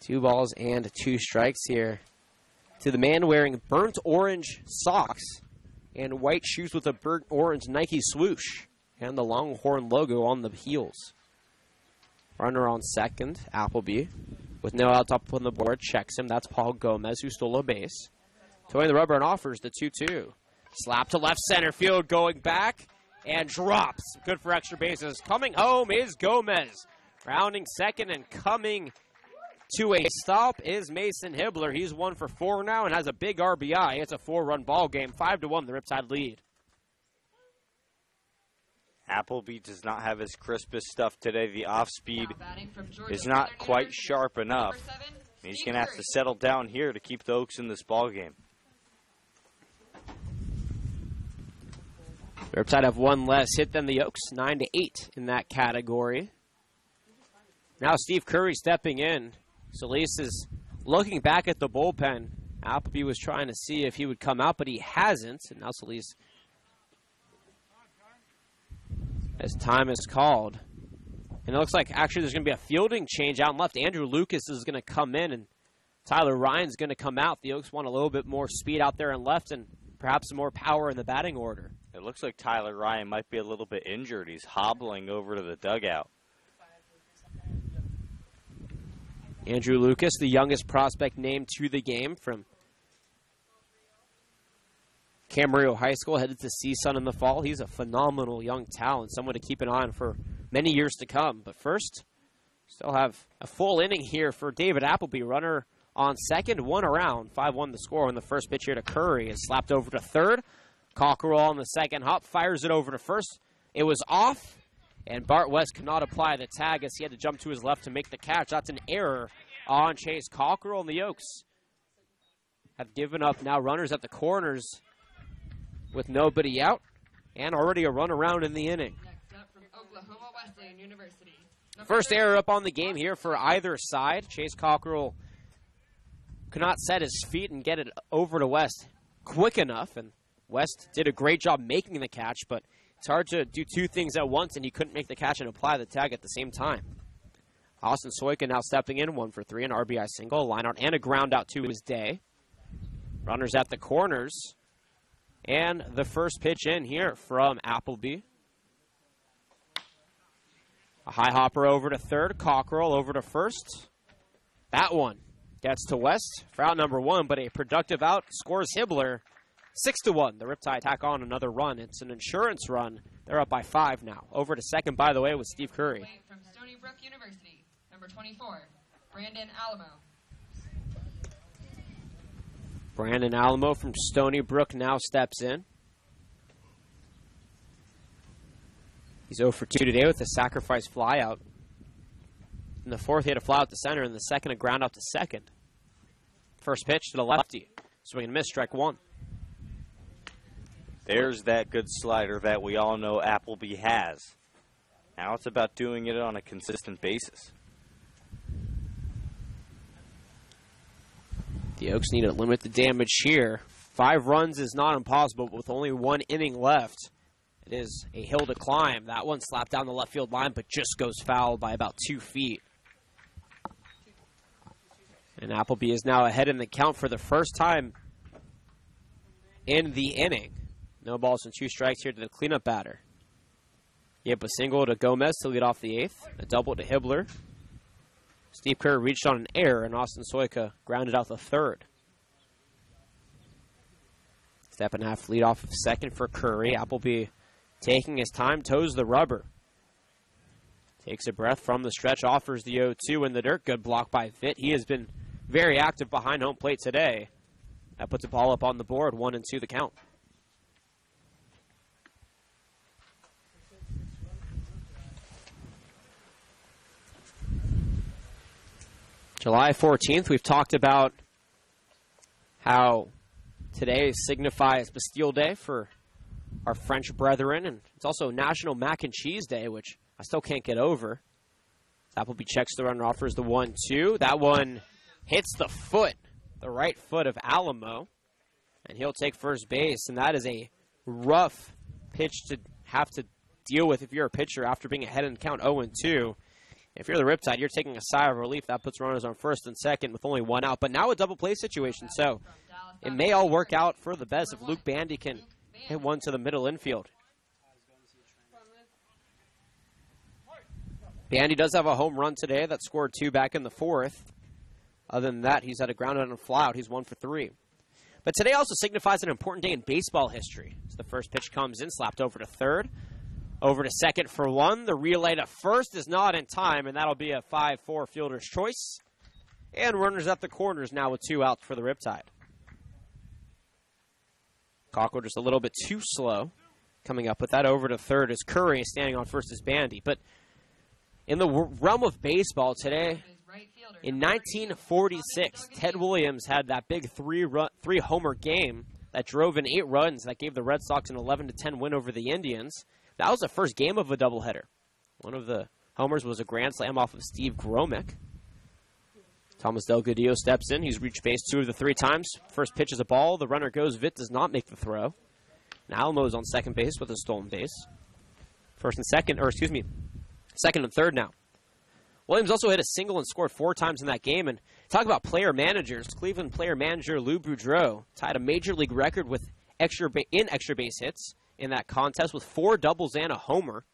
Two balls and 2 strikes here to the man wearing burnt orange socks and white shoes with a burnt orange Nike swoosh and the Longhorn logo on the heels. Runner on second, Appleby, with no out top on the board, checks him. That's Paul Gomez, who stole a base. Towing the rubber and offers the 2-2. Slap to left center field, going back, and drops. Good for extra bases. Coming home is Gomez. Rounding second and coming to a stop is Mason Hibbler. He's 1 for 4 now and has a big RBI. It's a 4-run ball game. 5-1, the Riptide lead. Appleby does not have his crispest stuff today. The off-speed is not quite sharp enough. He's going to have to settle down here to keep the Oaks in this ball game. The Riptide have 1 less hit than the Oaks, 9-8 in that category. Now Steve Curry stepping in. Solis is looking back at the bullpen. Appleby was trying to see if he would come out, but he hasn't. And now Solis, as time is called. And it looks like actually there's going to be a fielding change out and left. Andrew Lucas is going to come in, and Tyler Ryan's going to come out. The Oaks want a little bit more speed out there and left and perhaps some more power in the batting order. It looks like Tyler Ryan might be a little bit injured. He's hobbling over to the dugout. Andrew Lucas, the youngest prospect named to the game from Camarillo High School, headed to CSUN in the fall. He's a phenomenal young talent, someone to keep an eye on for many years to come. But first, still have a full inning here for David Appleby. Runner on second, 1 around, 5-1 the score. And the first pitch here to Curry is slapped over to third. Cockerell on the second hop, fires it over to first. It was off. And Bart West could not apply the tag as he had to jump to his left to make the catch. That's an error on Chase Cockerell, and the Oaks have given up now runners at the corners with nobody out and already a run around in the inning. Next up from Oklahoma Wesleyan University. First error up on the game here for either side. Chase Cockerell could not set his feet and get it over to West quick enough, and West did a great job making the catch, but it's hard to do 2 things at once, and he couldn't make the catch and apply the tag at the same time. Austin Soyka now stepping in, 1 for 3, an RBI single, a line out, and a ground out to his day. Runners at the corners. And the first pitch in here from Appleby. A high hopper over to third, Cockerell over to first. That one gets to West for out number 1, but a productive out scores Hibbler. 6-1. The Riptide tack on another run. It's an insurance run. They're up by 5 now. Over to second, by the way, with Steve Curry. From Stony Brook University, number 24, Brandon Alamo. Brandon Alamo from Stony Brook now steps in. He's 0 for 2 today with a sacrifice flyout. In the fourth, he had a fly out to center. In the second, a ground out to second. First pitch to the lefty. Swing and miss, strike one. There's that good slider that we all know Appleby has. Now it's about doing it on a consistent basis. The Oaks need to limit the damage here. 5 runs is not impossible, but with only 1 inning left, it is a hill to climb. That one slapped down the left field line, but just goes foul by about 2 feet. And Appleby is now ahead in the count for the first time in the inning. No balls and 2 strikes here to the cleanup batter. Yep, a single to Gomez to lead off the 8th. A double to Hibbler. Steve Kerr reached on an error, and Austin Soika grounded out the 3rd. Step and a half lead off of second for Curry. Appleby taking his time, toes the rubber. Takes a breath from the stretch, offers the 0-2 in the dirt. Good block by Vitt. He has been very active behind home plate today. That puts a ball up on the board, 1-2 the count. July 14th, we've talked about how today signifies Bastille Day for our French brethren, and it's also National Mac and Cheese Day, which I still can't get over. Appleby checks the runner, offers the 1-2. That one hits the foot, the right foot of Alamo, and he'll take first base, and that is a rough pitch to have to deal with if you're a pitcher after being ahead in the count 0-2. If you're the Riptide, you're taking a sigh of relief. That puts runners on first and second with only 1 out. But now a double play situation, so it may all work out for the best if Luke Bandy can hit one to the middle infield. Bandy does have a home run today that scored 2 back in the 4th. Other than that, he's had a ground out and a fly out. He's 1 for 3. But today also signifies an important day in baseball history. So the first pitch comes in, slapped over to third. Over to second for 1. The relay to first is not in time, and that'll be a 5-4 fielder's choice. And runners at the corners now with 2 outs for the Riptide. Cockle just a little bit too slow coming up with that. Over to third is Curry, standing on first is Bandy. But in the realm of baseball today, in 1946, Ted Williams had that big 3-homer game that drove in 8 runs that gave the Red Sox an 11-10 win over the Indians. That was the first game of a doubleheader. One of the homers was a grand slam off of Steve Gromick. Thomas Delgadillo steps in. He's reached base 2 of the 3 times. First pitch is a ball. The runner goes. Vitt does not make the throw. And Alamo's on second base with a stolen base. Second and third now. Williams also hit a single and scored 4 times in that game. And talk about player managers. Cleveland player manager Lou Boudreau tied a major league record with extra base hits in that contest with 4 doubles and a homer.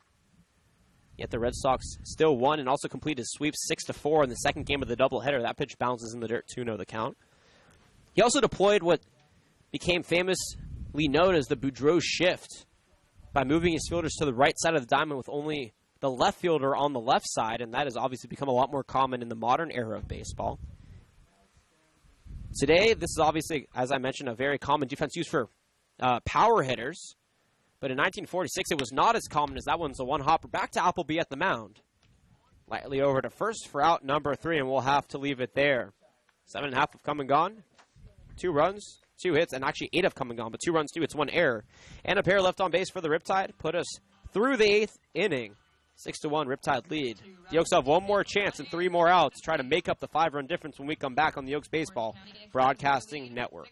Yet the Red Sox still won and also completed sweep 6-4 in the second game of the doubleheader. That pitch bounces in the dirt, 2-0 the count. He also deployed what became famously known as the Boudreau shift by moving his fielders to the right side of the diamond with only the left fielder on the left side, and that has obviously become a lot more common in the modern era of baseball. Today, this is obviously, as I mentioned, a very common defense used for power hitters. But in 1946, it was not as common as that one's a one-hopper. Back to Appleby at the mound. Lightly over to first for out number 3, and we'll have to leave it there. 7.5 have come and gone. 2 runs, 2 hits, and actually 8 have come and gone, but 2 runs, 2 hits, 1 error. And a pair left on base for the Riptide. Put us through the 8th inning. 6-1 Riptide lead. The Oaks have 1 more chance and 3 more outs to try to make up the 5-run difference when we come back on the Oaks Baseball Broadcasting Network.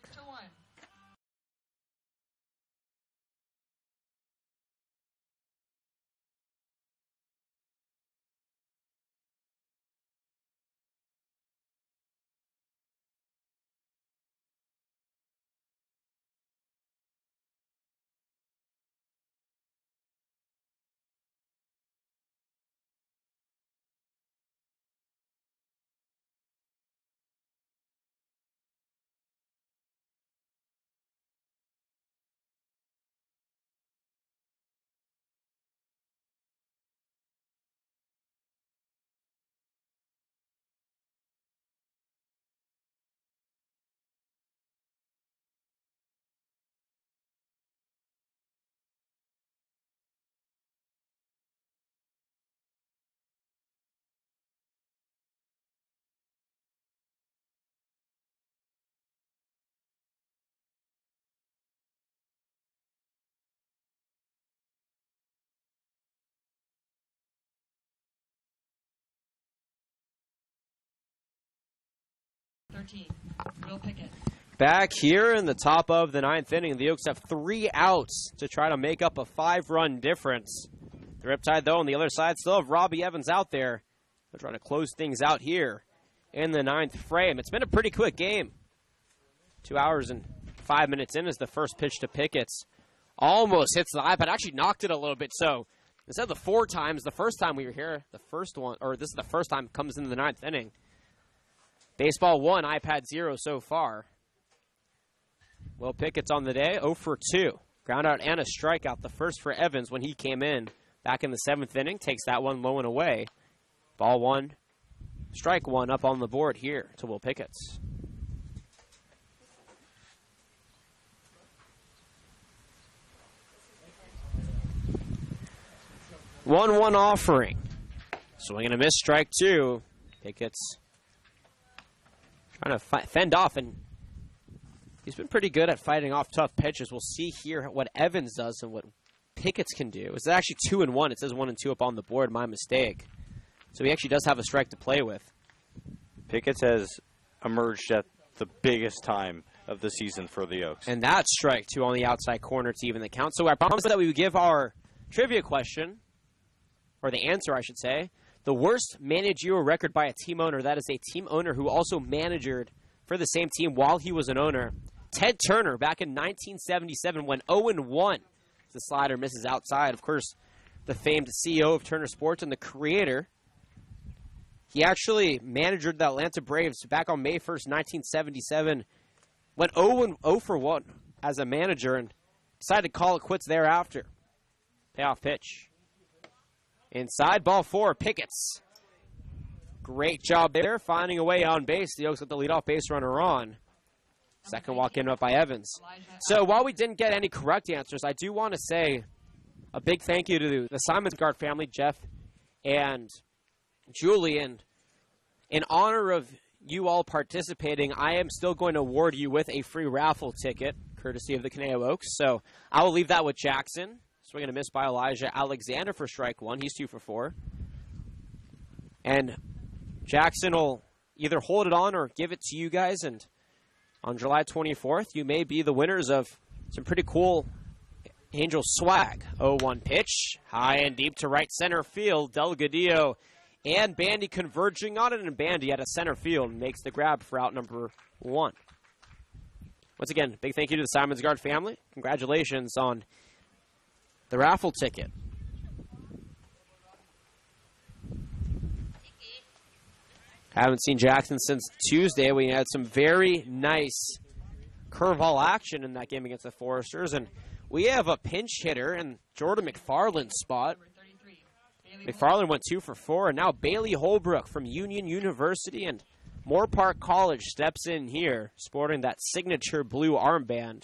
13. Will Pickett. Back here in the top of the 9th inning, the Oaks have 3 outs to try to make up a 5-run difference. The Riptide, though, on the other side, still have Robbie Evans out there. They're trying to close things out here in the 9th frame. It's been a pretty quick game. 2 hours and 5 minutes in is the first pitch to Pickett's. Almost hits the iPad, actually knocked it a little bit. So instead of the 4 times, the first time we were here, this is the first time it comes into the 9th inning. Baseball 1, iPad 0 so far. Will Pickett's on the day, 0 for 2. Ground out and a strikeout, the first for Evans when he came in back in the 7th inning. Takes that one low and away. Ball 1, strike 1 up on the board here to Will Pickett's. 1-1 offering. Swing and a miss, strike 2. Pickett's trying to fend off, and he's been pretty good at fighting off tough pitches. We'll see here what Evans does and what Pickett's can do. It's actually 2-1. It says 1 and 2 up on the board. My mistake. So he actually does have a strike to play with. Pickett's has emerged at the biggest time of the season for the Oaks. And that's strike 2 on the outside corner to even the count. So I promised that we would give our trivia question, or the answer, I should say. The worst managerial record by a team owner. That is a team owner who also managered for the same team while he was an owner. Ted Turner, back in 1977, went 0-1. The slider misses outside. Of course, the famed CEO of Turner Sports and the creator. He actually managed the Atlanta Braves back on May 1st, 1977. Went 0-1 as a manager and decided to call it quits thereafter. Payoff pitch. Inside, ball 4, Pickett's. Great job there, finding a way on base. The Oaks got the leadoff base runner on. Second walk in up by Evans. So while we didn't get any correct answers, I do want to say a big thank you to the Simonsgard family, Jeff and Julie. And in honor of you all participating, I am still going to award you with a free raffle ticket, courtesy of the Caneo Oaks. So I will leave that with Jackson. Swing and a miss by Elijah Alexander for strike 1. He's 2 for 4. And Jackson will either hold it on or give it to you guys. And on July 24th, you may be the winners of some pretty cool Angel swag. 0-1 pitch. High and deep to right center field. Delgadillo and Bandy converging on it. And Bandy at a center field makes the grab for out number 1. Once again, big thank you to the Simonsgard family. Congratulations on the raffle ticket. Haven't seen Jackson since Tuesday. We had some very nice curveball action in that game against the Foresters. And we have a pinch hitter in Jordan McFarland's spot. McFarland went 2 for 4. And now Bailey Holbrook from Union University and Moore Park College steps in here, sporting that signature blue armband.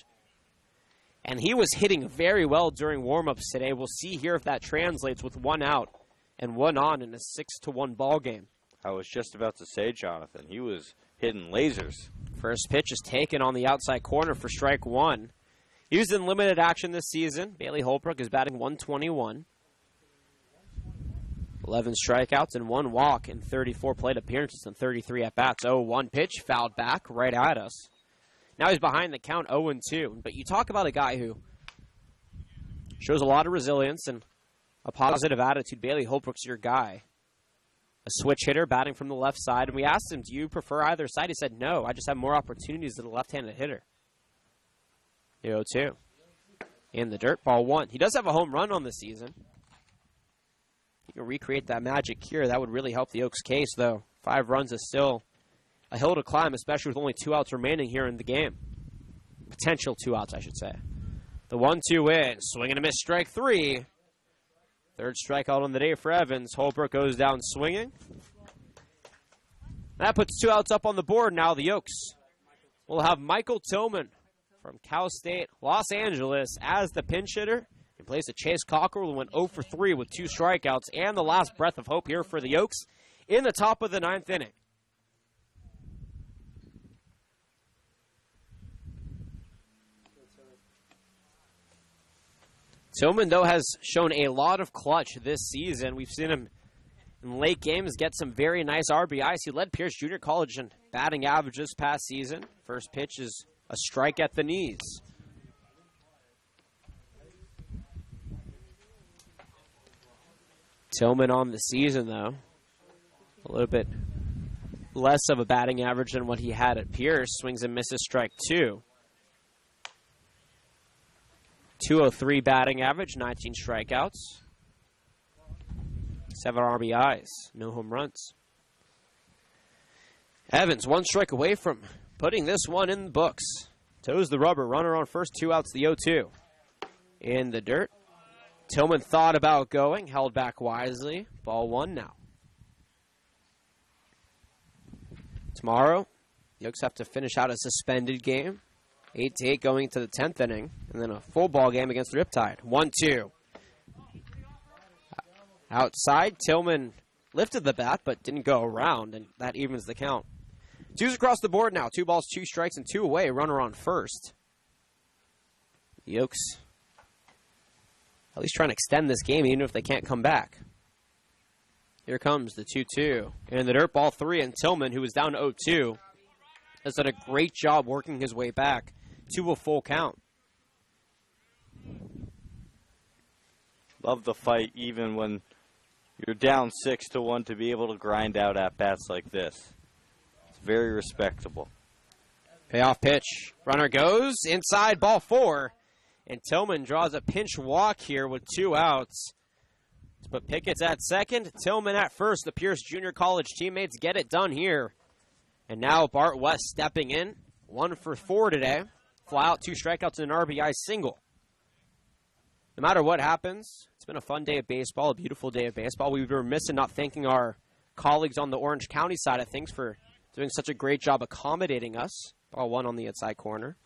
And he was hitting very well during warm-ups today. We'll see here if that translates with 1 out and 1 on in a 6-1 ball game. I was just about to say, Jonathan, he was hitting lasers. First pitch is taken on the outside corner for strike 1. Used in limited action this season, Bailey Holbrook is batting .121. 11 strikeouts and 1 walk in 34 plate appearances and 33 at-bats. 0-1 pitch, fouled back right at us. Now he's behind the count 0-2. But you talk about a guy who shows a lot of resilience and a positive attitude. Bailey Holbrook's your guy. A switch hitter batting from the left side. And we asked him, do you prefer either side? He said, no, I just have more opportunities than a left-handed hitter. 0-2. In the dirt, ball 1. He does have a home run on the season. He can recreate that magic here. That would really help the Oaks' case, though. 5 runs is still a hill to climb, especially with only 2 outs remaining here in the game. Potential 2 outs, I should say. The 1-2 in. Swing and a miss, strike 3. Third strikeout on the day for Evans. Holbrook goes down swinging. That puts 2 outs up on the board. Now the Oaks will have Michael Tillman from Cal State, Los Angeles, as the pinch hitter. In place of Chase Cockrell, who went 0 for 3 with 2 strikeouts, and the last breath of hope here for the Oaks in the top of the 9th inning. Tillman, though, has shown a lot of clutch this season. We've seen him in in late games, gets some very nice RBIs. He led Pierce Junior College in batting average this past season. First pitch is a strike at the knees. Tillman on the season, though, a little bit less of a batting average than what he had at Pierce. Swings and misses, strike 2. 203 batting average, 19 strikeouts, 7 RBIs, no home runs. Evans, 1 strike away from putting this one in the books. Toes the rubber, runner on first, 2 outs, the 0-2. In the dirt. Tillman thought about going, held back wisely. Ball 1 now. Tomorrow, the Oaks have to finish out a suspended game. 8-8 going to the 10th inning, and then a full ball game against the Riptide. 1-2. Outside, Tillman lifted the bat, but didn't go around, and that evens the count. 2's across the board now. 2 balls, 2 strikes, and 2 away. Runner on first. The Oaks at least trying to extend this game, even if they can't come back. Here comes the 2-2. And the dirt, ball 3, and Tillman, who was down to 0-2, has done a great job working his way back to a full count. Love the fight, even when you're down 6-1, to be able to grind out at bats like this. It's very respectable. Payoff pitch. Runner goes inside, ball 4. And Tillman draws a pinch walk here with 2 outs. But Pickett's at second, Tillman at first. The Pierce Junior College teammates get it done here. And now Bart West stepping in. 1 for 4 today. Fly out, 2 strikeouts, and an RBI single. No matter what happens, it's been a fun day of baseball, a beautiful day of baseball. We were missing not thanking our colleagues on the Orange County side of things for doing such a great job accommodating us. Ball 1 on the inside corner.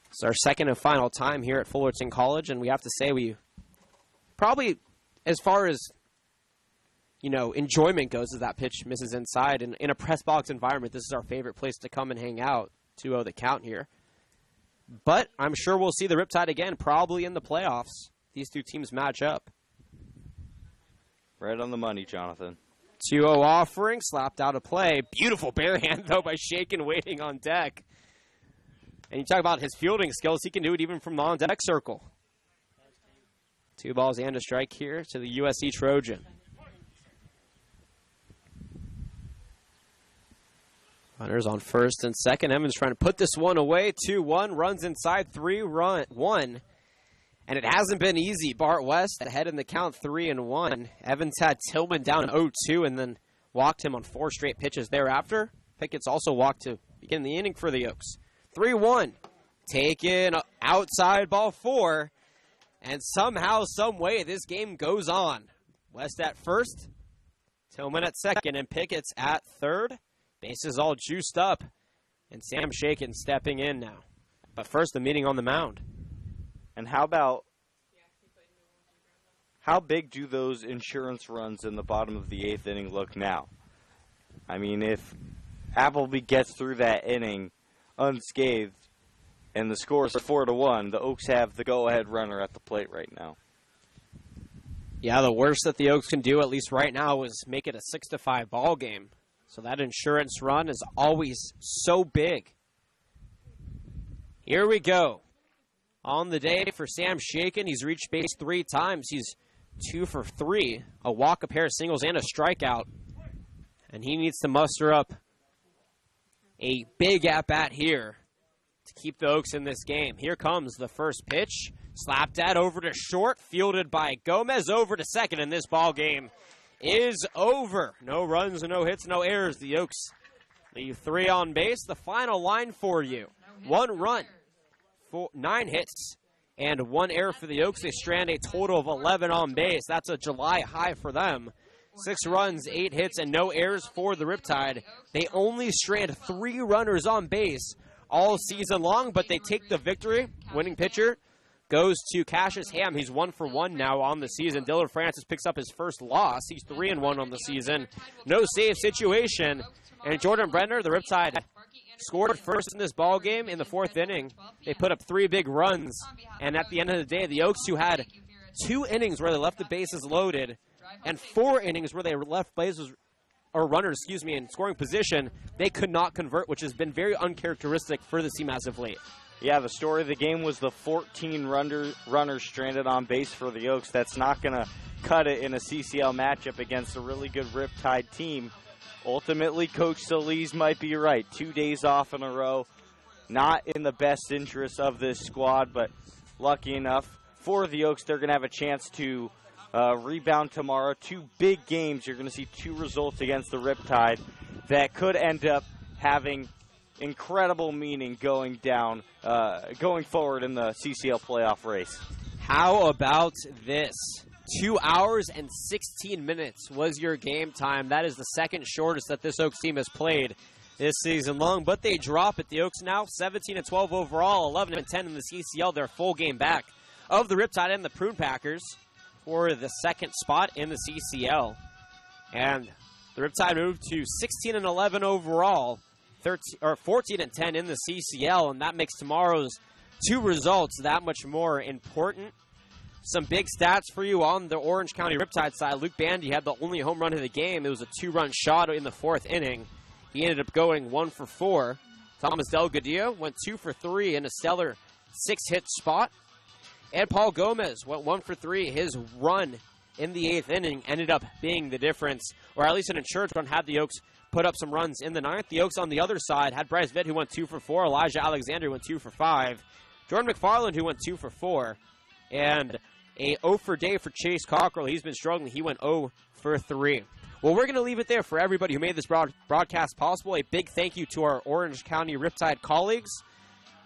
It's our second and final time here at Fullerton College, and we have to say we probably, as far as, you know, enjoyment goes, as that pitch misses inside. And in a press box environment, this is our favorite place to come and hang out. 2-0 the count here. But I'm sure we'll see the Riptide again, probably in the playoffs. These two teams match up. Right on the money, Jonathan. 2-0 offering, slapped out of play. Beautiful bare hand, though, by Shakin waiting on deck. And you talk about his fielding skills, he can do it even from the on-deck circle. 2 balls and a strike here to the USC Trojan. Runners on first and second. Evans trying to put this one away. 2-1, runs inside, 3-1. And it hasn't been easy. Bart West ahead in the count, 3-1. Evans had Tillman down 0-2 and then walked him on 4 straight pitches thereafter. Pickett's also walked to begin the inning for the Oaks. 3-1. Taken outside, ball 4. And somehow, some way, this game goes on. West at first. Tillman at second. And Pickett's at third. Bases all juiced up. And Sam Shakin stepping in now. But first, the meeting on the mound. And how big do those insurance runs in the bottom of the 8th inning look now? I mean, if Appleby gets through that inning unscathed, and the score is 4-1, the Oaks have the go-ahead runner at the plate right now. Yeah, the worst that the Oaks can do, at least right now, is make it a 6-5 ball game. So that insurance run is always so big. Here we go. On the day for Sam Shakin, he's reached base 3 times. He's 2 for 3, a walk, a pair of singles, and a strikeout. And he needs to muster up a big at-bat here to keep the Oaks in this game. Here comes the first pitch. Slapped at over to short, fielded by Gomez over to second, and this ball game is over. No runs, no hits, no errors. The Oaks leave 3 on base. The final line for you. 1 run, 9 hits, and 1 error for the Oaks. They strand a total of 11 on base. That's a July high for them. 6 runs, 8 hits, and no errors for the Riptide. They only strand 3 runners on base all season long, but they take the victory. Winning pitcher goes to Cassius Ham. He's 1 for 1 now on the season. Dylan Francis picks up his first loss. He's 3-1 on the season. No save situation. And Jordan Brenner, the Riptide, scored first in this ball game in the 4th inning. They put up 3 big runs. And at the end of the day, the Oaks, who had 2 innings where they left the bases loaded and 4 innings where they left bases or runners, in scoring position, they could not convert, which has been very uncharacteristic for the team as of late. Yeah, the story of the game was the 14 runners stranded on base for the Oaks. That's not going to cut it in a CCL matchup against a really good Riptide team. Ultimately, Coach Solis might be right. 2 days off in a row, not in the best interest of this squad, but lucky enough for the Oaks, they're going to have a chance to rebound tomorrow. 2 big games. You're going to see 2 results against the Riptide that could end up having incredible meaning going forward in the CCL playoff race. How about this? 2 hours and 16 minutes was your game time. That is the second shortest that this Oaks team has played this season long, but they drop it. The Oaks now 17-12 overall, 11-10 in the CCL. They're full game back of the Riptide and the Prune Packers for the second spot in the CCL. And the Riptide moved to 16-11 overall, 14-10 in the CCL, and that makes tomorrow's 2 results that much more important. Some big stats for you on the Orange County Riptide side. Luke Bandy had the only home run of the game. It was a 2-run shot in the 4th inning. He ended up going 1 for 4. Thomas Delgadillo went 2 for 3 in a stellar 6-hit spot. And Paul Gomez went 1 for 3. His run in the 8th inning ended up being the difference, or at least an insurance run had the Oaks put up some runs in the 9th. The Oaks on the other side had Bryce Vitt, who went 2 for 4. Elijah Alexander went 2 for 5. Jordan McFarland, who went 2 for 4. And a 0 for day for Chase Cockrell. He's been struggling. He went 0 for 3. Well, we're going to leave it there for everybody who made this broadcast possible. A big thank you to our Orange County Riptide colleagues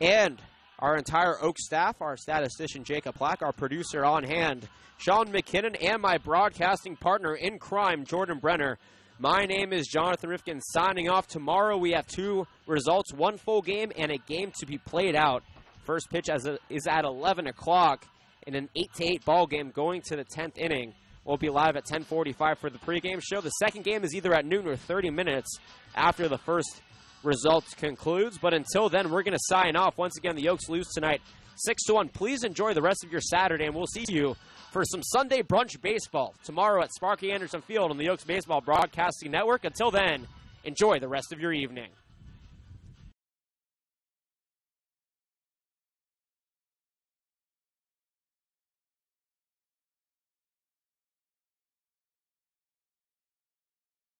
and our entire Oak staff, our statistician Jacob Plack, our producer on hand, Sean McKinnon, and my broadcasting partner in crime, Jordan Brenner. My name is Jonathan Rifkin, signing off. Tomorrow we have 2 results, 1 full game and a game to be played out. First pitch is at 11 o'clock. In an 8-8 ball game going to the 10th inning. We'll be live at 10:45 for the pregame show. The second game is either at noon or 30 minutes after the first result concludes. But until then, we're going to sign off. Once again, the Oaks lose tonight 6-1. Please enjoy the rest of your Saturday, and we'll see you for some Sunday brunch baseball tomorrow at Sparky Anderson Field on the Oaks Baseball Broadcasting Network. Until then, enjoy the rest of your evening.